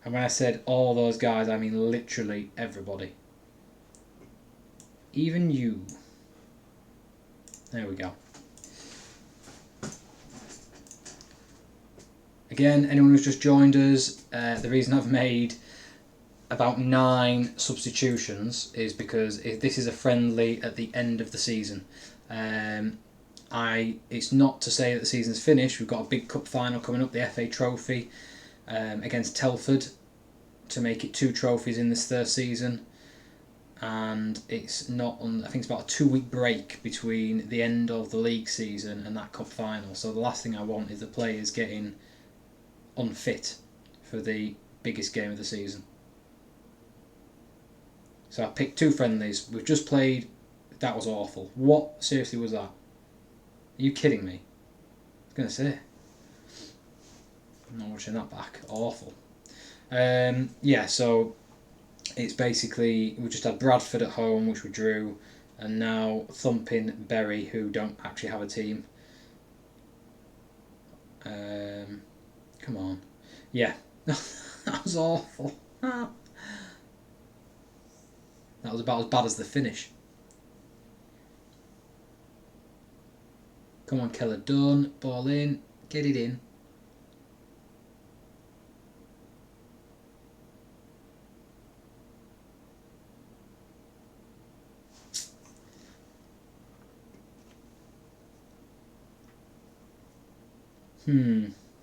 [SPEAKER 1] And when I said all those guys, I mean literally everybody. Even you. There we go. Again, anyone who's just joined us, the reason I've made about 9 substitutions is because this is a friendly at the end of the season. It's not to say that the season's finished. We've got a big cup final coming up, the FA Trophy, against Telford, to make it 2 trophies in this 3rd season. And it's not on, I think it's about a 2-week break between the end of the league season and that cup final. So the last thing I want is the players getting unfit for the biggest game of the season. So I picked 2 friendlies. We've just played. That was awful. What seriously was that? Are you kidding me? I was going to say. I'm not watching that back. Awful. Yeah, so it's basically, we just had Bradford at home, which we drew, and now thumping Bury, who don't actually have a team. Come on. Yeah, that was awful. That was about as bad as the finish. Come on, Keller, done. Ball in. Get it in.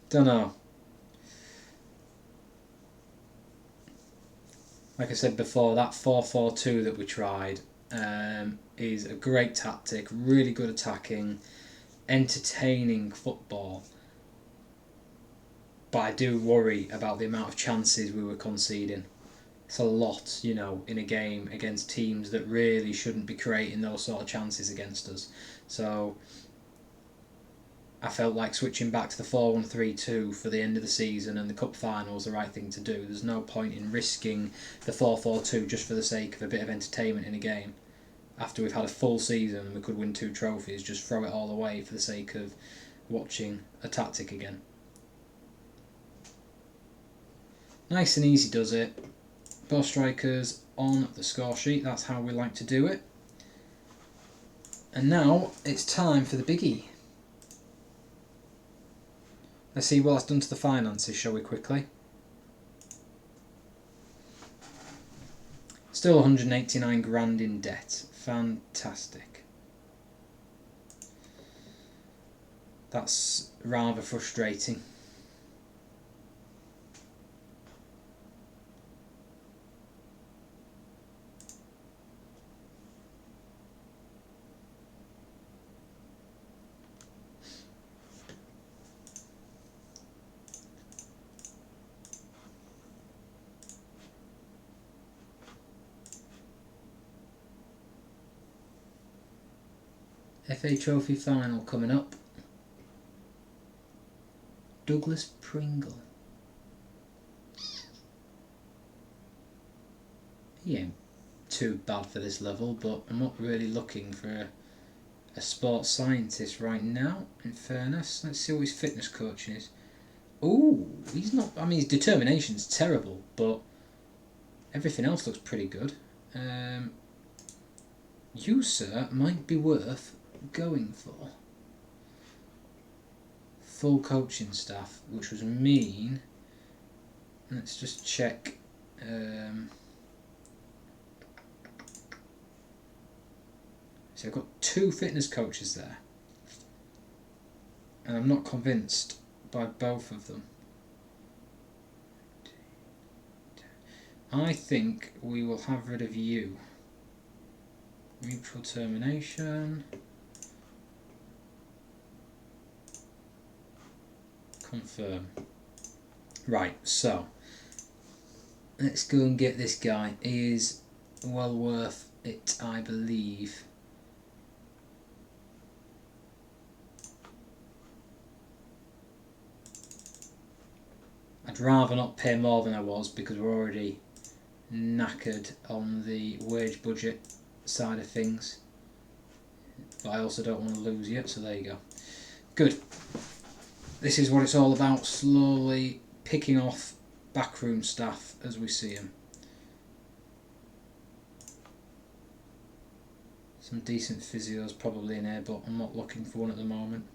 [SPEAKER 1] Don't know. Like I said before, that 4-4-2 that we tried is a great tactic, really good attacking, entertaining football. But I do worry about the amount of chances we were conceding. It's a lot, you know, in a game against teams that really shouldn't be creating those sort of chances against us. So I felt like switching back to the 4-1-3-2 for the end of the season and the cup final was the right thing to do. There's no point in risking the 4-4-2 just for the sake of a bit of entertainment in a game. After we've had a full season and we could win 2 trophies, just throw it all away for the sake of watching a tactic again. Nice and easy does it. Both strikers on the score sheet, that's how we like to do it. And now it's time for the biggie. Let's see what that's done to the finances, shall we, quickly? Still 189 grand in debt. Fantastic. That's rather frustrating. FA Trophy final coming up. Douglas Pringle. He ain't too bad for this level, but I'm not really looking for a sports scientist right now, in fairness. Let's see what his fitness coaching is. Ooh, he's not... I mean, his determination's terrible, but everything else looks pretty good. You, sir, might be worth going for. Full coaching staff, which would mean... Let's just check... So I've got 2 fitness coaches there. and I'm not convinced by both of them. I think we will have rid of you. Mutual termination. Confirm. Right, so let's go and get this guy. He is well worth it, I believe. I'd rather not pay more than I was because we're already knackered on the wage budget side of things. But I also don't want to lose yet, so there you go. Good. This is what it's all about, slowly picking off backroom staff as we see them. Some decent physios probably in here, but I'm not looking for one at the moment.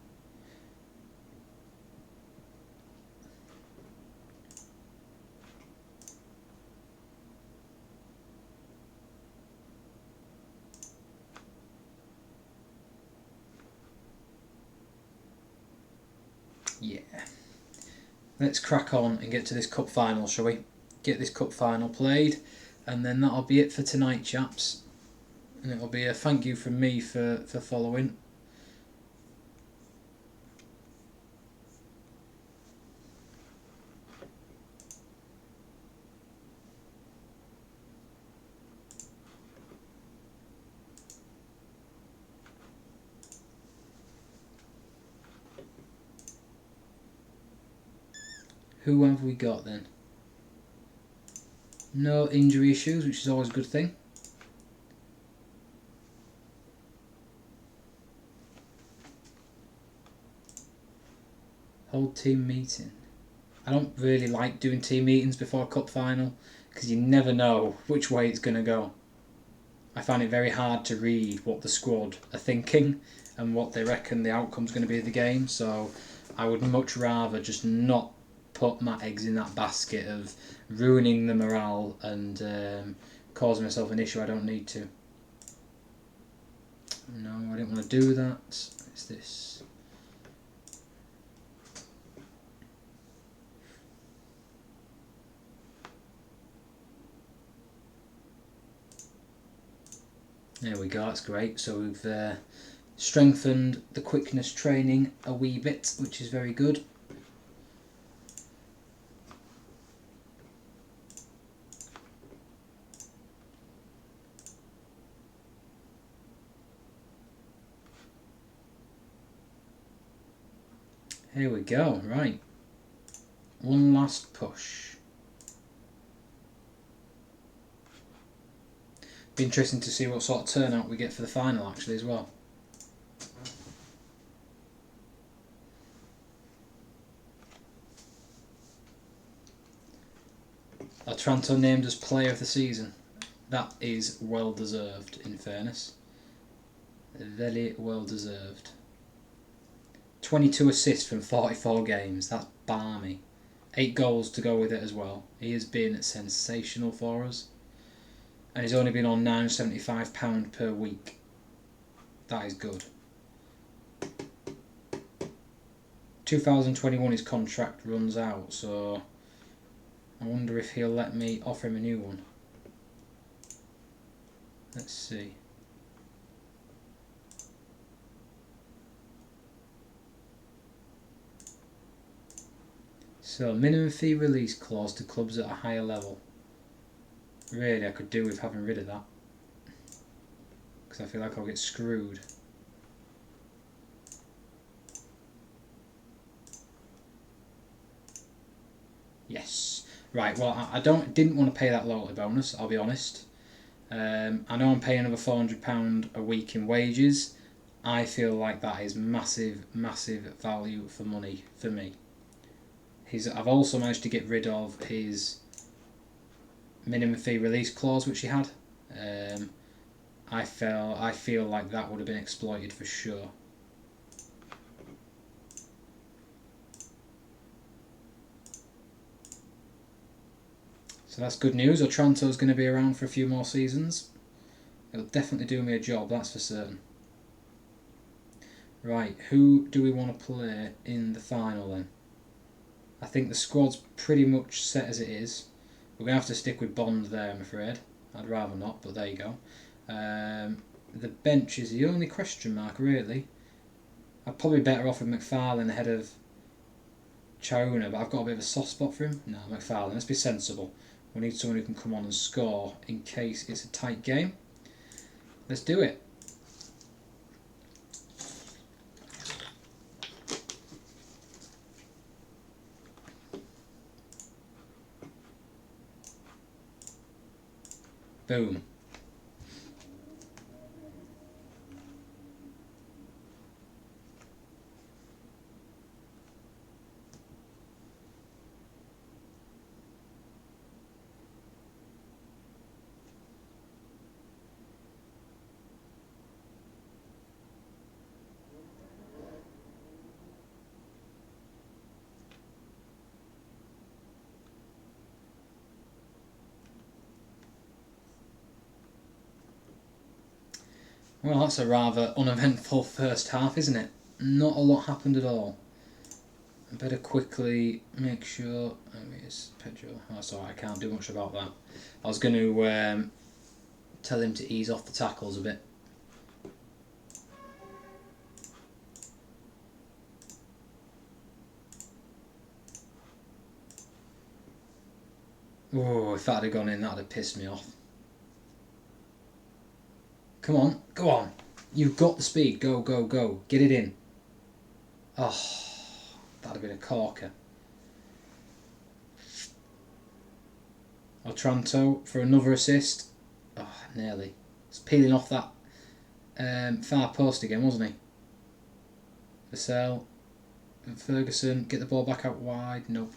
[SPEAKER 1] Yeah. Let's crack on and get to this cup final, shall we? Get this cup final played, and then that'll be it for tonight, chaps. And it'll be a thank you from me for following. Who have we got then? No injury issues, which is always a good thing. Hold team meeting. I don't really like doing team meetings before a cup final because you never know which way it's going to go. I find it very hard to read what the squad are thinking and what they reckon the outcome's going to be of the game, so I would much rather just not put my eggs in that basket of ruining the morale and causing myself an issue I don't need to. No, I didn't want to do that. What's this? There we go, that's great. So we've strengthened the quickness training a wee bit, which is very good. Here we go, right. One last push. Be interesting to see what sort of turnout we get for the final actually as well. Otranto named as player of the season. That is well deserved, in fairness. Very well deserved. 22 assists from 44 games. That's balmy. 8 goals to go with it as well. He has been sensational for us. And he's only been on £975 per week. That is good. 2021 his contract runs out, so I wonder if he'll let me offer him a new one. Let's see. So, minimum fee release clause to clubs at a higher level. Really, I could do with having rid of that. Because I feel like I'll get screwed. Yes. Right, well, I didn't want to pay that loyalty bonus, I'll be honest. I know I'm paying another £400 a week in wages. I feel like that is massive, massive value for money for me. I've also managed to get rid of his minimum fee release clause, which he had. I feel like that would have been exploited for sure. So that's good news. Otranto's going to be around for a few more seasons. It'll definitely do me a job, that's for certain. Right, who do we want to play in the final then? I think the squad's pretty much set as it is. We're going to have to stick with Bond there, I'm afraid. I'd rather not, but there you go. The bench is the only question mark, really. I'd probably be better off with McFarlane ahead of Chouna, but I've got a bit of a soft spot for him. No, McFarlane, let's be sensible. We need someone who can come on and score in case it's a tight game. Let's do it. Boom. Well, that's a rather uneventful first half, isn't it? Not a lot happened at all. I better quickly make sure. Oh, it's Pedro. Oh, sorry, I can't do much about that. I was going to tell him to ease off the tackles a bit. Oh, if that had gone in, that would have pissed me off. Come on, go on. You've got the speed. Go, go, go. Get it in. Oh, that'd have been a corker. Otranto for another assist. Oh, nearly. It's peeling off that far post again, wasn't he? Vassell. Ferguson. Get the ball back out wide. Nope.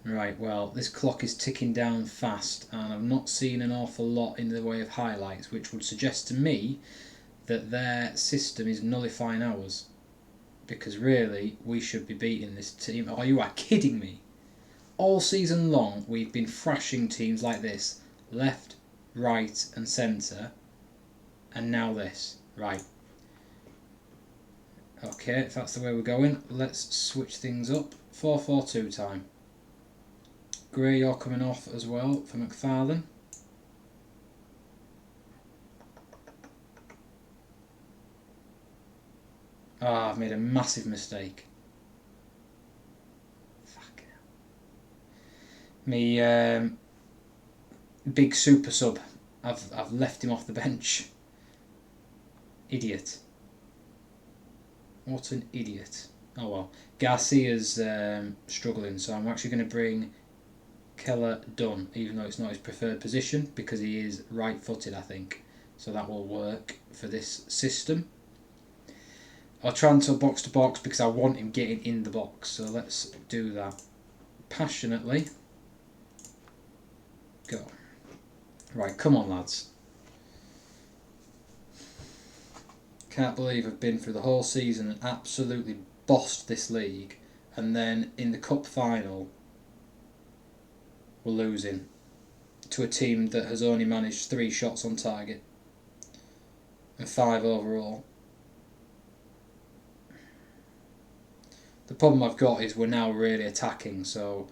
[SPEAKER 1] Right, well, this clock is ticking down fast, and I've not seen an awful lot in the way of highlights, which would suggest to me that their system is nullifying ours. Because really, we should be beating this team. Oh, you are kidding me! All season long, we've been thrashing teams like this, left, right, and centre, and now this. Right. Okay, if that's the way we're going, let's switch things up. 4-4-2 time. Gray, you're coming off as well for McFarlane. Ah, I've made a massive mistake. Fuck. Me big super sub. I've left him off the bench. Idiot. What an idiot. Oh well. Garcia's struggling, so I'm actually going to bring Keller Dunn, even though it's not his preferred position, because he is right-footed, I think. So that will work for this system. I'll transfer box to box because I want him getting in the box. So let's do that. Passionately. Go. Right, come on, lads. Can't believe I've been through the whole season and absolutely bossed this league, and then in the cup final we're losing to a team that has only managed 3 shots on target and 5 overall. The problem I've got is we're now really attacking, so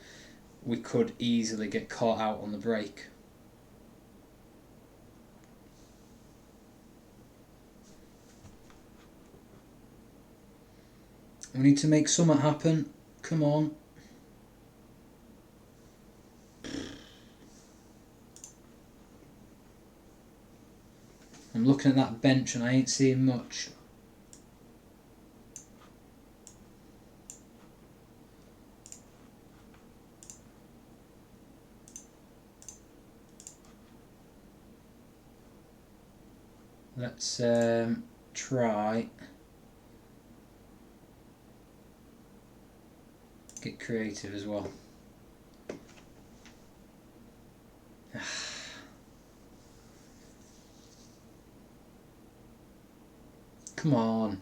[SPEAKER 1] we could easily get caught out on the break. We need to make something happen. Come on. I'm looking at that bench and I ain't seeing much. Let's try get creative as well. Come on.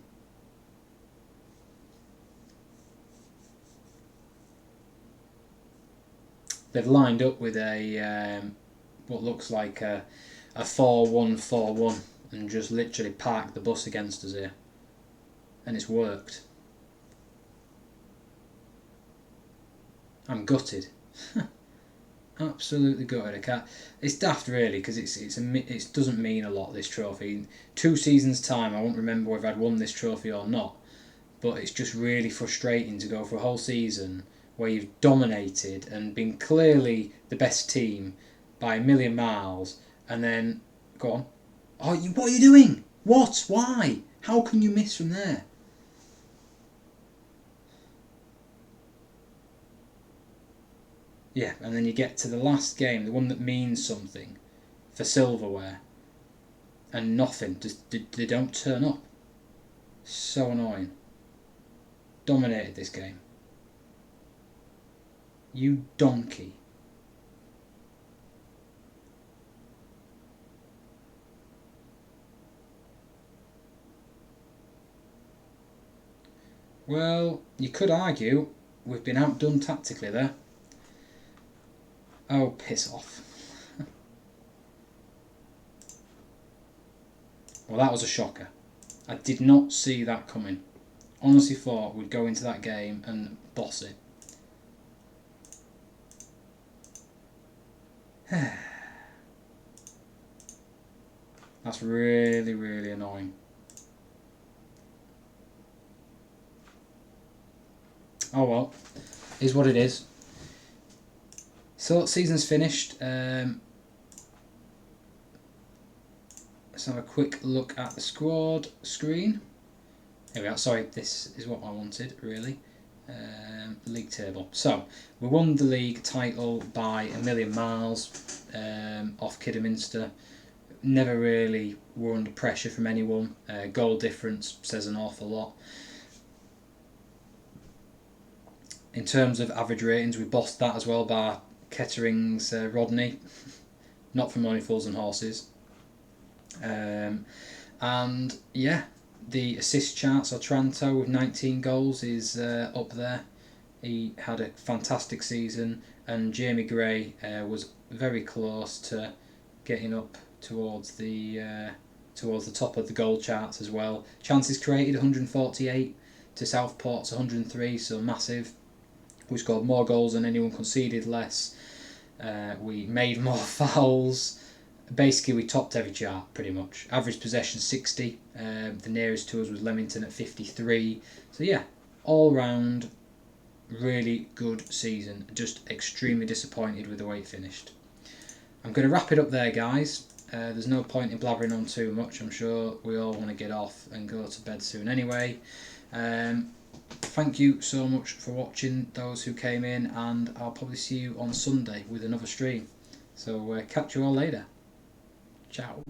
[SPEAKER 1] they've lined up with a what looks like a 4-1-4-1 and just literally parked the bus against us here, and it's worked. I'm gutted. Absolutely gutted. I can't. It's daft, really, because it doesn't mean a lot, this trophy. In 2 seasons' time, I won't remember whether I'd won this trophy or not. But it's just really frustrating to go for a whole season where you've dominated and been clearly the best team by a million miles, and then go on. Oh, what are you doing? What? Why? How can you miss from there? Yeah, and then you get to the last game, the one that means something, for silverware, and nothing. Just they don't turn up. So annoying. Dominated this game. You donkey. Well, you could argue we've been outdone tactically there. Oh, piss off. Well, that was a shocker. I did not see that coming. Honestly thought we'd go into that game and boss it. That's really, really annoying. Oh well, is what it is. So, season's finished. Let's have a quick look at the squad screen. Here we are. Sorry, this is what I wanted, really. League table. So, we won the league title by a million miles off Kidderminster. Never really were under pressure from anyone. Goal difference says an awful lot. In terms of average ratings, we bossed that as well by Kettering's Rodney, not from Only Fools and Horses. And yeah, the assist charts, Otranto with 19 goals is up there. He had a fantastic season, and Jamie Gray was very close to getting up towards the top of the goal charts as well. Chances created 148 to Southport's 103, so massive. We scored more goals than anyone, conceded less. We made more fouls. Basically, we topped every chart pretty much. Average possession 60. The nearest to us was Leamington at 53. So yeah, all round, really good season. Just extremely disappointed with the way it finished. I'm going to wrap it up there, guys. There's no point in blabbering on too much. I'm sure we all want to get off and go to bed soon anyway. Thank you so much for watching, those who came in, and I'll probably see you on Sunday with another stream. So catch you all later. Ciao.